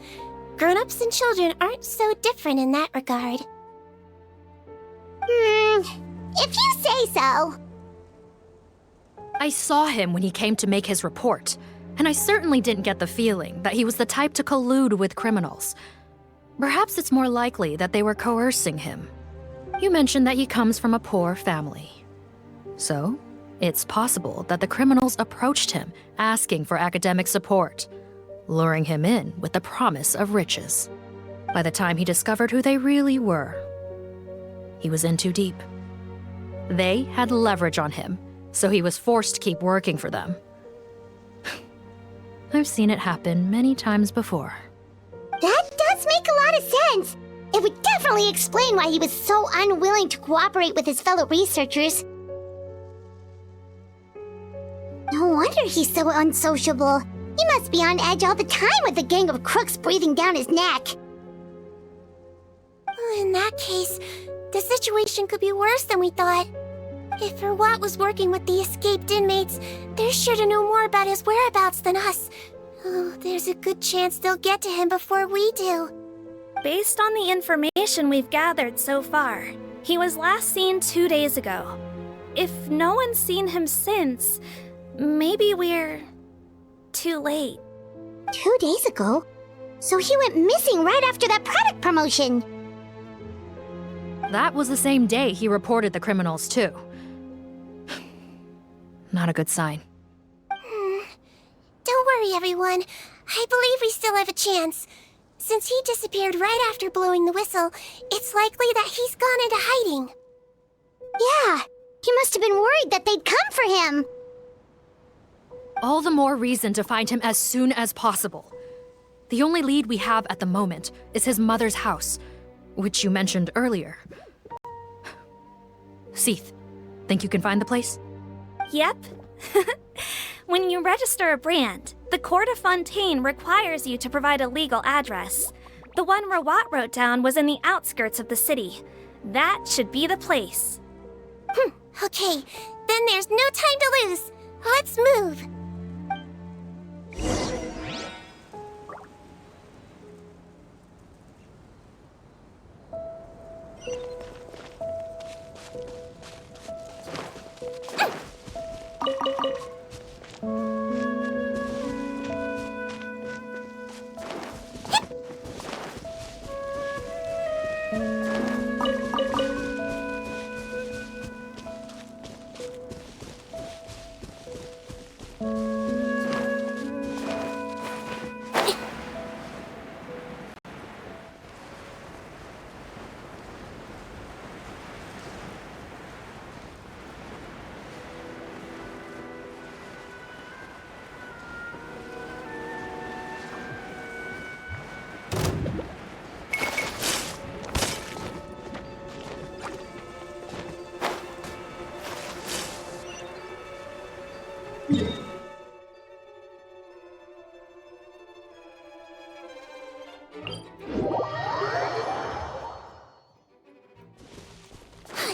Grown-ups and children aren't so different in that regard. If you say so. I saw him when he came to make his report, and I certainly didn't get the feeling that he was the type to collude with criminals. Perhaps it's more likely that they were coercing him. You mentioned that he comes from a poor family. So, it's possible that the criminals approached him asking for academic support, luring him in with the promise of riches. By the time he discovered who they really were, he was in too deep. They had leverage on him, so he was forced to keep working for them. I've seen it happen many times before. That does make a lot of sense. It would definitely explain why he was so unwilling to cooperate with his fellow researchers. No wonder he's so unsociable. He must be on edge all the time with a gang of crooks breathing down his neck. In that case, the situation could be worse than we thought. If Rawat was working with the escaped inmates, they're sure to know more about his whereabouts than us. Oh, there's a good chance they'll get to him before we do. Based on the information we've gathered so far, he was last seen 2 days ago. If no one's seen him since, maybe we're too late. 2 days ago? So he went missing right after that product promotion. That was the same day he reported the criminals, too. Not a good sign. Don't worry, everyone. I believe we still have a chance. Since he disappeared right after blowing the whistle, it's likely that he's gone into hiding. Yeah, he must have been worried that they'd come for him. All the more reason to find him as soon as possible. The only lead we have at the moment is his mother's house, which you mentioned earlier. Seath, think you can find the place? Yep. When you register a brand, the Court of Fontaine requires you to provide a legal address. The one Rawat wrote down was in the outskirts of the city. That should be the place. Okay, then there's no time to lose. Let's move.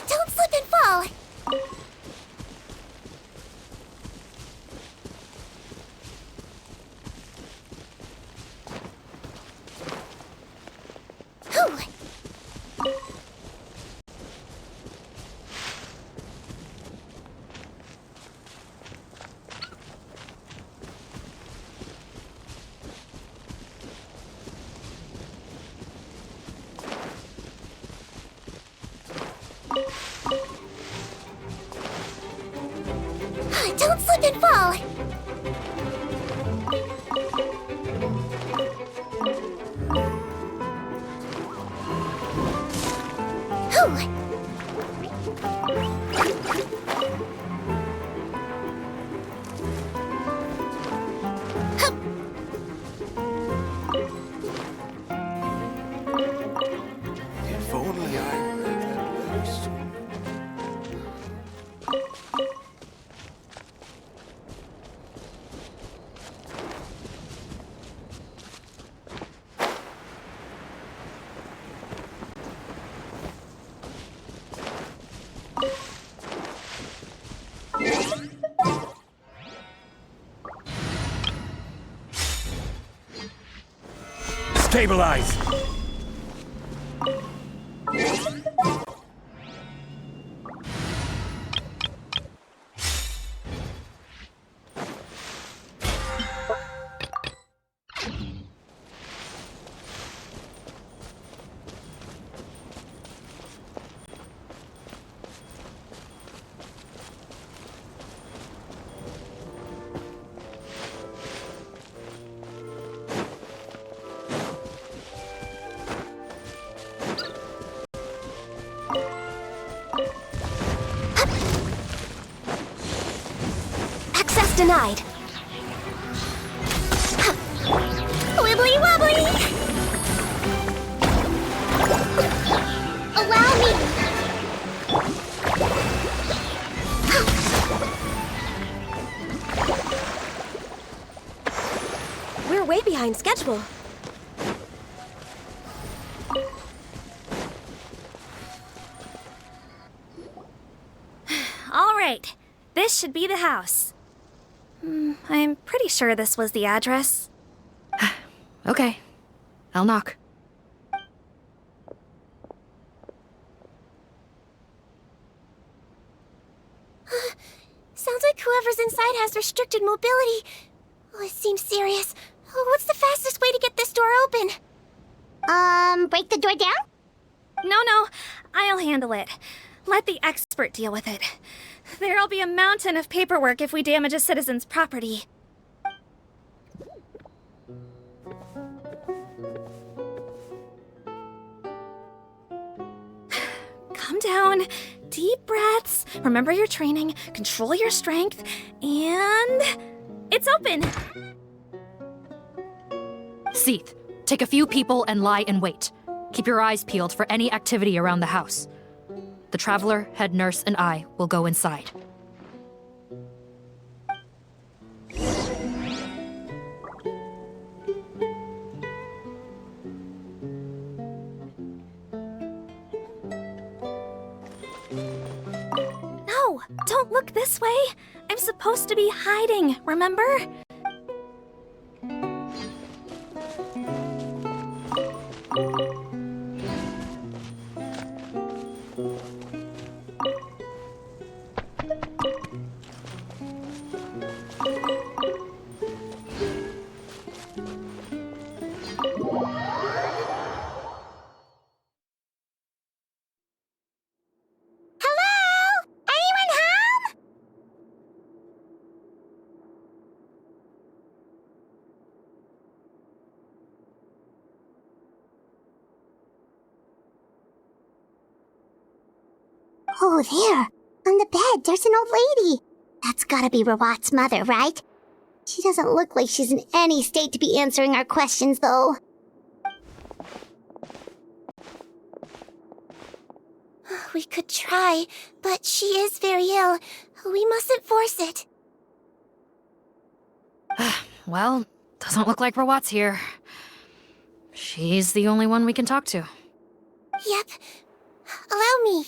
Don't slip and fall! Don't slip and fall! If only I had loose. Stabilize! Access denied. Wibbly wobbly! Allow me! We're way behind schedule. All right, this should be the house. I'm pretty sure this was the address. Okay, I'll knock. Sounds like whoever's inside has restricted mobility. Oh, it seems serious. What's the fastest way to get this door open? Break the door down? No, I'll handle it. Let the expert deal with it. There'll be a mountain of paperwork if we damage a citizen's property. Calm down. Deep breaths. Remember your training. Control your strength. And... it's open! Seath, take a few people and lie in wait. Keep your eyes peeled for any activity around the house. The Traveler, head nurse, and I will go inside. Look this way. I'm supposed to be hiding, remember? Oh, there. On the bed, there's an old lady. That's gotta be Rawat's mother, right? She doesn't look like she's in any state to be answering our questions, though. We could try, but she is very ill. We mustn't force it. Well, doesn't look like Rawat's here. She's the only one we can talk to. Yep. Allow me.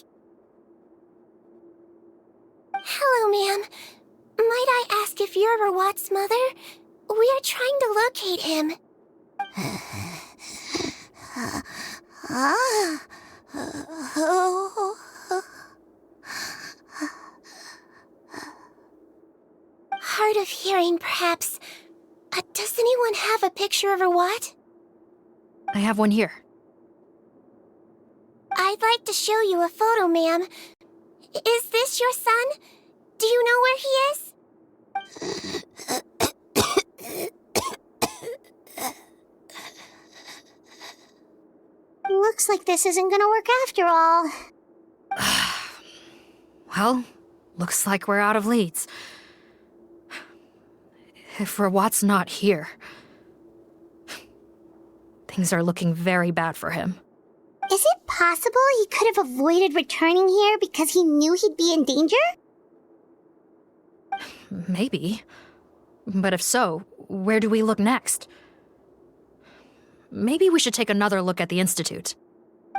Hello, ma'am. Might I ask if you're Rawat's mother? We are trying to locate him. Hard of hearing, perhaps. Does anyone have a picture of Rawat? I have one here. I'd like to show you a photo, ma'am. Is this your son? Do you know where he is? Looks like this isn't gonna work after all. Well, looks like we're out of leads. If Rawat's not here, things are looking very bad for him. Is it possible he could have avoided returning here because he knew he'd be in danger? Maybe. But if so, where do we look next? Maybe we should take another look at the Institute.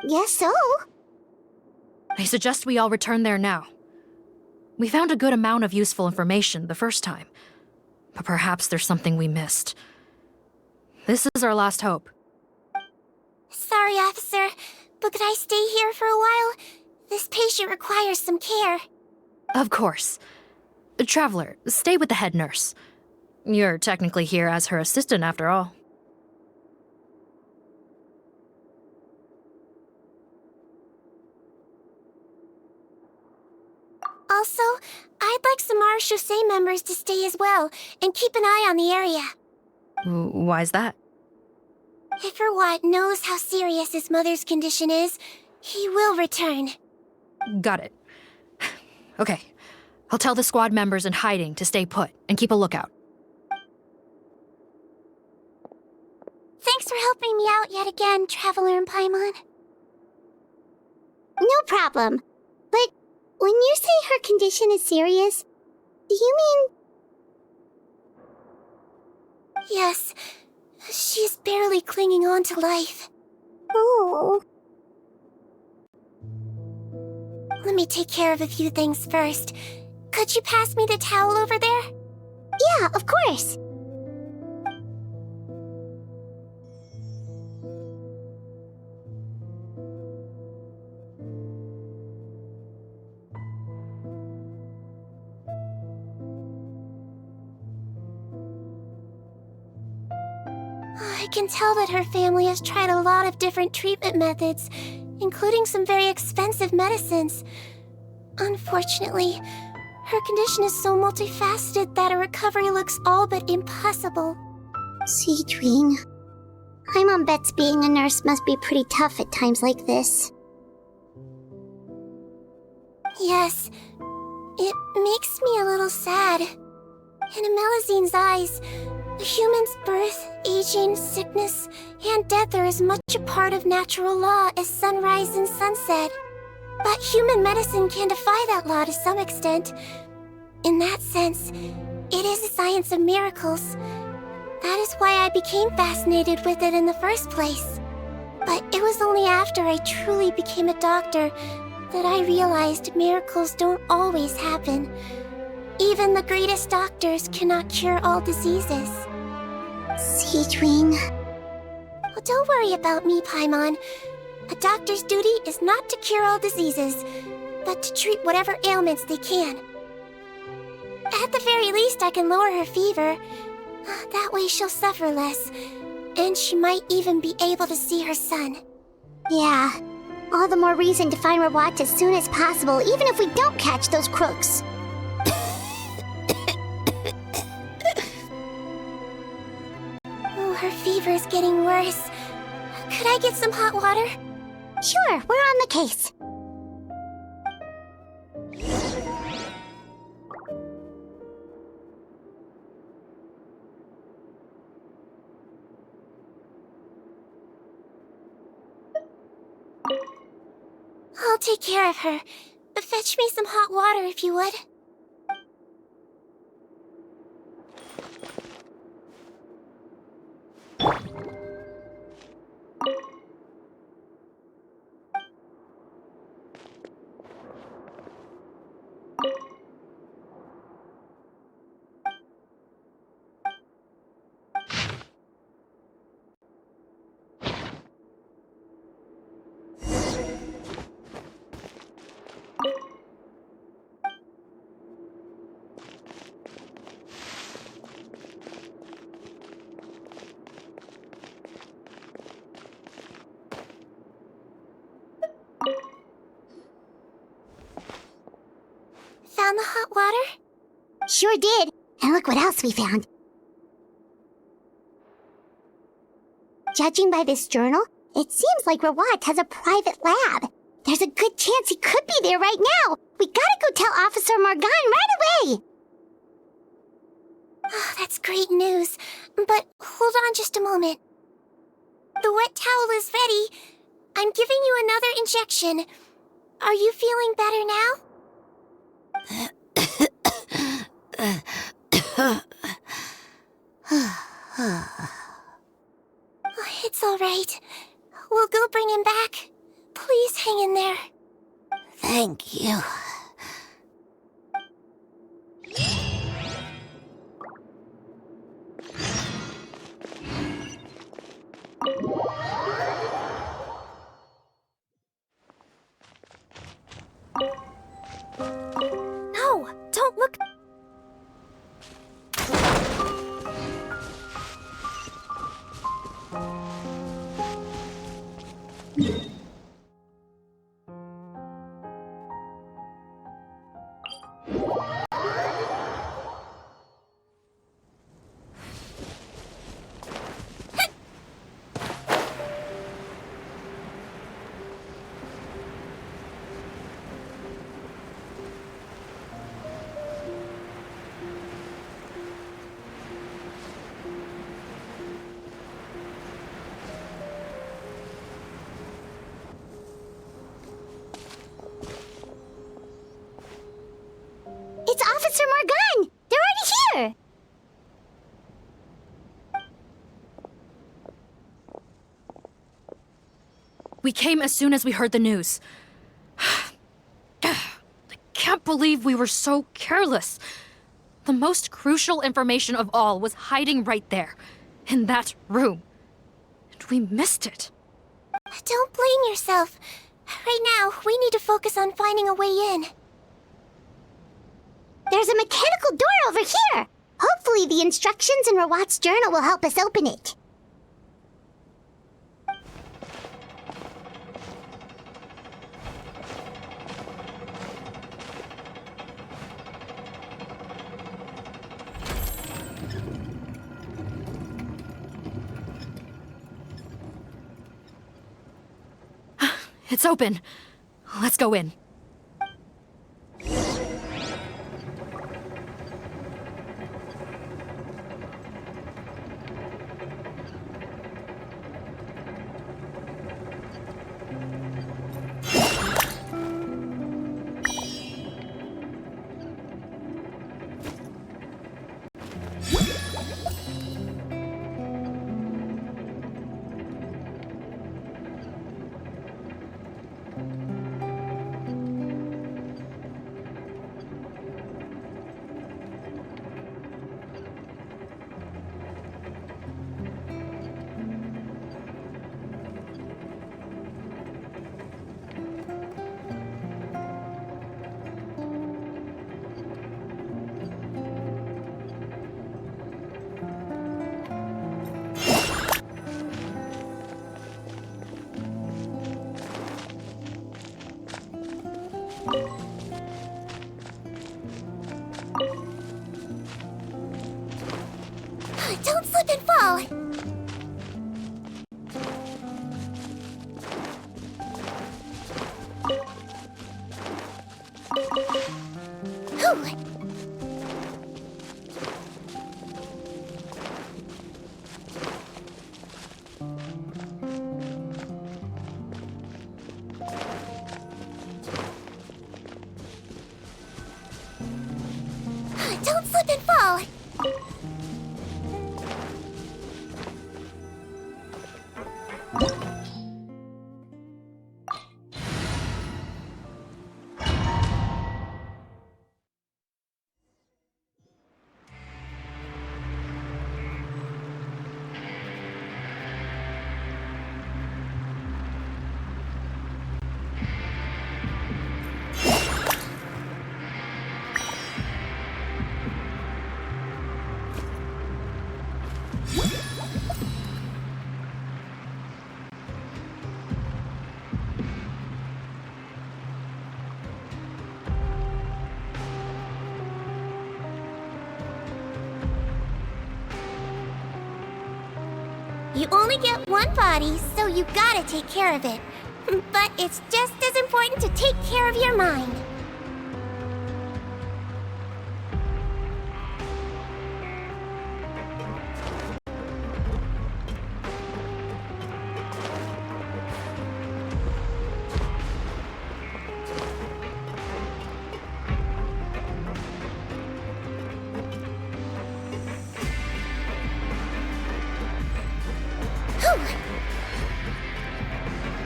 Guess so. I suggest we all return there now. We found a good amount of useful information the first time, but perhaps there's something we missed. This is our last hope. Sorry, officer, but could I stay here for a while? This patient requires some care. Of course. Traveler, stay with the head nurse. You're technically here as her assistant after all. Also, I'd like some Marechaussee members to stay as well, and keep an eye on the area. Why's that? If Rawat knows how serious his mother's condition is, he will return. Got it. Okay. I'll tell the squad members in hiding to stay put and keep a lookout. Thanks for helping me out yet again, Traveler and Paimon. No problem. But when you say her condition is serious, do you mean... Yes. She's barely clinging on to life. Oh. Let me take care of a few things first. Could you pass me the towel over there? Yeah, of course. I can tell that her family has tried a lot of different treatment methods, including some very expensive medicines. Unfortunately, her condition is so multifaceted that a recovery looks all but impossible. Seedwing. Paimon bets being a nurse must be pretty tough at times like this. Yes, it makes me a little sad. In a Melizine's eyes, a human's birth, aging, sickness, and death are as much a part of natural law as sunrise and sunset. But human medicine can defy that law to some extent. In that sense, it is a science of miracles. That is why I became fascinated with it in the first place. But it was only after I truly became a doctor that I realized miracles don't always happen. Even the greatest doctors cannot cure all diseases. Seedwing. Well, don't worry about me, Paimon. A doctor's duty is not to cure all diseases, but to treat whatever ailments they can. At the very least, I can lower her fever. That way she'll suffer less, and she might even be able to see her son. Yeah, all the more reason to find Rawat as soon as possible, even if we don't catch those crooks. Oh, her fever is getting worse. Could I get some hot water? Sure, we're on the case. I'll take care of her. Fetch me some hot water if you would. Found the hot water? Sure did. And look what else we found. Judging by this journal, it seems like Rawat has a private lab. There's a good chance he could be there right now. We gotta go tell Officer Morgan right away. Oh, that's great news. But hold on just a moment. The wet towel is ready. I'm giving you another injection. Are you feeling better now? It's all right. We'll go bring him back. Please hang in there. Thank you. No, don't look. It's Officer Morgan! They're already here! We came as soon as we heard the news. I can't believe we were so careless. The most crucial information of all was hiding right there, in that room. And we missed it. Don't blame yourself. Right now, we need to focus on finding a way in. There's a mechanical door over here! Hopefully the instructions in Rawat's journal will help us open it. It's open. Let's go in. Don't slip and fall! Whew. Don't slip and fall! You only get one body, so you gotta take care of it. But it's just as important to take care of your mind.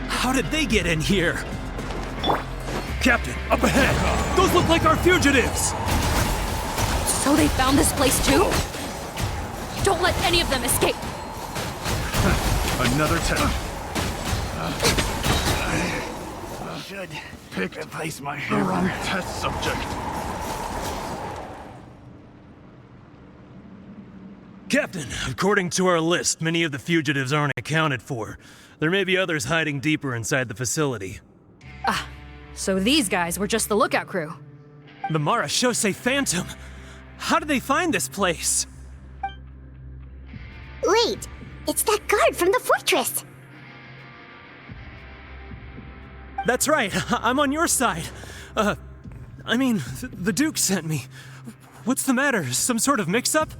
How did they get in here? Captain, up ahead! Those look like our fugitives! So they found this place too? Don't let any of them escape! Another test. Should replace my wrong test subject. Captain, according to our list, many of the fugitives aren't accounted for. There may be others hiding deeper inside the facility. Ah, so these guys were just the lookout crew. The Marachose Phantom! How did they find this place? Wait, it's that guard from the fortress! That's right, I'm on your side. The Duke sent me. What's the matter? Some sort of mix-up?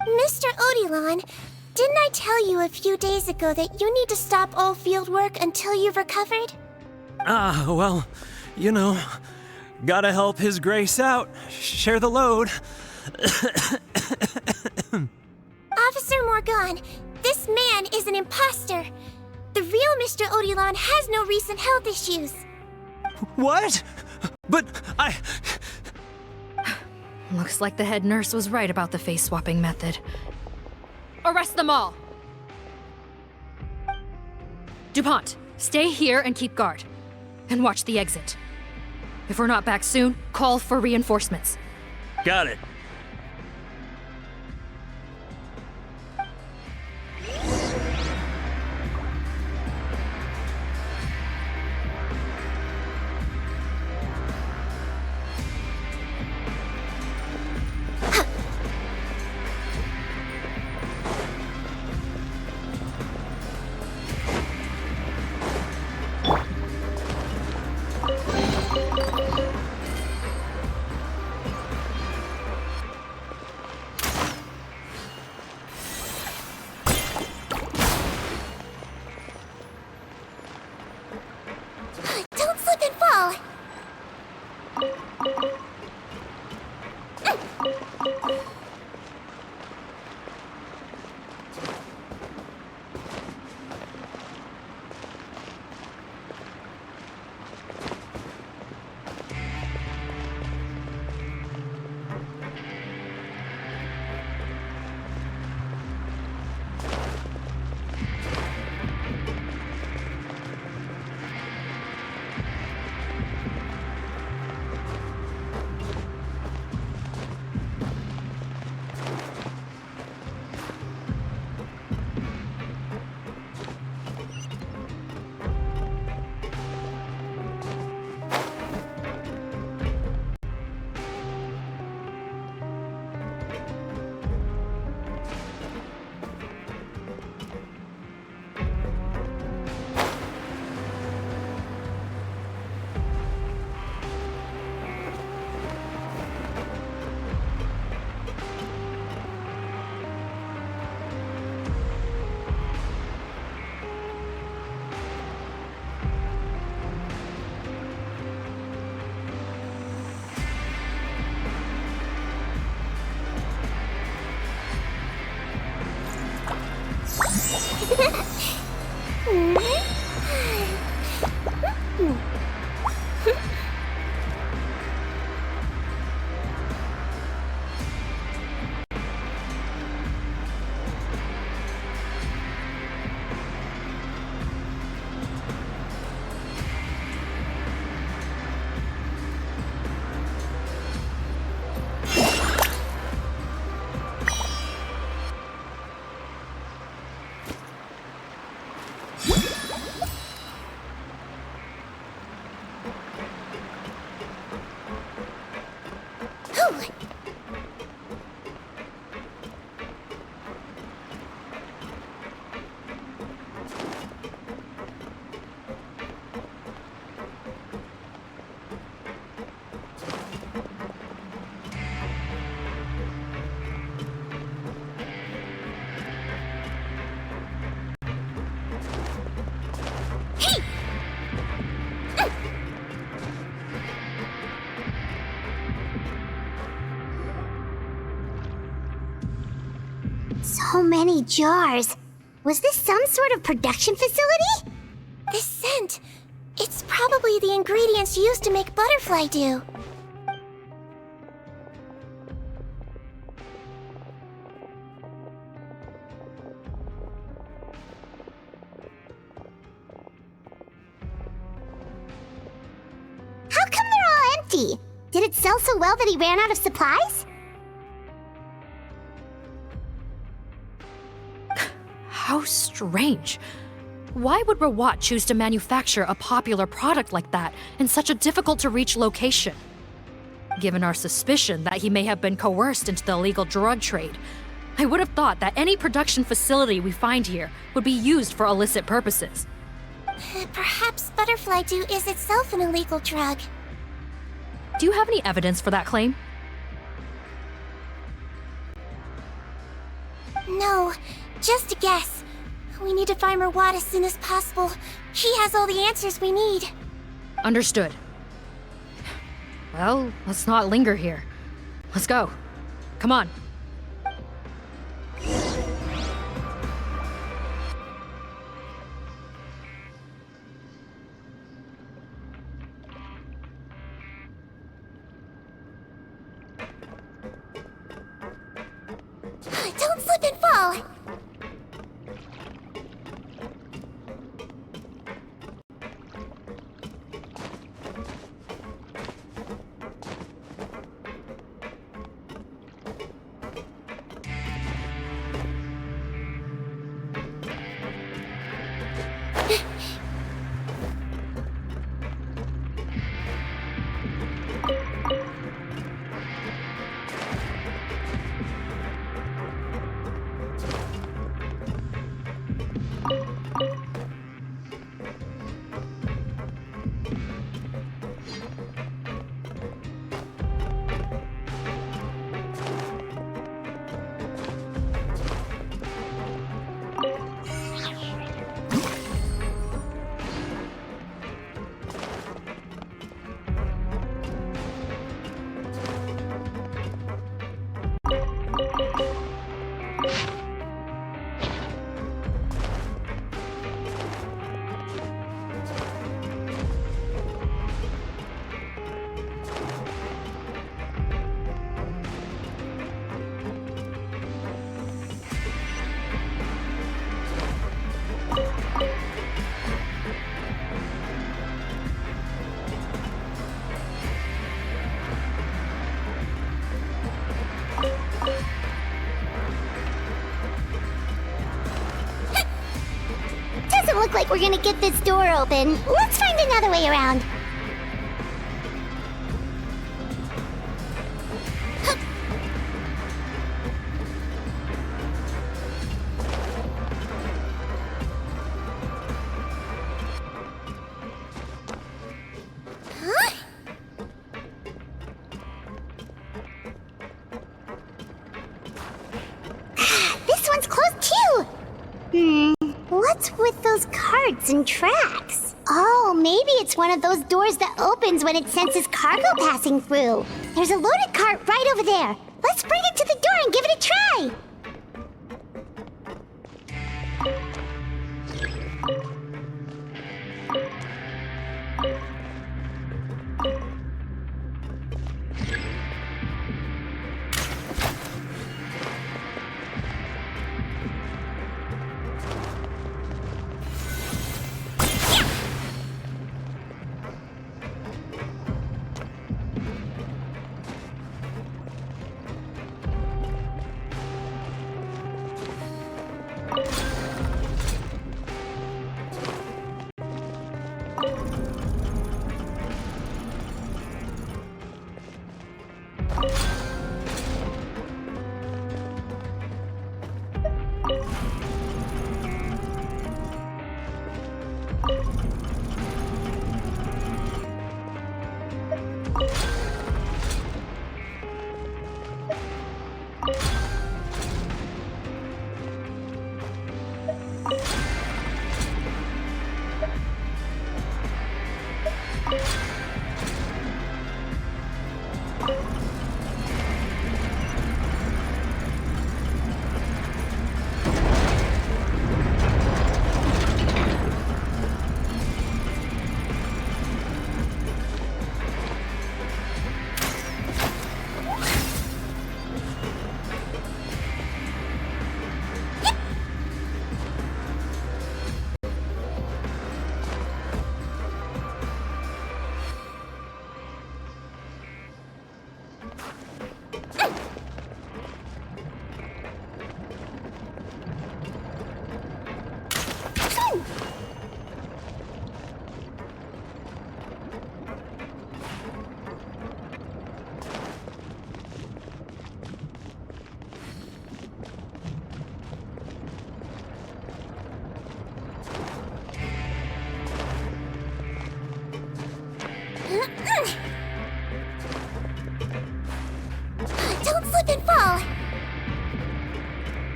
Mr. Odilon, didn't I tell you a few days ago that you need to stop all field work until you've recovered? Well, you know, gotta help His Grace out. Share the load. Officer Morgan, this man is an imposter. The real Mr. Odilon has no recent health issues. What? But Looks like the head nurse was right about the face-swapping method. Arrest them all! DuPont, stay here and keep guard. And watch the exit. If we're not back soon, call for reinforcements. got it. So many jars. Was this some sort of production facility? This scent. It's probably the ingredients used to make butterfly dew. How come they're all empty? Did it sell so well that he ran out of supplies? How strange. Why would Rawat choose to manufacture a popular product like that in such a difficult-to-reach location? Given our suspicion that he may have been coerced into the illegal drug trade, I would have thought that any production facility we find here would be used for illicit purposes. Perhaps butterfly dew is itself an illegal drug. Do you have any evidence for that claim? No, just a guess. We need to find Rawat as soon as possible. He has all the answers we need. Understood. Well, let's not linger here. Let's go. Come on. Don't slip and fall! Doesn't look like we're gonna get this door open. Let's find another way around. Huh? This one's closed too! What's with those carts and tracks? Oh, maybe it's one of those doors that opens when it senses cargo passing through. There's a loaded cart right over there. Let's bring it to the door and give it a try.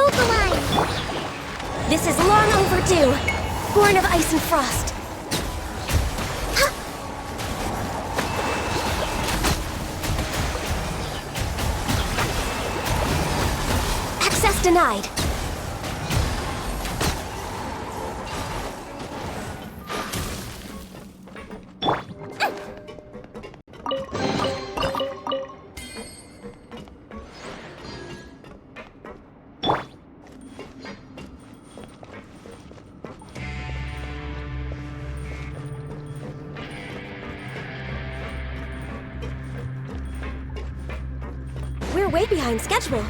Hold the line! This is long overdue. Born of ice and frost. Access denied. We're way behind schedule.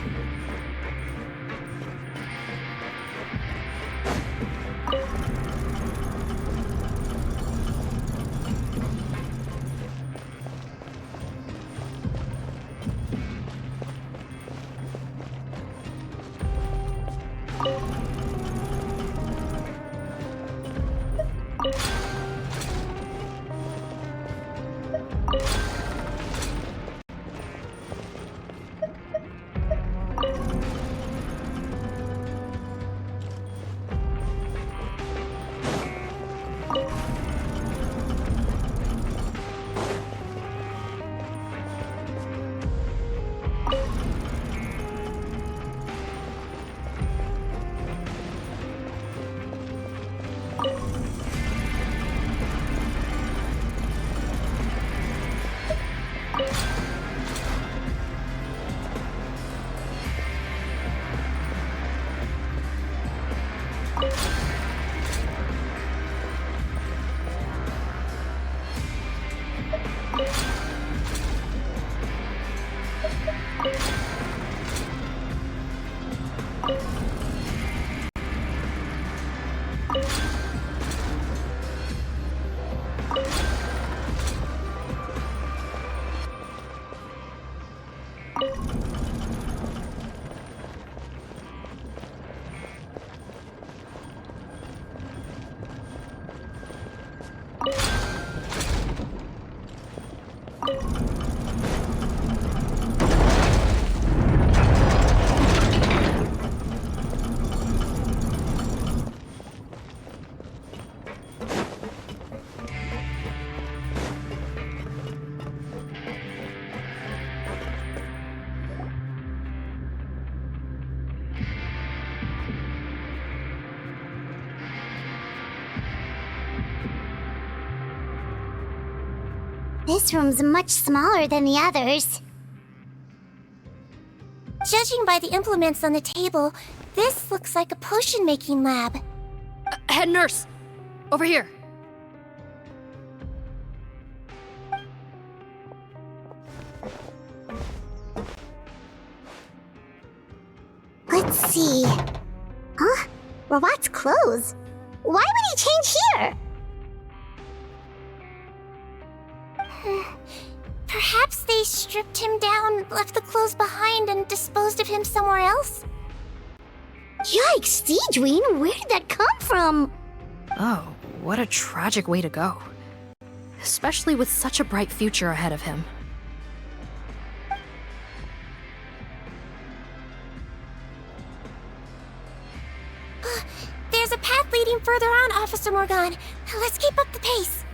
This room's much smaller than the others. Judging by the implements on the table, this looks like a potion-making lab. Head nurse! Over here! Let's see. Huh? Robot's clothes? Why would he change here? Perhaps they stripped him down, left the clothes behind, and disposed of him somewhere else? Yikes, Deedween, where did that come from? Oh, what a tragic way to go. Especially with such a bright future ahead of him. There's a path leading further on, Officer Morgan. Let's keep up the pace.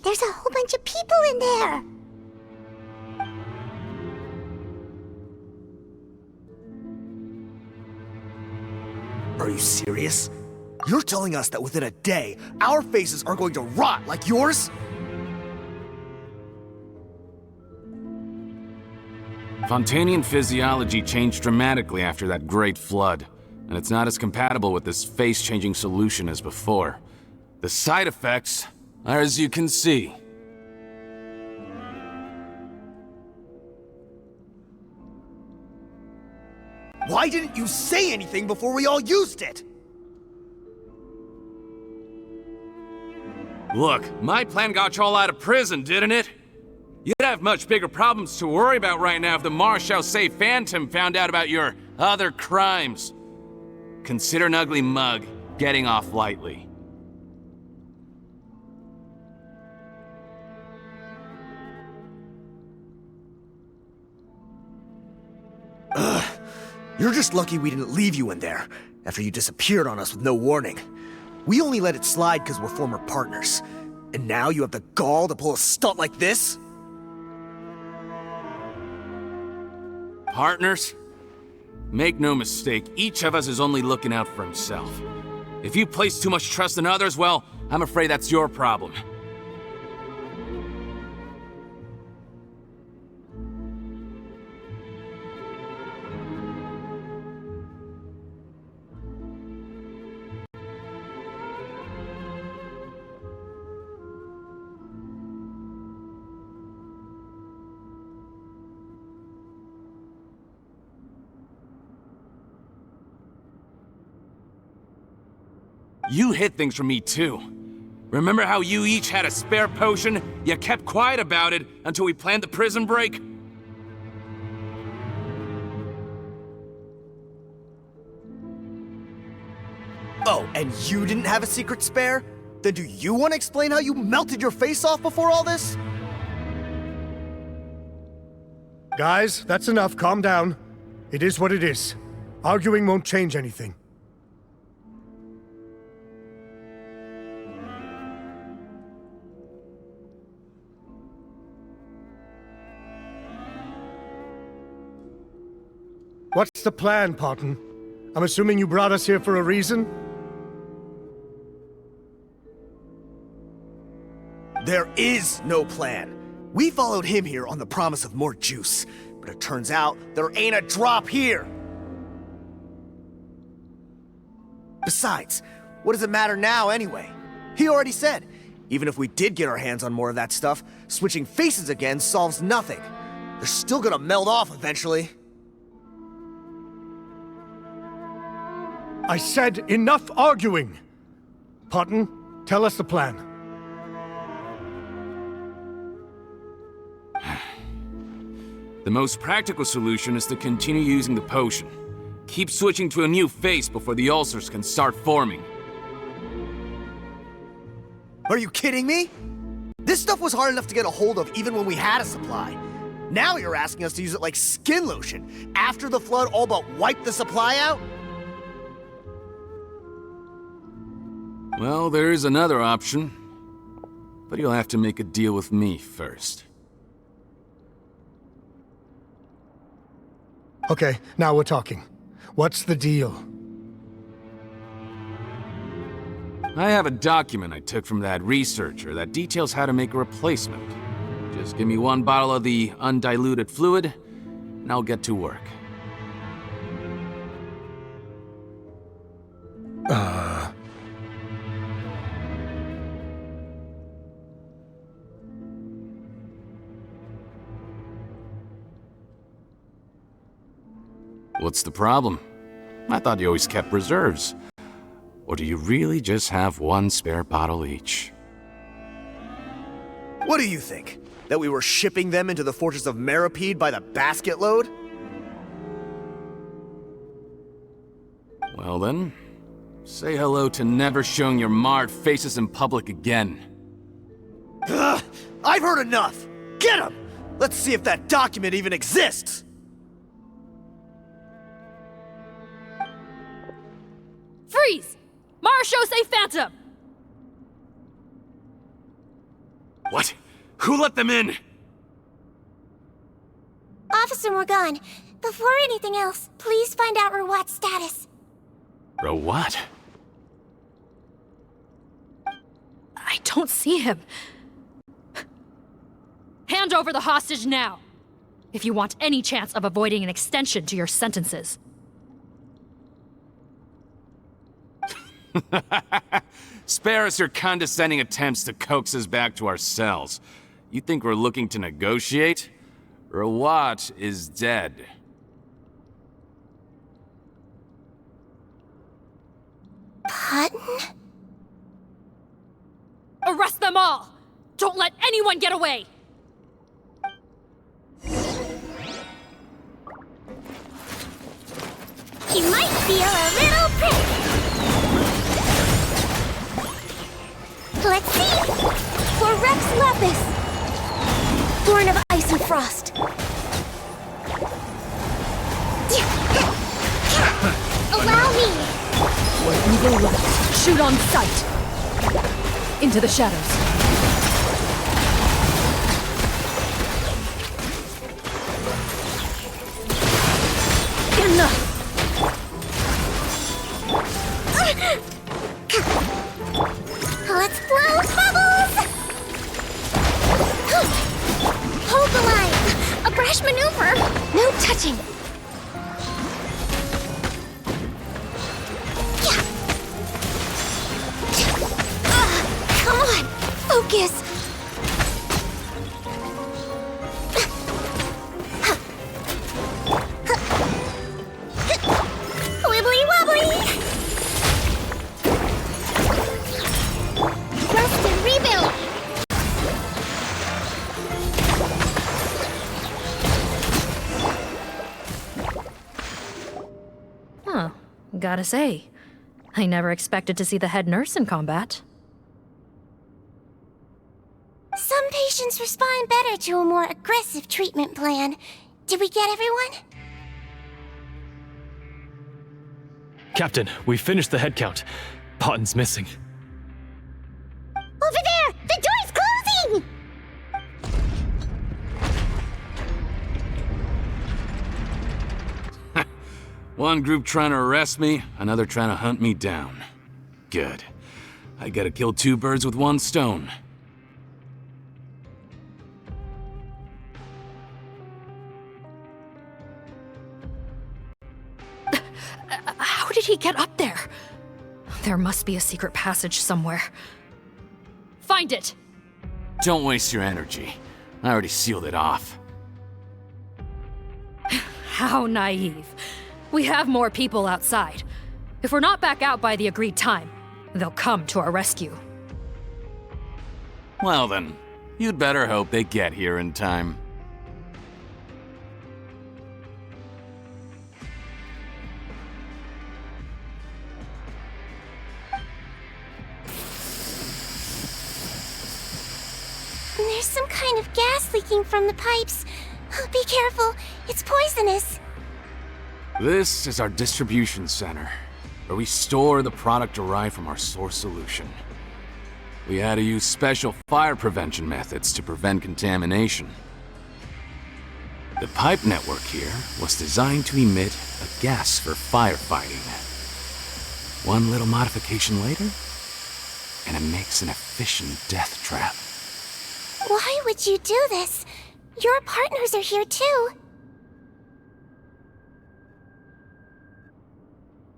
There's a whole bunch of people in there! Are you serious? You're telling us that within a day, our faces are going to rot like yours? Fontainian physiology changed dramatically after that great flood, and it's not as compatible with this face-changing solution as before. The side effects are as you can see. Why didn't you say anything before we all used it? Look, my plan got you all out of prison, didn't it? You'd have much bigger problems to worry about right now if the Marshal say Phantom found out about your other crimes. Consider an ugly mug getting off lightly. Ugh. You're just lucky we didn't leave you in there, after you disappeared on us with no warning. We only let it slide because we're former partners. And now you have the gall to pull a stunt like this? Partners? Make no mistake, each of us is only looking out for himself. If you place too much trust in others, well, I'm afraid that's your problem. You hid things from me too. Remember how you each had a spare potion? You kept quiet about it until we planned the prison break? Oh, and you didn't have a secret spare? Then do you want to explain how you melted your face off before all this? Guys, that's enough. Calm down. It is what it is. Arguing won't change anything. What's the plan, Fontaine? I'm assuming you brought us here for a reason? There is no plan. We followed him here on the promise of more juice, but it turns out there ain't a drop here. Besides, what does it matter now anyway? He already said, even if we did get our hands on more of that stuff, switching faces again solves nothing. They're still gonna melt off eventually. I said enough arguing! Fontaine, tell us the plan. The most practical solution is to continue using the potion. Keep switching to a new face before the ulcers can start forming. Are you kidding me? This stuff was hard enough to get a hold of even when we had a supply. Now you're asking us to use it like skin lotion, after the flood all but wiped the supply out? Well, there is another option. But you'll have to make a deal with me first. Okay, now we're talking. What's the deal? I have a document I took from that researcher that details how to make a replacement. Just give me one bottle of the undiluted fluid, and I'll get to work. What's the problem? I thought you always kept reserves. Or do you really just have one spare bottle each? What do you think? That we were shipping them into the fortress of Nereides by the basket load? Well then, say hello to never showing your marred faces in public again. Ugh, I've heard enough! Get him! Let's see if that document even exists! Freeze! Marshal say Phantom! What? Who let them in? Officer Morgan, before anything else, please find out Rawat's status. Rawat? I don't see him. Hand over the hostage now, if you want any chance of avoiding an extension to your sentences. Spare us your condescending attempts to coax us back to our cells. You think we're looking to negotiate? Rawat is dead. Patton? Arrest them all! Don't let anyone get away! He might feel a little prick. Let's see! For Rex Lapis! Born of Ice and Frost. Allow me! Where evil lies, shoot on sight! Into the shadows. Enough! Let's blow bubbles! Hold the line! A brash maneuver! No touching! Come on! Focus! Wibbly wobbly! Rest and rebuild! Huh. Gotta say, I never expected to see the head nurse in combat. Some patients respond better to a more aggressive treatment plan. Did we get everyone? Captain, we finished the head count. Potten's missing. Over there! The door's closing! One group trying to arrest me, another trying to hunt me down. Good. I gotta kill two birds with one stone. How did he get up there? There must be a secret passage somewhere. Find it! Don't waste your energy. I already sealed it off. How naive. We have more people outside. If we're not back out by the agreed time, they'll come to our rescue. Well then, you'd better hope they get here in time. There's some kind of gas leaking from the pipes. Be careful, it's poisonous. This is our distribution center, where we store the product derived from our source solution. We had to use special fire prevention methods to prevent contamination. The pipe network here was designed to emit a gas for firefighting. One little modification later, and it makes an efficient death trap. Why would you do this? Your partners are here too.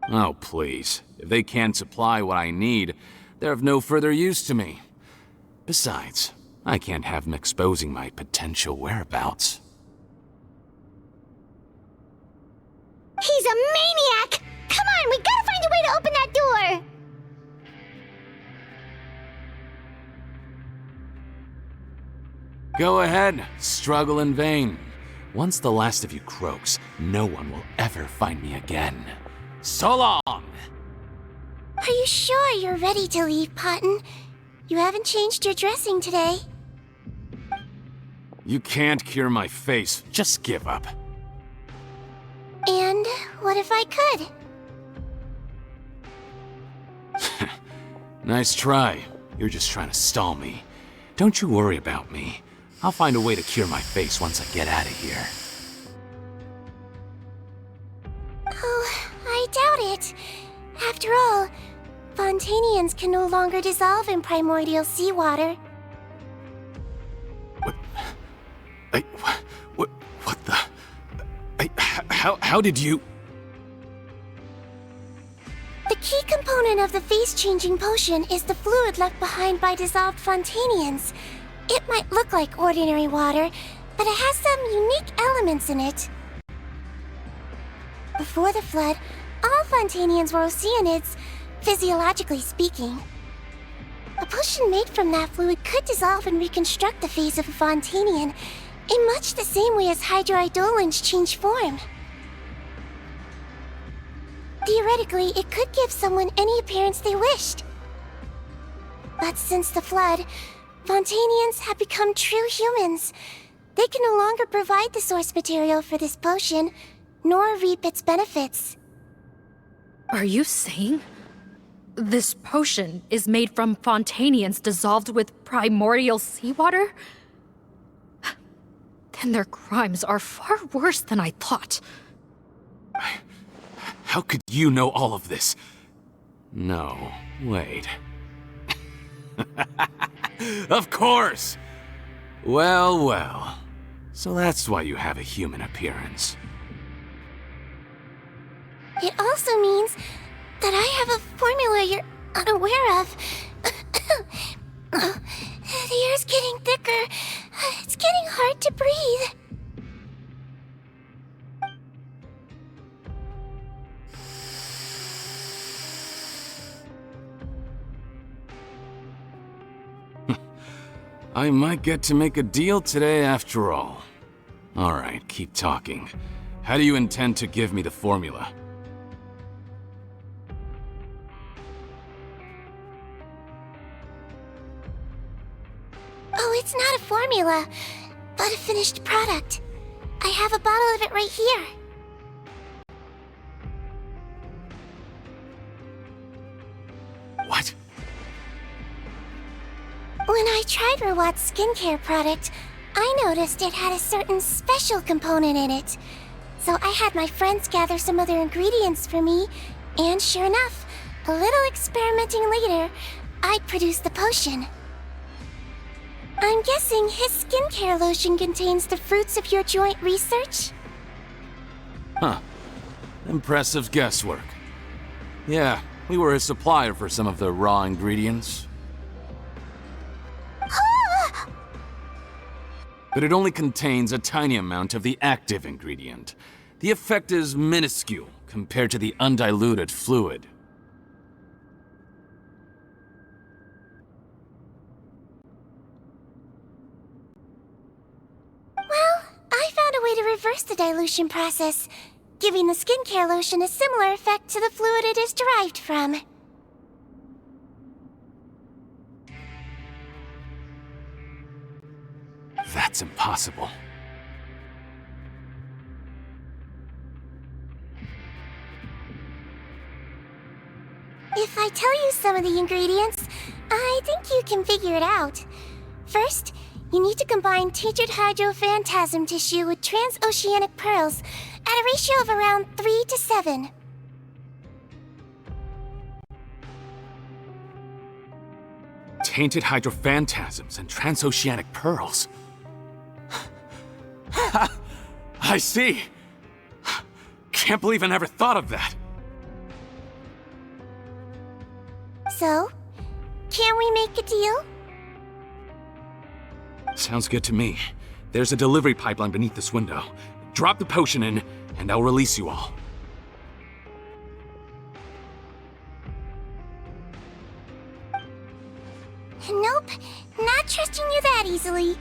Oh, please. If they can't supply what I need, they're of no further use to me. Besides, I can't have them exposing my potential whereabouts. He's a maniac! Come on, we gotta find a way to open that door! Go ahead, struggle in vain. Once the last of you croaks, no one will ever find me again. So long! Are you sure you're ready to leave, Patton? You haven't changed your dressing today. You can't cure my face, just give up. And what if I could? Nice try. You're just trying to stall me. Don't you worry about me. I'll find a way to cure my face once I get out of here. Oh, I doubt it. After all, Fontainians can no longer dissolve in primordial seawater. What the... How did you... The key component of the face-changing potion is the fluid left behind by dissolved Fontainians. It might look like ordinary water, but it has some unique elements in it. Before the flood, all Fontainians were oceanids, physiologically speaking. A potion made from that fluid could dissolve and reconstruct the face of a Fontainian in much the same way as hydroidolins change form. Theoretically, it could give someone any appearance they wished. But since the flood, Fontainians have become true humans. They can no longer provide the source material for this potion, nor reap its benefits. Are you saying this potion is made from Fontainians dissolved with primordial seawater? Then their crimes are far worse than I thought. How could you know all of this? No, wait. Of course! Well, well. So that's why you have a human appearance. It also means that I have a formula you're unaware of. The air's getting thicker. It's getting hard to breathe. I might get to make a deal today after all. Alright, keep talking. How do you intend to give me the formula? Oh, it's not a formula, but a finished product. I have a bottle of it right here. What? When I tried Rawat's skincare product, I noticed it had a certain special component in it. So I had my friends gather some other ingredients for me, and sure enough, a little experimenting later, I produced the potion. I'm guessing his skincare lotion contains the fruits of your joint research? Huh. Impressive guesswork. Yeah, we were his supplier for some of the raw ingredients. But it only contains a tiny amount of the active ingredient. The effect is minuscule compared to the undiluted fluid. Well, I found a way to reverse the dilution process, giving the skincare lotion a similar effect to the fluid it is derived from. That's impossible. If I tell you some of the ingredients, I think you can figure it out. First, you need to combine tainted hydrophantasm tissue with transoceanic pearls at a ratio of around 3 to 7. Tainted hydrophantasms and transoceanic pearls. I see. Can't believe I never thought of that. So, can we make a deal? Sounds good to me. There's a delivery pipeline beneath this window. Drop the potion in, and I'll release you all. Nope, not trusting you that easily.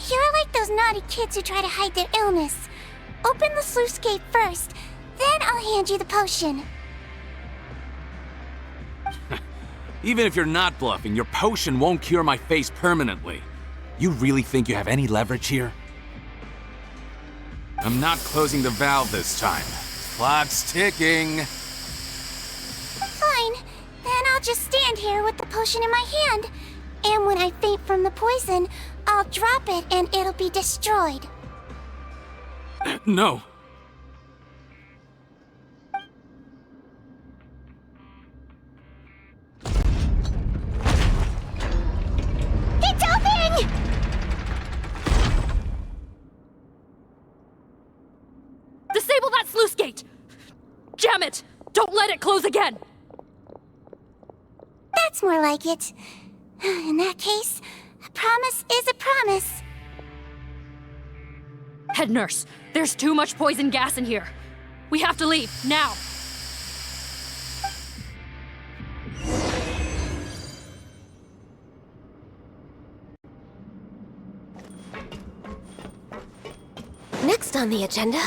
You're like those naughty kids who try to hide their illness. Open the sluice gate first, then I'll hand you the potion. Even if you're not bluffing, your potion won't cure my face permanently. You really think you have any leverage here? I'm not closing the valve this time. Clock's ticking. Fine, then I'll just stand here with the potion in my hand. And when I faint from the poison, I'll drop it and it'll be destroyed. No. It's open! Disable that sluice gate! Jam it! Don't let it close again! That's more like it. In that case, a promise is a promise. Head nurse, there's too much poison gas in here. We have to leave, now! Next on the agenda...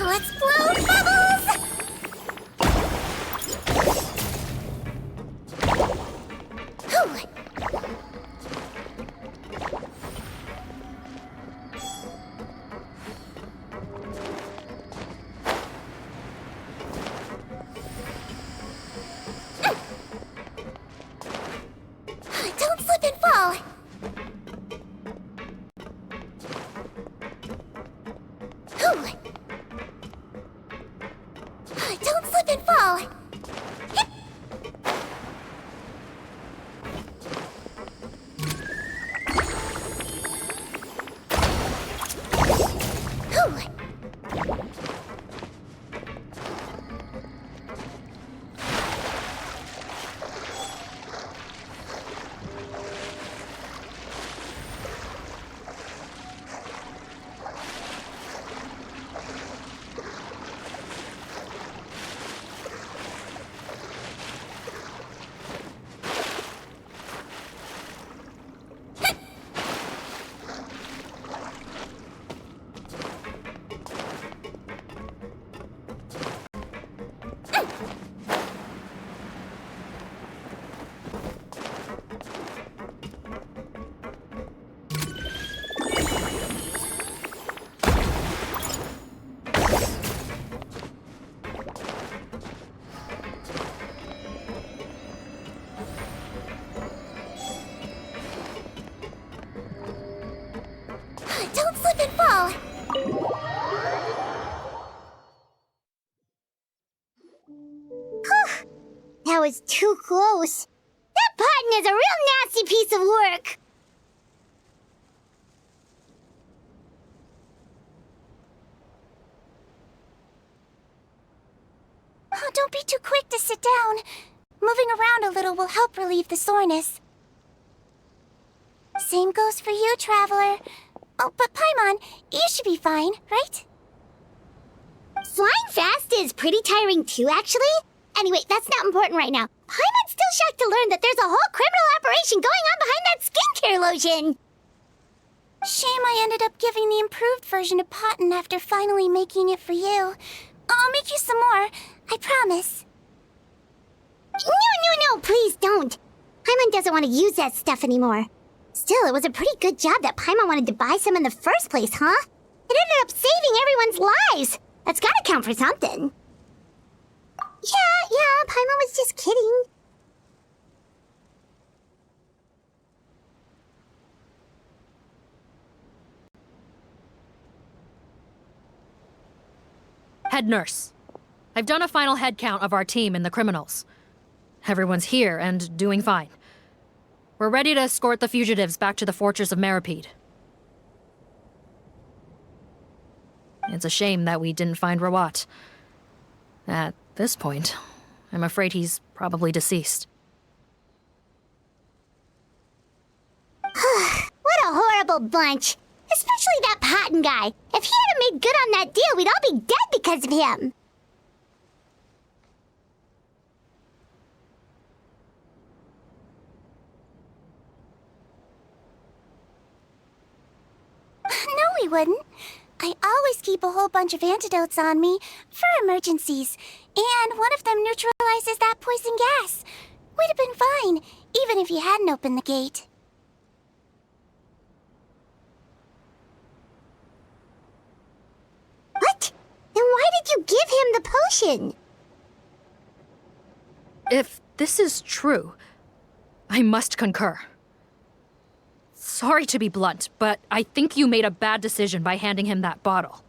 Let's blow bubbles! Hoo! Don't slip and fall! Hoo! Don't slip and fall! Hip. Hoo. Don't slip and fall! Whew. That was too close. That Fontaine is a real nasty piece of work. Oh, don't be too quick to sit down. Moving around a little will help relieve the soreness. Same goes for you, Traveler. Oh, but Paimon, you should be fine, right? Flying fast is pretty tiring too, actually. Anyway, that's not important right now. Paimon's still shocked to learn that there's a whole criminal operation going on behind that skincare lotion. Shame I ended up giving the improved version to Potton after finally making it for you. I'll make you some more, I promise. No, please don't. Paimon doesn't want to use that stuff anymore. Still, it was a pretty good job that Paimon wanted to buy some in the first place, huh? It ended up saving everyone's lives. That's gotta count for something. Yeah, Paimon was just kidding. Head nurse, I've done a final head count of our team and the criminals. Everyone's here and doing fine. We're ready to escort the fugitives back to the fortress of Meropide. It's a shame that we didn't find Rawat. At this point, I'm afraid he's probably deceased. What a horrible bunch. Especially that Potton guy. If he hadn't made good on that deal, we'd all be dead because of him. No, we wouldn't. I always keep a whole bunch of antidotes on me for emergencies, and one of them neutralizes that poison gas. We'd have been fine, even if you hadn't opened the gate. What? Then why did you give him the potion? If this is true, I must concur. Sorry to be blunt, but I think you made a bad decision by handing him that bottle.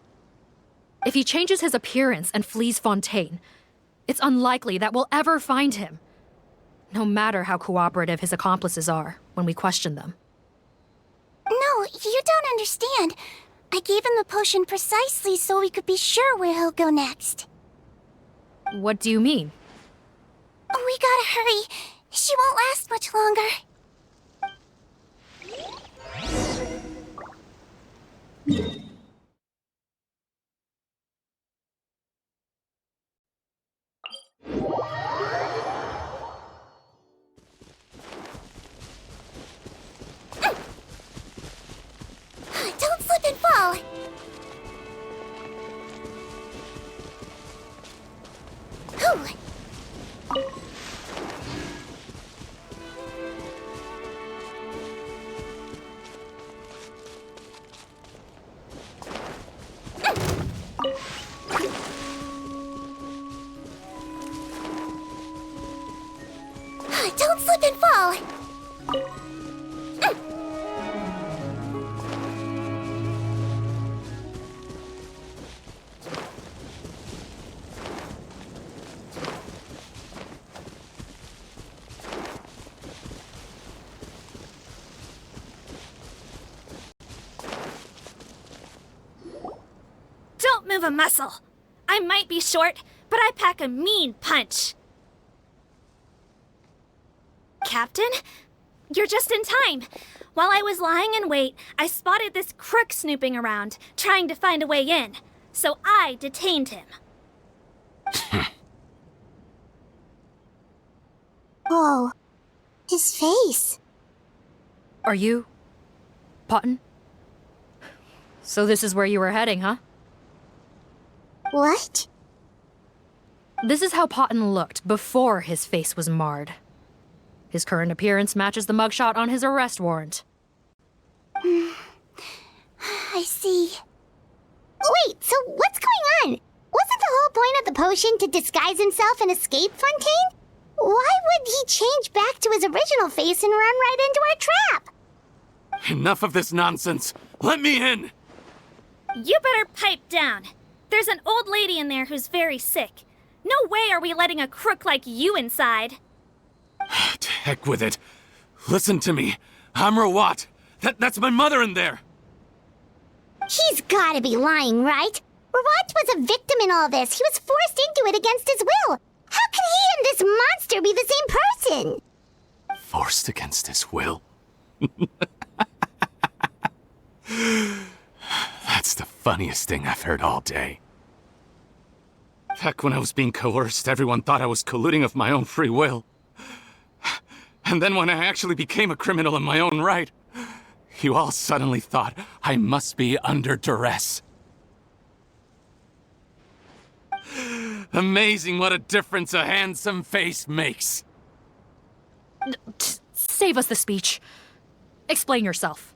If he changes his appearance and flees Fontaine, it's unlikely that we'll ever find him, no matter how cooperative his accomplices are when we question them. No, you don't understand. I gave him the potion precisely so we could be sure where he'll go next. What do you mean? We gotta hurry. She won't last much longer. Don't slip and fall. Ooh. Don't slip and fall! Don't move a muscle. I might be short, but I pack a mean punch. Captain? You're just in time. While I was lying in wait, I spotted this crook snooping around, trying to find a way in. So I detained him. Oh, his face. Are you... Potton? So this is where you were heading, huh? What? This is how Potton looked before his face was marred. His current appearance matches the mugshot on his arrest warrant. I see. Wait, so what's going on? Wasn't the whole point of the potion to disguise himself and escape Fontaine? Why would he change back to his original face and run right into our trap? Enough of this nonsense. Let me in! You better pipe down. There's an old lady in there who's very sick. No way are we letting a crook like you inside. To heck with it. Listen to me. I'm Rawat. That's my mother in there. He's gotta be lying, right? Rawat was a victim in all this. He was forced into it against his will. How can he and this monster be the same person? Forced against his will? That's the funniest thing I've heard all day. Back when I was being coerced, everyone thought I was colluding of my own free will. And then when I actually became a criminal in my own right, you all suddenly thought I must be under duress. Amazing what a difference a handsome face makes. Save us the speech. Explain yourself.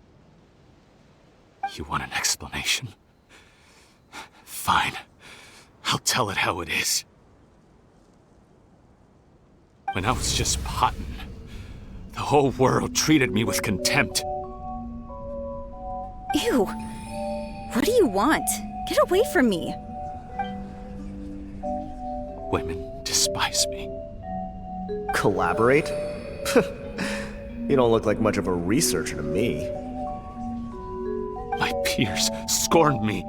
You want an explanation? Fine. I'll tell it how it is. When I was just Potton, the whole world treated me with contempt. Ew. What do you want? Get away from me. Women despise me. Collaborate? You don't look like much of a researcher to me. My peers scorned me.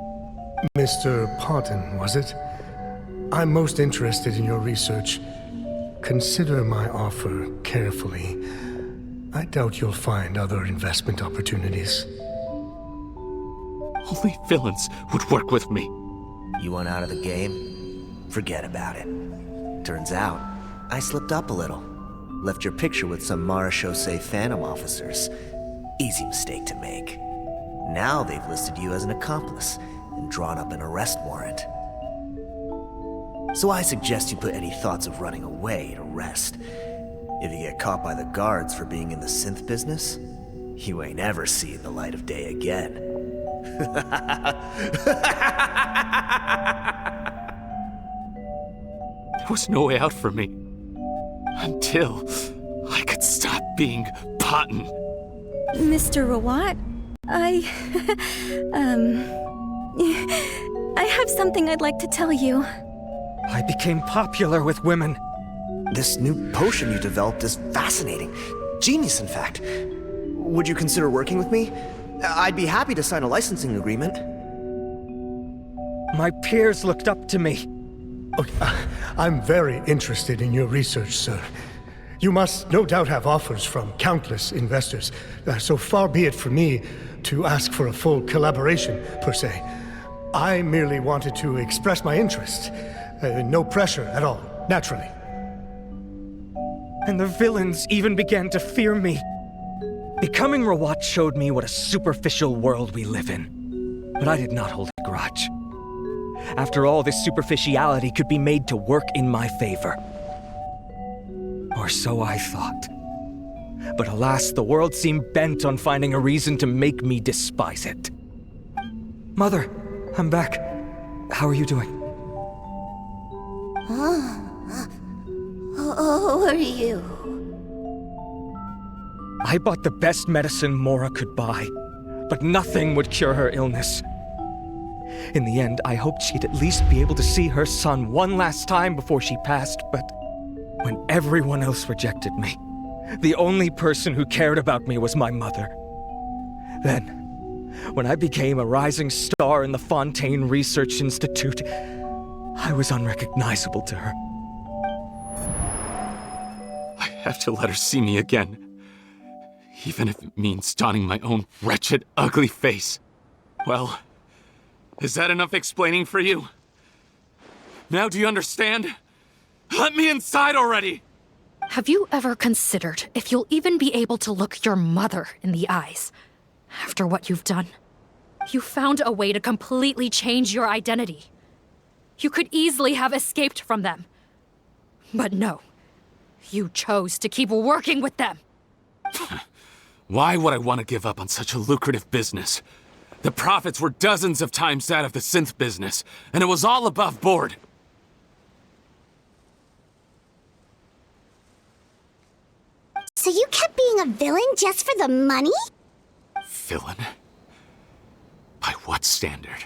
Mr. Fontaine, was it? I'm most interested in your research. Consider my offer carefully. I doubt you'll find other investment opportunities. Only villains would work with me. You want out of the game? Forget about it. Turns out, I slipped up a little. Left your picture with some Marechaussee Phantom officers. Easy mistake to make. Now they've listed you as an accomplice, and drawn up an arrest warrant. So I suggest you put any thoughts of running away to rest. If you get caught by the guards for being in the synth business, you ain't ever seeing the light of day again. There was no way out for me. Until I could stop being Potton. Mr. Rawat, I have something I'd like to tell you. I became popular with women. This new potion you developed is fascinating. Genius, in fact. Would you consider working with me? I'd be happy to sign a licensing agreement. My peers looked up to me. I'm very interested in your research, sir. You must no doubt have offers from countless investors, so far be it for me to ask for a full collaboration, per se. I merely wanted to express my interest. No pressure at all, naturally. And the villains even began to fear me. Becoming Rawat showed me what a superficial world we live in. But I did not hold a grudge. After all, this superficiality could be made to work in my favor. Or so I thought. But alas, the world seemed bent on finding a reason to make me despise it. Mother, I'm back. How are you doing? Who are you? I bought the best medicine Mora could buy, but nothing would cure her illness. In the end, I hoped she'd at least be able to see her son one last time before she passed, but when everyone else rejected me, the only person who cared about me was my mother. Then, when I became a rising star in the Fontaine Research Institute, I was unrecognizable to her. I have to let her see me again. Even if it means donning my own wretched, ugly face. Well, is that enough explaining for you? Now do you understand? Let me inside already! Have you ever considered if you'll even be able to look your mother in the eyes after what you've done? You found a way to completely change your identity. You could easily have escaped from them. But no, you chose to keep working with them. Why would I want to give up on such a lucrative business? The profits were dozens of times that of the synth business, and it was all above board. So you kept being a villain just for the money? Villain? By what standard?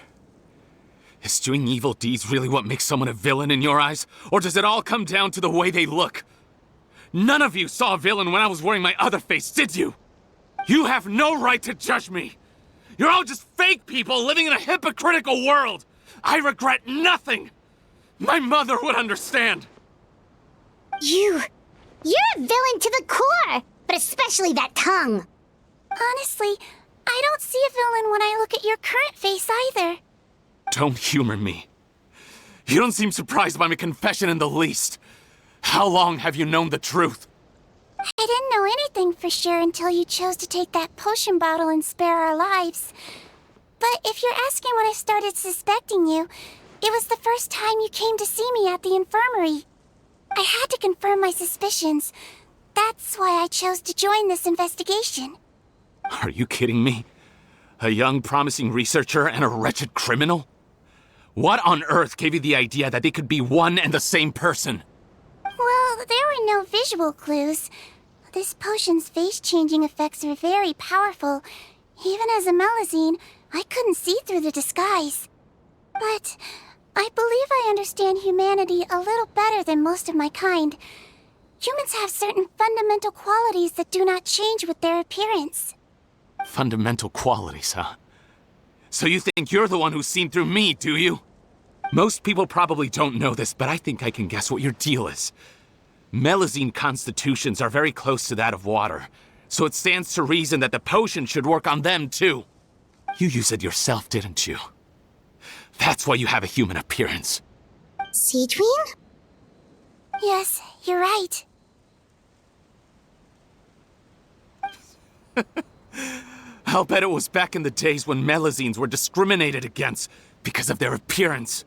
Is doing evil deeds really what makes someone a villain in your eyes? Or does it all come down to the way they look? None of you saw a villain when I was wearing my other face, did you? You have no right to judge me! You're all just fake people living in a hypocritical world! I regret nothing! My mother would understand! You're a villain to the core! But especially that tongue! Honestly, I don't see a villain when I look at your current face either. Don't humor me. You don't seem surprised by my confession in the least. How long have you known the truth? I didn't know anything for sure until you chose to take that potion bottle and spare our lives. But if you're asking when I started suspecting you, it was the first time you came to see me at the infirmary. I had to confirm my suspicions. That's why I chose to join this investigation. Are you kidding me? A young, promising researcher and a wretched criminal? What on earth gave you the idea that they could be one and the same person? Well, there were no visual clues. This potion's face-changing effects are very powerful. Even as a Melusine, I couldn't see through the disguise. But I believe I understand humanity a little better than most of my kind. Humans have certain fundamental qualities that do not change with their appearance. Fundamental qualities, huh? So you think you're the one who's seen through me, do you? Most people probably don't know this, but I think I can guess what your deal is. Melusine constitutions are very close to that of water, so it stands to reason that the potion should work on them too. You use it yourself, didn't you? That's why you have a human appearance. Cedrine? Yes, you're right. I'll bet it was back in the days when Melazines were discriminated against because of their appearance.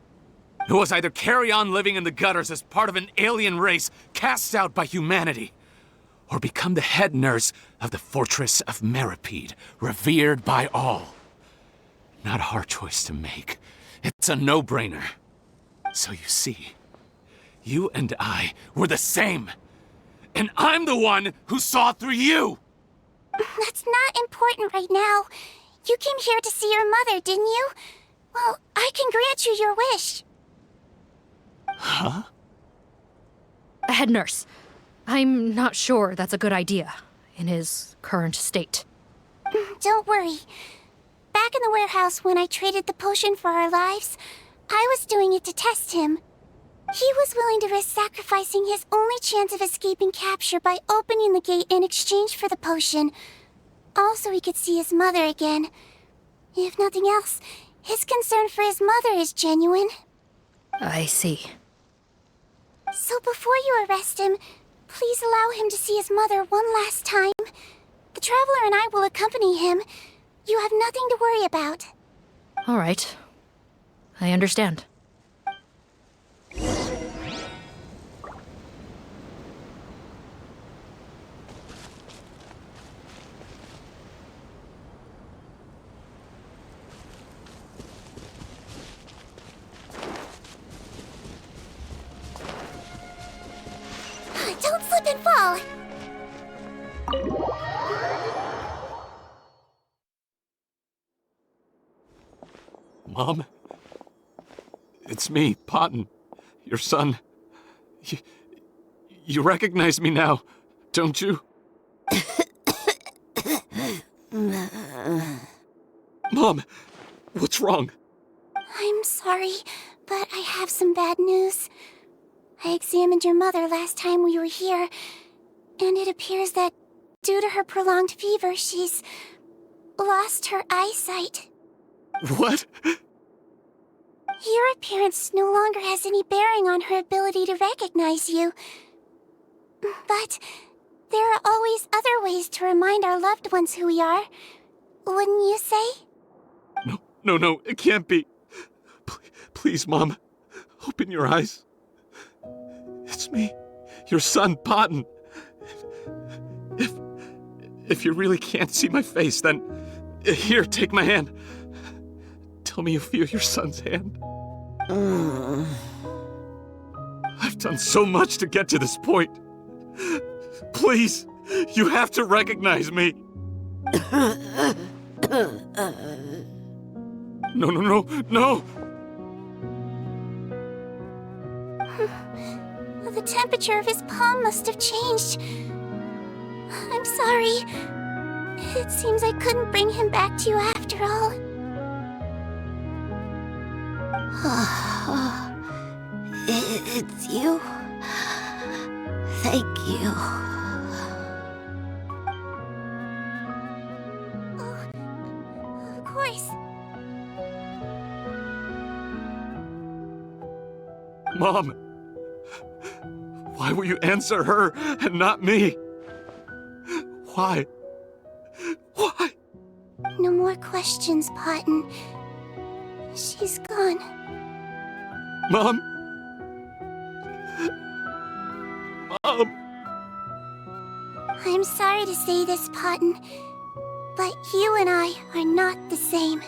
It was either carry on living in the gutters as part of an alien race cast out by humanity, or become the head nurse of the fortress of Meripede, revered by all. Not a hard choice to make. It's a no-brainer. So you see, you and I were the same. And I'm the one who saw through you! That's not important right now. You came here to see your mother, didn't you? Well, I can grant you your wish. Huh? Head nurse, I'm not sure that's a good idea in his current state. Don't worry. Back in the warehouse when I traded the potion for our lives, I was doing it to test him. He was willing to risk sacrificing his only chance of escaping capture by opening the gate in exchange for the potion. Also, he could see his mother again. If nothing else, his concern for his mother is genuine. I see. So before you arrest him, please allow him to see his mother one last time. The Traveler and I will accompany him. You have nothing to worry about. All right. I understand. Don't slip and fall! Mom? It's me, Potton, your son. You recognize me now, don't you? Mom, what's wrong? I'm sorry, but I have some bad news. I examined your mother last time we were here, and it appears that due to her prolonged fever, she's lost her eyesight. What? Your appearance no longer has any bearing on her ability to recognize you. But there are always other ways to remind our loved ones who we are. Wouldn't you say? No, it can't be. Please, Mom, open your eyes. It's me, your son, Potton. If you really can't see my face, then here, take my hand. Tell me you feel your son's hand. I've done so much to get to this point. Please, you have to recognize me. No. The temperature of his palm must have changed. I'm sorry. It seems I couldn't bring him back to you after all. It's you. Thank you. Of course. Mom, why will you answer her and not me? Why? No more questions, Potton. She's gone. Mom? I'm sorry to say this, Potton, but you and I are not the same.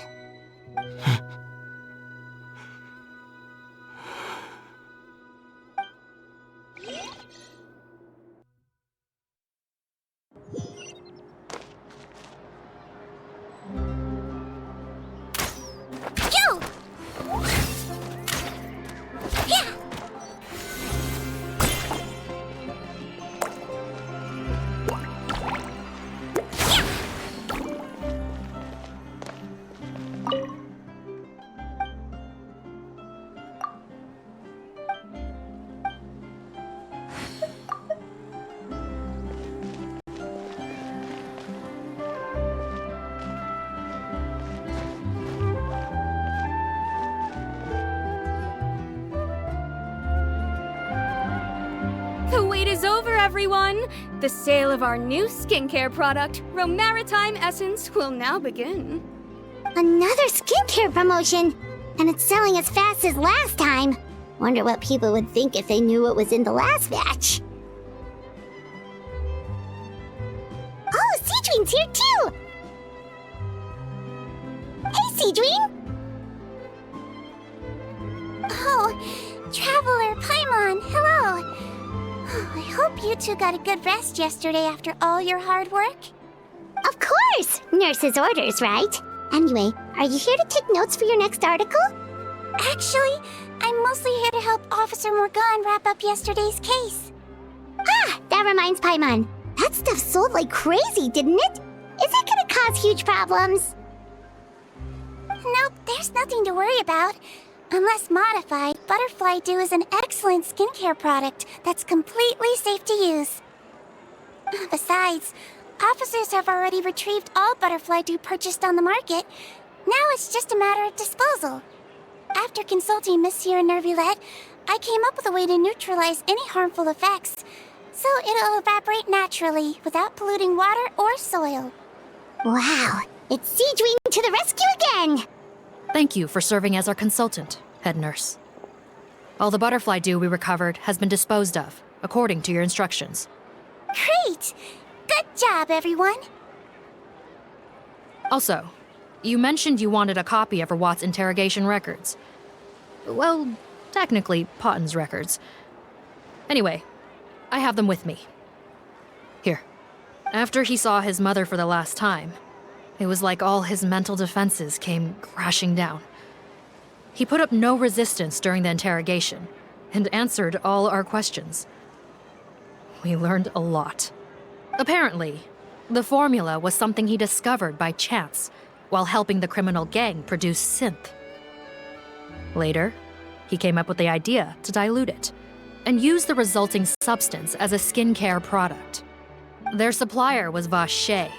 wait is over, everyone! The sale of our new skincare product, Romaritime Essence, will now begin. Another skincare promotion! And it's selling as fast as last time. Wonder what people would think if they knew what was in the last batch. Oh, Seedween's here too! Hey, Seedween! Oh, Traveler Paimon, hello! I hope you two got a good rest yesterday after all your hard work. Of course! Nurse's orders, right? Anyway, are you here to take notes for your next article? Actually, I'm mostly here to help Officer Morgan wrap up yesterday's case. Ah, that reminds Paimon. That stuff sold like crazy, didn't it? Is it gonna cause huge problems? Nope, there's nothing to worry about. Unless modified, Butterfly Dew is an excellent skincare product that's completely safe to use. Besides, officers have already retrieved all Butterfly Dew purchased on the market. Now it's just a matter of disposal. After consulting Monsieur Nervulette, I came up with a way to neutralize any harmful effects, so it'll evaporate naturally without polluting water or soil. Wow, it's Seedween to the rescue again! Thank you for serving as our consultant, head nurse. All the butterfly dew we recovered has been disposed of, according to your instructions. Great! Good job, everyone! Also, you mentioned you wanted a copy of Rawat's interrogation records. Well, technically, Potten's records. Anyway, I have them with me. Here. After he saw his mother for the last time, it was like all his mental defenses came crashing down. He put up no resistance during the interrogation, and answered all our questions. We learned a lot. Apparently, the formula was something he discovered by chance while helping the criminal gang produce synth. Later, he came up with the idea to dilute it and use the resulting substance as a skincare product. Their supplier was Vache,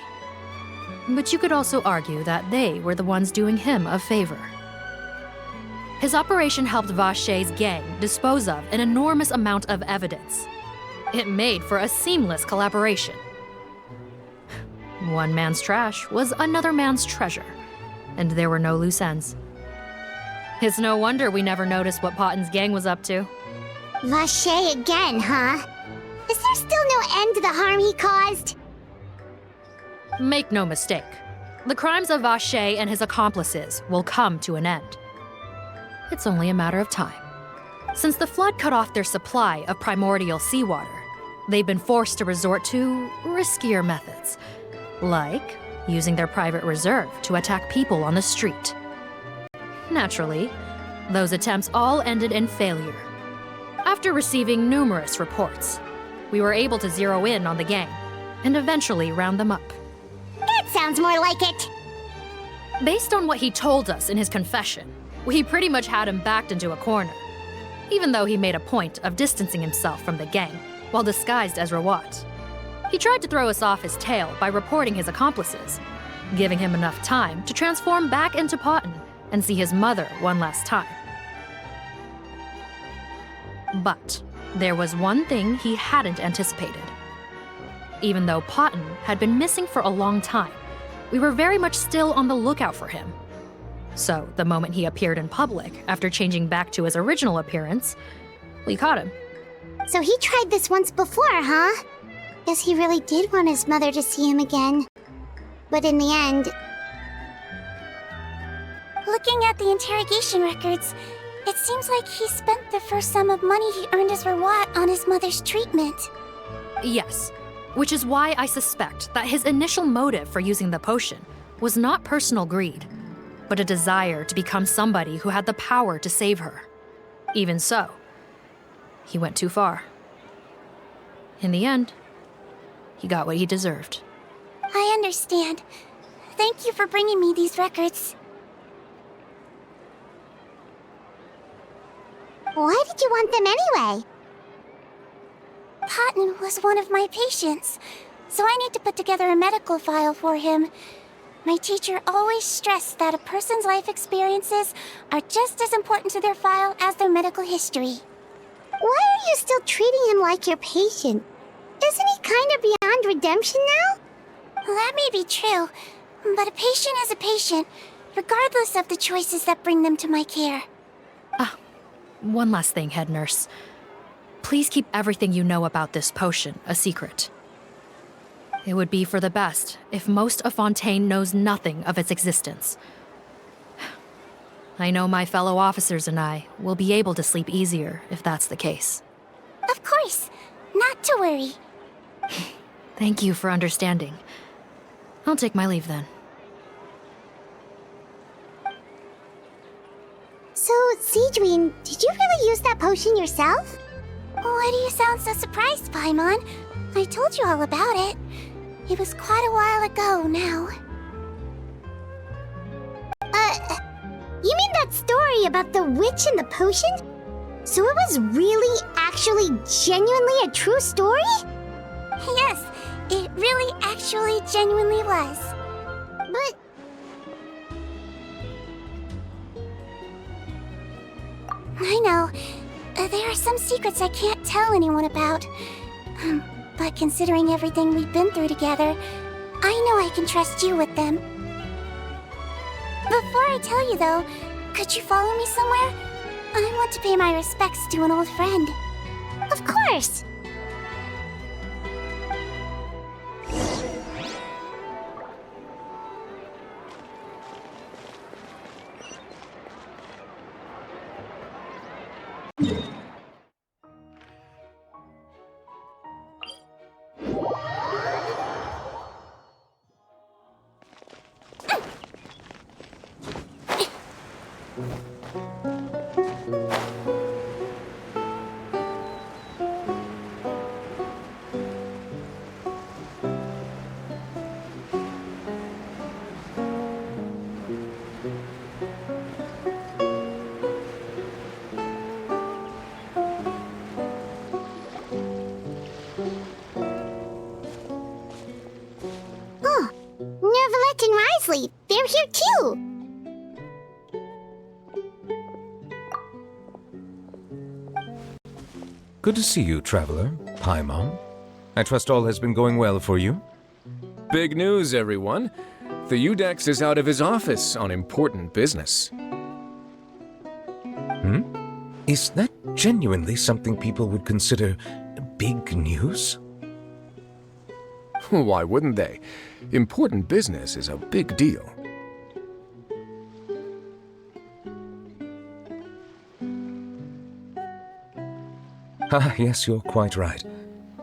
but you could also argue that they were the ones doing him a favor. His operation helped Vache's gang dispose of an enormous amount of evidence. It made for a seamless collaboration. One man's trash was another man's treasure, and there were no loose ends. It's no wonder we never noticed what Potten's gang was up to. Vache again, huh? Is there still no end to the harm he caused? Make no mistake, the crimes of Vache and his accomplices will come to an end. It's only a matter of time. Since the flood cut off their supply of primordial seawater, they've been forced to resort to riskier methods, like using their private reserve to attack people on the street. Naturally, those attempts all ended in failure. After receiving numerous reports, we were able to zero in on the gang and eventually round them up. That sounds more like it! Based on what he told us in his confession, we pretty much had him backed into a corner, even though he made a point of distancing himself from the gang while disguised as Rawat. He tried to throw us off his tail by reporting his accomplices, giving him enough time to transform back into Potten and see his mother one last time. But there was one thing he hadn't anticipated. Even though Potten had been missing for a long time, we were very much still on the lookout for him. So the moment he appeared in public after changing back to his original appearance, we caught him. So he tried this once before, huh? Guess he really did want his mother to see him again. But in the end... Looking at the interrogation records, it seems like he spent the first sum of money he earned as Rawat on his mother's treatment. Yes, which is why I suspect that his initial motive for using the potion was not personal greed, but a desire to become somebody who had the power to save her. Even so, he went too far. In the end, he got what he deserved. I understand. Thank you for bringing me these records. Why did you want them anyway? Potten was one of my patients, so I need to put together a medical file for him. My teacher always stressed that a person's life experiences are just as important to their file as their medical history. Why are you still treating him like your patient? Isn't he kind of beyond redemption now? That may be true, but a patient is a patient, regardless of the choices that bring them to my care. One last thing, head nurse. Please keep everything you know about this potion a secret. It would be for the best if most of Fontaine knows nothing of its existence. I know my fellow officers and I will be able to sleep easier if that's the case. Of course, not to worry. Thank you for understanding. I'll take my leave then. So, Sigewinne, did you really use that potion yourself? Why do you sound so surprised, Paimon? I told you all about it. It was quite a while ago now. You mean that story about the witch and the potion? So it was really, actually, genuinely a true story? Yes, it really, actually, genuinely was. But... I know. There are some secrets I can't tell anyone about. But considering everything we've been through together, I know I can trust you with them. Before I tell you, though, could you follow me somewhere? I want to pay my respects to an old friend. Of course! They're here too! Good to see you, traveler. Paimon. I trust all has been going well for you? Big news, everyone. The Udex is out of his office on important business. Is that genuinely something people would consider big news? Why wouldn't they? Important business is a big deal. Yes, you're quite right.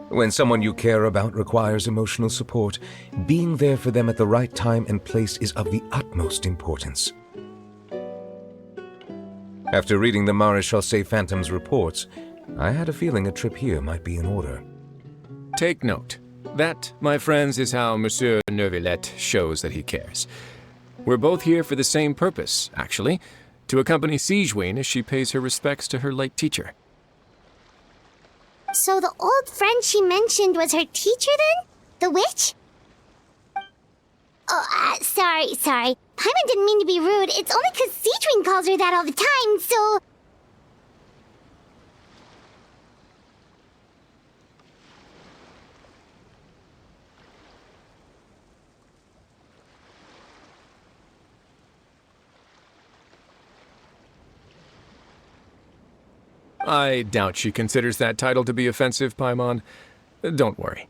When someone you care about requires emotional support, being there for them at the right time and place is of the utmost importance. After reading the Maréchal Phantom's reports, I had a feeling a trip here might be in order. Take note. That, my friends, is how Monsieur Neuvillette shows that he cares. We're both here for the same purpose, actually, to accompany Sigewinne as she pays her respects to her late teacher. So the old friend she mentioned was her teacher then? The witch? Oh, sorry. Paimon didn't mean to be rude. It's only because Sigewinne calls her that all the time, so... I doubt she considers that title to be offensive, Paimon. Don't worry.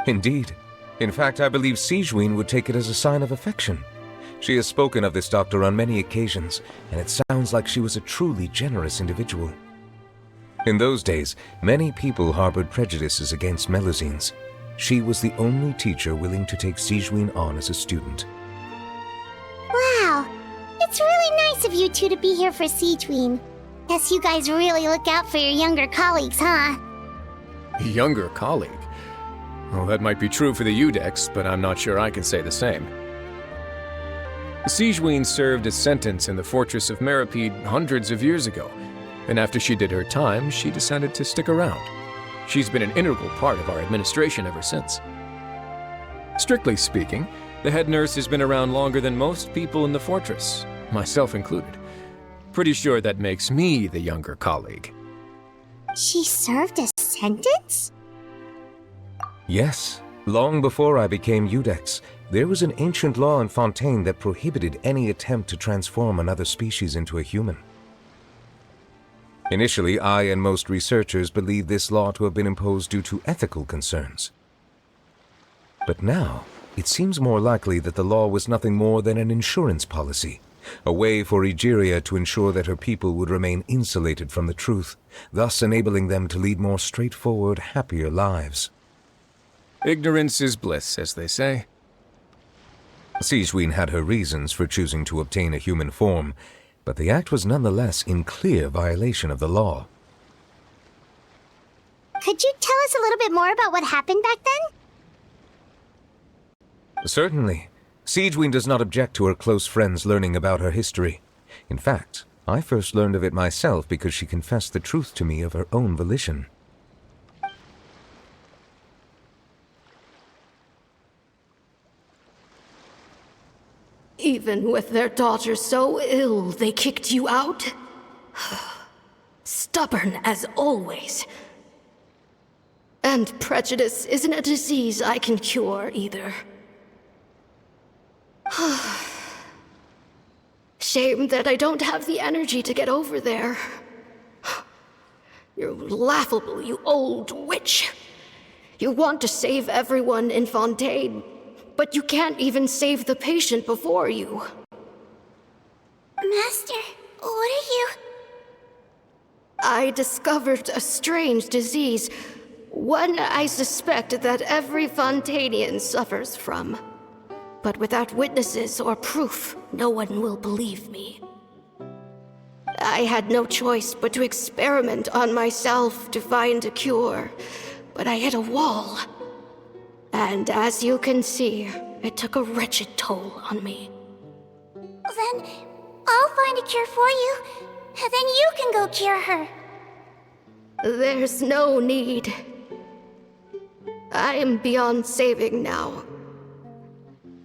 Indeed. In fact, I believe Sigewinne would take it as a sign of affection. She has spoken of this doctor on many occasions, and it sounds like she was a truly generous individual. In those days, many people harbored prejudices against Melusines. She was the only teacher willing to take Sigewinne on as a student. Wow, it's really nice of you two to be here for Sigewinne. Guess you guys really look out for your younger colleagues, huh? Younger colleague? Well, that might be true for the Udex, but I'm not sure I can say the same. Sigewinne served a sentence in the fortress of Meripede hundreds of years ago, and after she did her time, she decided to stick around. She's been an integral part of our administration ever since. Strictly speaking, the head nurse has been around longer than most people in the fortress, myself included. Pretty sure that makes me the younger colleague. She served a sentence? Yes. Long before I became Udex, there was an ancient law in Fontaine that prohibited any attempt to transform another species into a human. Initially, I and most researchers believed this law to have been imposed due to ethical concerns. But now, it seems more likely that the law was nothing more than an insurance policy, a way for Egeria to ensure that her people would remain insulated from the truth, thus enabling them to lead more straightforward, happier lives. Ignorance is bliss, as they say. Sigewinne had her reasons for choosing to obtain a human form, but the act was nonetheless in clear violation of the law. Could you tell us a little bit more about what happened back then? Certainly. Sigewinne does not object to her close friends learning about her history. In fact, I first learned of it myself because she confessed the truth to me of her own volition. Even with their daughter so ill, they kicked you out? Stubborn as always. And prejudice isn't a disease I can cure either. Shame that I don't have the energy to get over there. You're laughable, you old witch. You want to save everyone in Fontaine, but you can't even save the patient before you. Master, what are you... I discovered a strange disease, one I suspect that every Fontainian suffers from. But without witnesses or proof, no one will believe me. I had no choice but to experiment on myself to find a cure, but I hit a wall. And as you can see, it took a wretched toll on me. Then I'll find a cure for you, and then you can go cure her. There's no need. I am beyond saving now.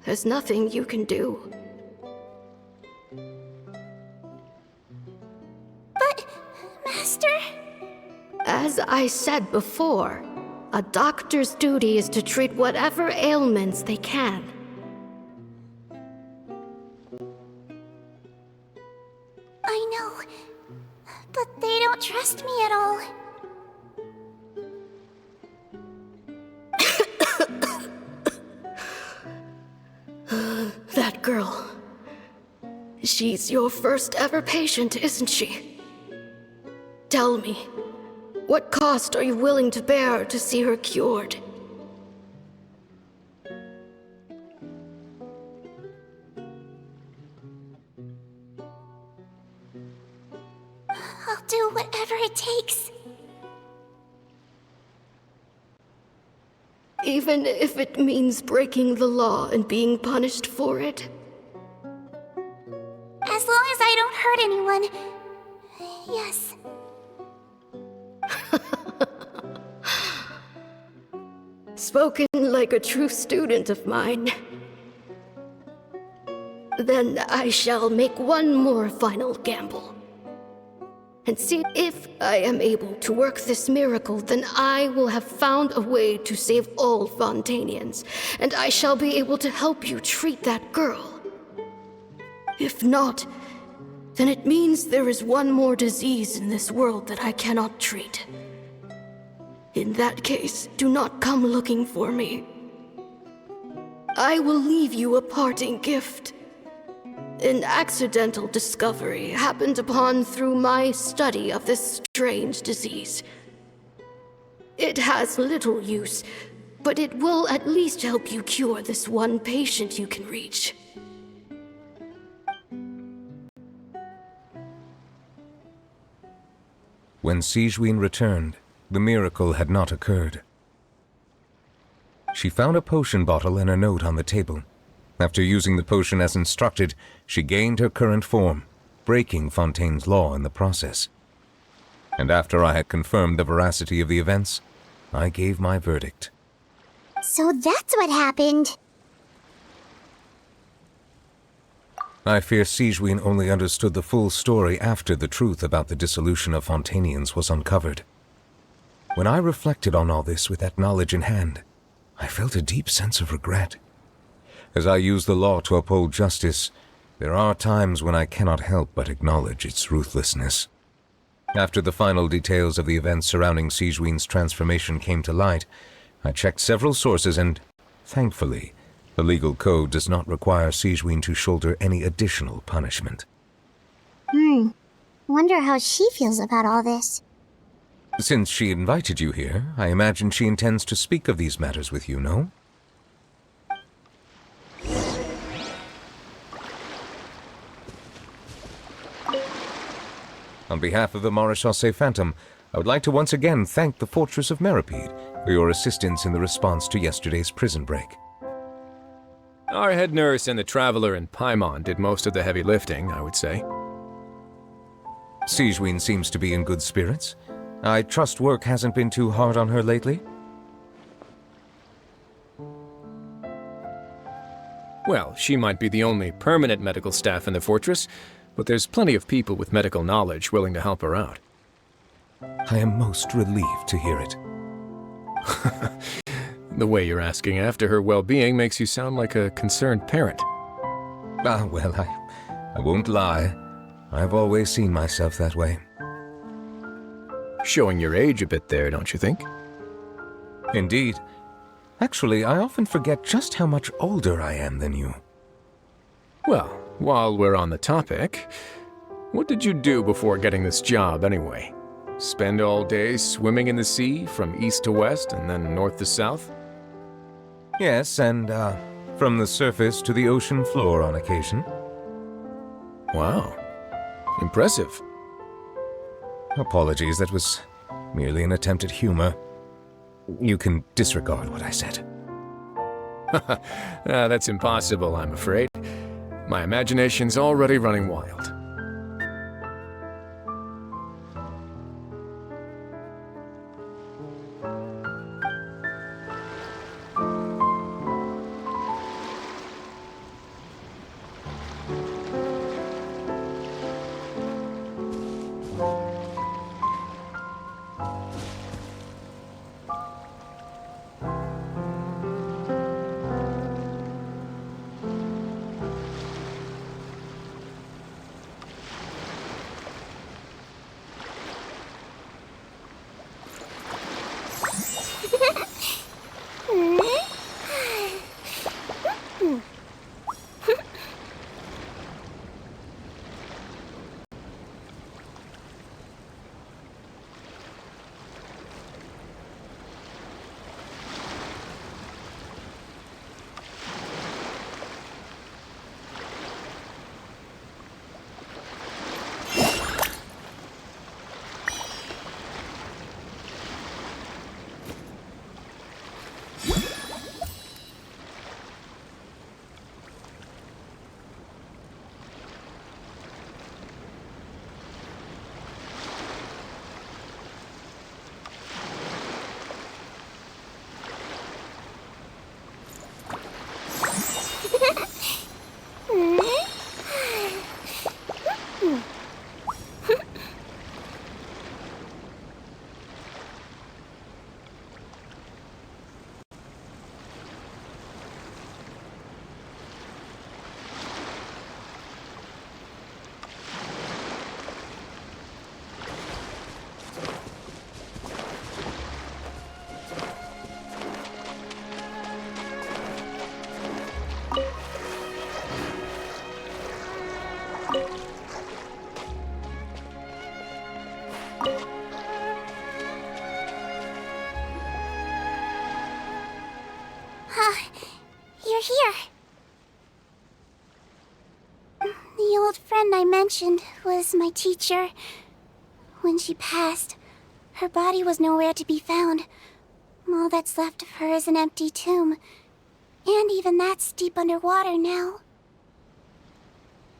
There's nothing you can do. But, Master... As I said before, a doctor's duty is to treat whatever ailments they can. I know, but they don't trust me at all. That girl. She's your first ever patient, isn't she? Tell me, what cost are you willing to bear to see her cured? I'll do whatever it takes. Even if it means breaking the law and being punished for it? As long as I don't hurt anyone. Yes. Spoken like a true student of mine. Then I shall make one more final gamble. And see if I am able to work this miracle, then I will have found a way to save all Fontainians, and I shall be able to help you treat that girl. If not, then it means there is one more disease in this world that I cannot treat. In that case, do not come looking for me. I will leave you a parting gift. An accidental discovery happened upon through my study of this strange disease. It has little use, but it will at least help you cure this one patient you can reach. When Sigewinne returned, the miracle had not occurred. She found a potion bottle and a note on the table. After using the potion as instructed, she gained her current form, breaking Fontaine's law in the process. And after I had confirmed the veracity of the events, I gave my verdict. So that's what happened. I fear Sigewinne only understood the full story after the truth about the dissolution of Fontainians was uncovered. When I reflected on all this with that knowledge in hand, I felt a deep sense of regret. As I use the law to uphold justice, there are times when I cannot help but acknowledge its ruthlessness. After the final details of the events surrounding Sigewinne's transformation came to light, I checked several sources and, thankfully, the legal code does not require Sigewinne to shoulder any additional punishment. Wonder how she feels about all this. Since she invited you here, I imagine she intends to speak of these matters with you, no? On behalf of the Maréchaussée Phantom, I would like to once again thank the Fortress of Meripede for your assistance in the response to yesterday's prison break. Our head nurse and the Traveler in Paimon did most of the heavy lifting, I would say. Sigewinne seems to be in good spirits. I trust work hasn't been too hard on her lately? Well, she might be the only permanent medical staff in the fortress, but there's plenty of people with medical knowledge willing to help her out. I am most relieved to hear it. The way you're asking after her well-being makes you sound like a concerned parent. Well, I won't lie. I've always seen myself that way. Showing your age a bit there, don't you think? Indeed. Actually, I often forget just how much older I am than you. Well, while we're on the topic, what did you do before getting this job anyway? Spend all day swimming in the sea from east to west and then north to south? Yes, and from the surface to the ocean floor on occasion. Wow. Impressive. Apologies, that was merely an attempt at humor. You can disregard what I said. That's impossible, I'm afraid. My imagination's already running wild. You're here. The old friend I mentioned was my teacher. When she passed, her body was nowhere to be found. All that's left of her is an empty tomb. And even that's deep underwater now.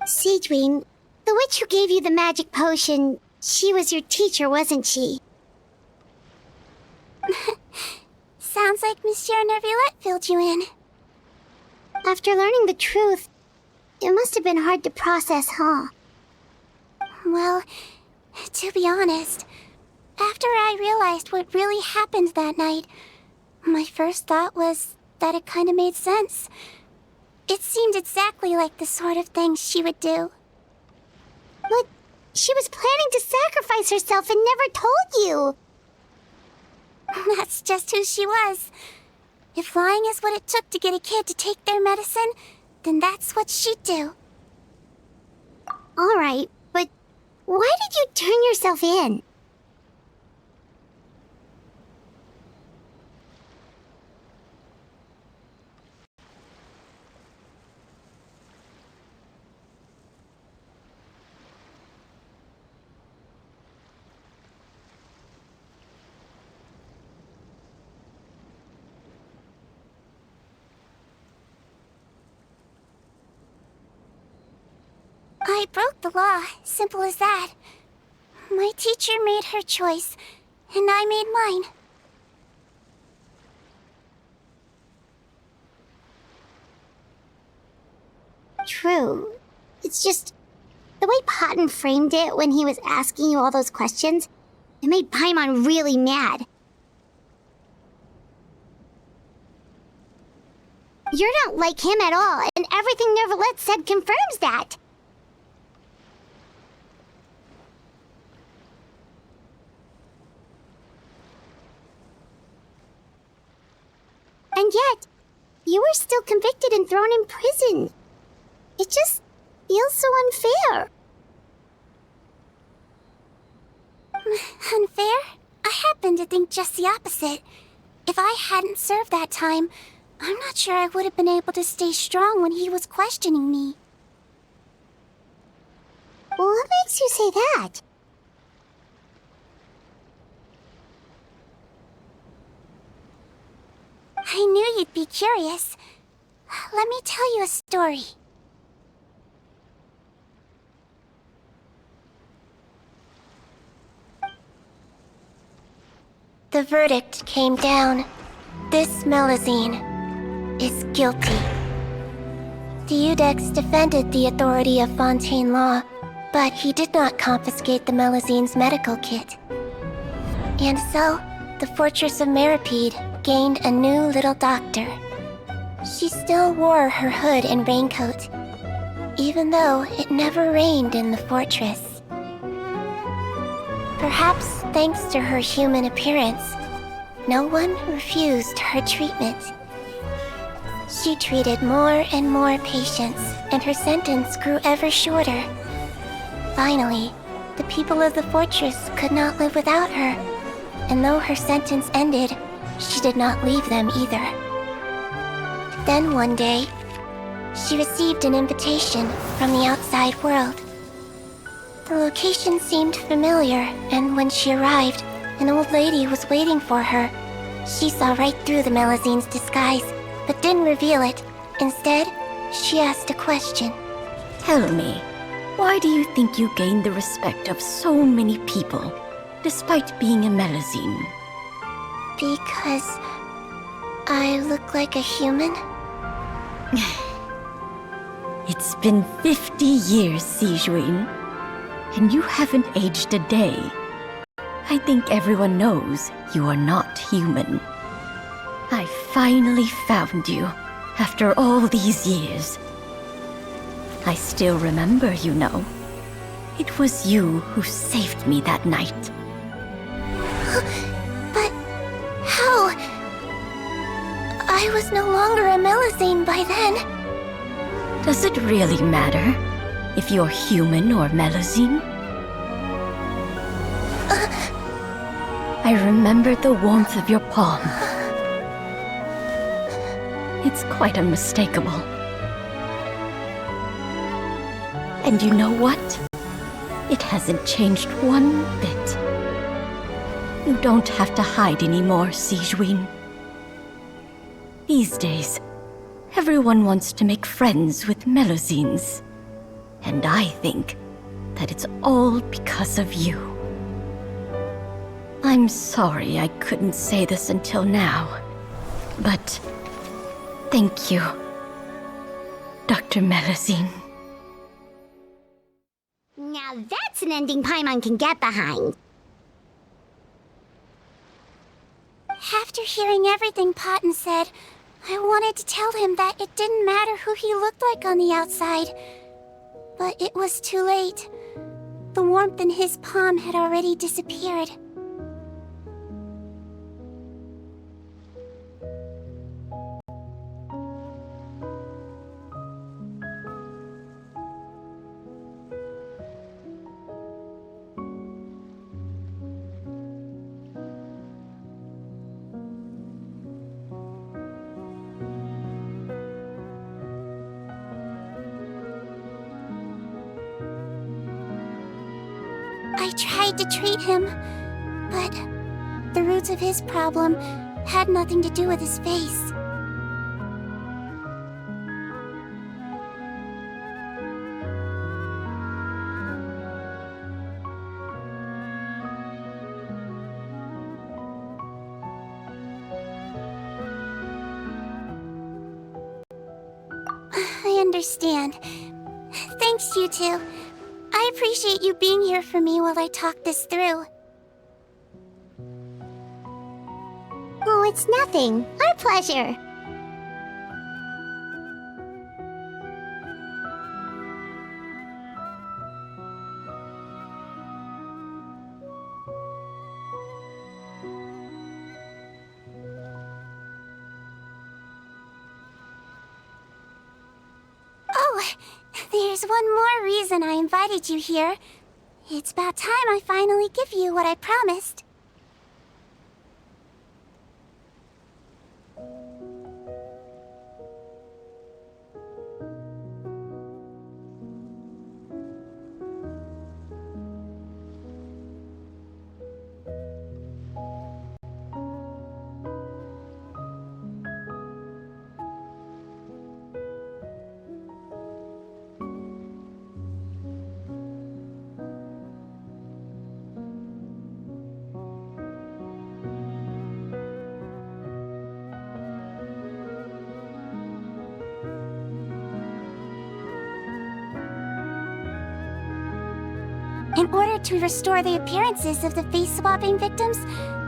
Sigewinne, the witch who gave you the magic potion, she was your teacher, wasn't she? Sounds like Monsieur Neuvillette filled you in. After learning the truth, it must have been hard to process, huh? Well, to be honest, after I realized what really happened that night, my first thought was that it kinda made sense. It seemed exactly like the sort of thing she would do. But she was planning to sacrifice herself and never told you! That's just who she was. If lying is what it took to get a kid to take their medicine, then that's what she'd do. Alright, but why did you turn yourself in? I broke the law, simple as that. My teacher made her choice, and I made mine. True. It's just, the way Potton framed it when he was asking you all those questions, it made Paimon really mad. You're not like him at all, and everything Neuvillette said confirms that. And yet, you were still convicted and thrown in prison. It just feels so unfair. Unfair? I happen to think just the opposite. If I hadn't served that time, I'm not sure I would have been able to stay strong when he was questioning me. What makes you say that? I knew you'd be curious. Let me tell you a story. The verdict came down. This Melusine is guilty. The Iudex defended the authority of Fontaine law, but he did not confiscate the Melusine's medical kit. And so, the Fortress of Meripede gained a new little doctor. She still wore her hood and raincoat, even though it never rained in the fortress. Perhaps thanks to her human appearance, no one refused her treatment. She treated more and more patients, and her sentence grew ever shorter. Finally, the people of the fortress could not live without her, and though her sentence ended, she did not leave them either. Then one day, she received an invitation from the outside world. The location seemed familiar, and when she arrived, an old lady was waiting for her. She saw right through the Melusine's disguise, but didn't reveal it. Instead, she asked a question. Tell me, why do you think you gained the respect of so many people, despite being a Melusine? Because I look like a human? It's been 50 years, Sigewinne, and you haven't aged a day. I think everyone knows you are not human. I finally found you, after all these years. I still remember, you know. It was you who saved me that night. But how? I was no longer a Melusine by then. Does it really matter if you're human or Melusine? I remember the warmth of your palm. It's quite unmistakable. And you know what? It hasn't changed one bit. You don't have to hide anymore, Sijuin. These days, everyone wants to make friends with Melusines. And I think that it's all because of you. I'm sorry I couldn't say this until now, but thank you, Dr. Melusine. Now that's an ending Paimon can get behind. After hearing everything Potton said, I wanted to tell him that it didn't matter who he looked like on the outside. But it was too late. The warmth in his palm had already disappeared. I tried to treat him, but the roots of his problem had nothing to do with his face. I understand. Thanks, you two. I appreciate you being here for me while I talk this through. Oh, it's nothing. Our pleasure. Oh, there's one more reason I invited you here. It's about time I finally give you what I promised. In order to restore the appearances of the face-swapping victims,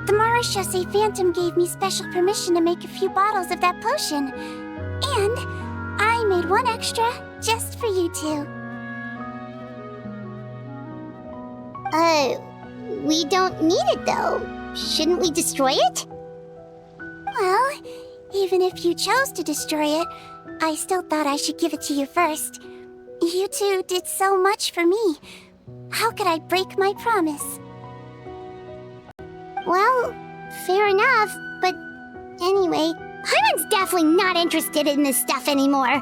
the Marechaussee Phantom gave me special permission to make a few bottles of that potion. And I made one extra just for you two. We don't need it though. Shouldn't we destroy it? Well, even if you chose to destroy it, I still thought I should give it to you first. You two did so much for me. How could I break my promise? Well, fair enough, but anyway, Paimon's definitely not interested in this stuff anymore.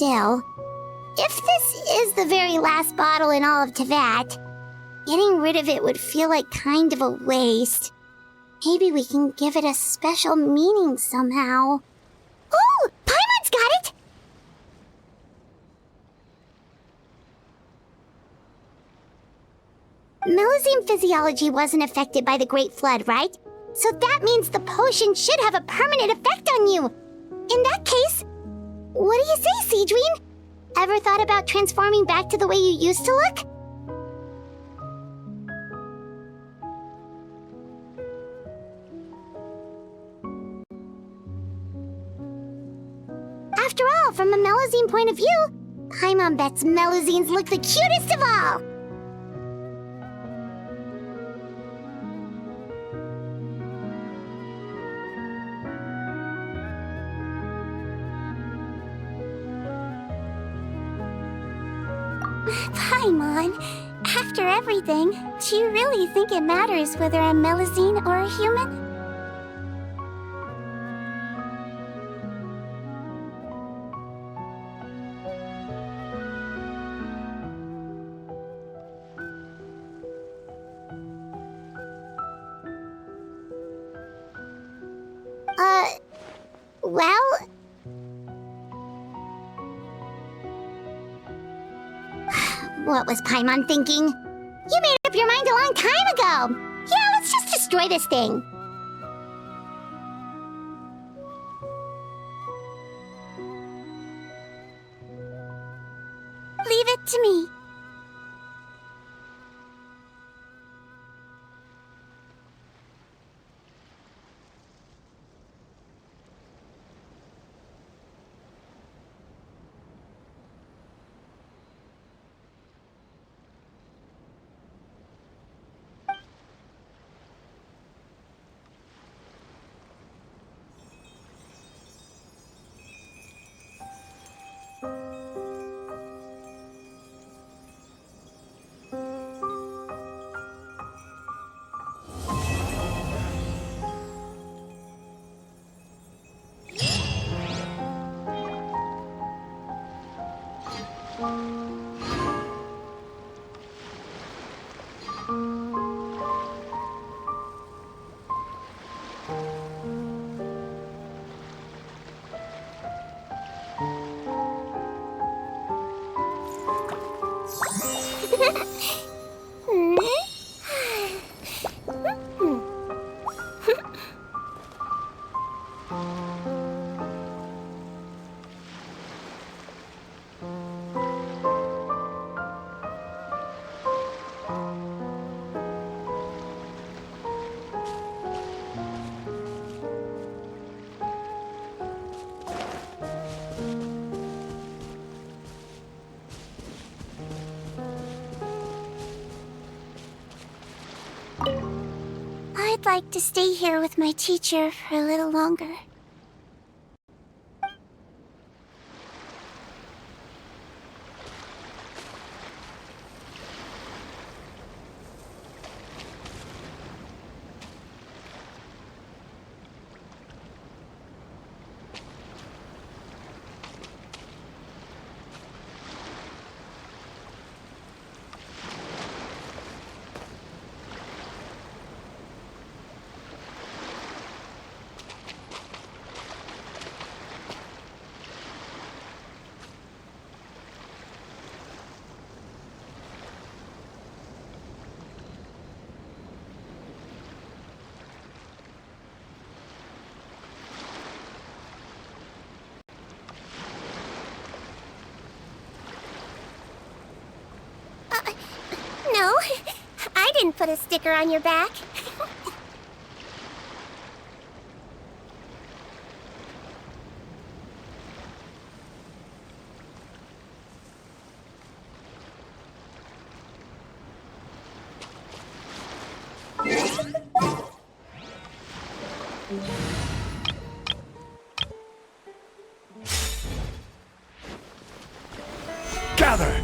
Still, if this is the very last bottle in all of Tevat, getting rid of it would feel like kind of a waste. Maybe we can give it a special meaning somehow. Oh, Paimon's got it! Melusine physiology wasn't affected by the Great Flood, right? So that means the potion should have a permanent effect on you. In that case, what do you say, Cedrine? Ever thought about transforming back to the way you used to look? After all, from a Melusine point of view, Paimon bets Melusines look the cutest of all! Paimon, after everything, do you really think it matters whether I'm Melusine or a human? Well... What was Paimon thinking? You made up your mind a long time ago! Yeah, let's just destroy this thing! Leave it to me. I'd like to stay here with my teacher for a little longer. No, I didn't put a sticker on your back. Gather!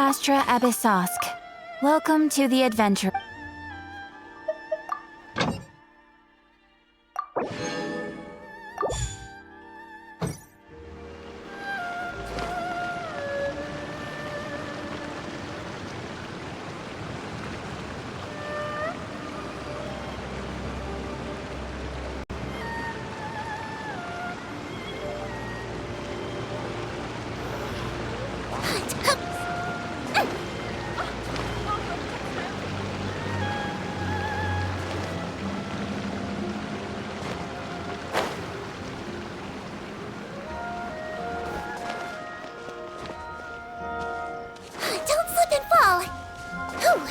Astra Abyssosk. Welcome to the adventure. Don't slip and fall! Ooh,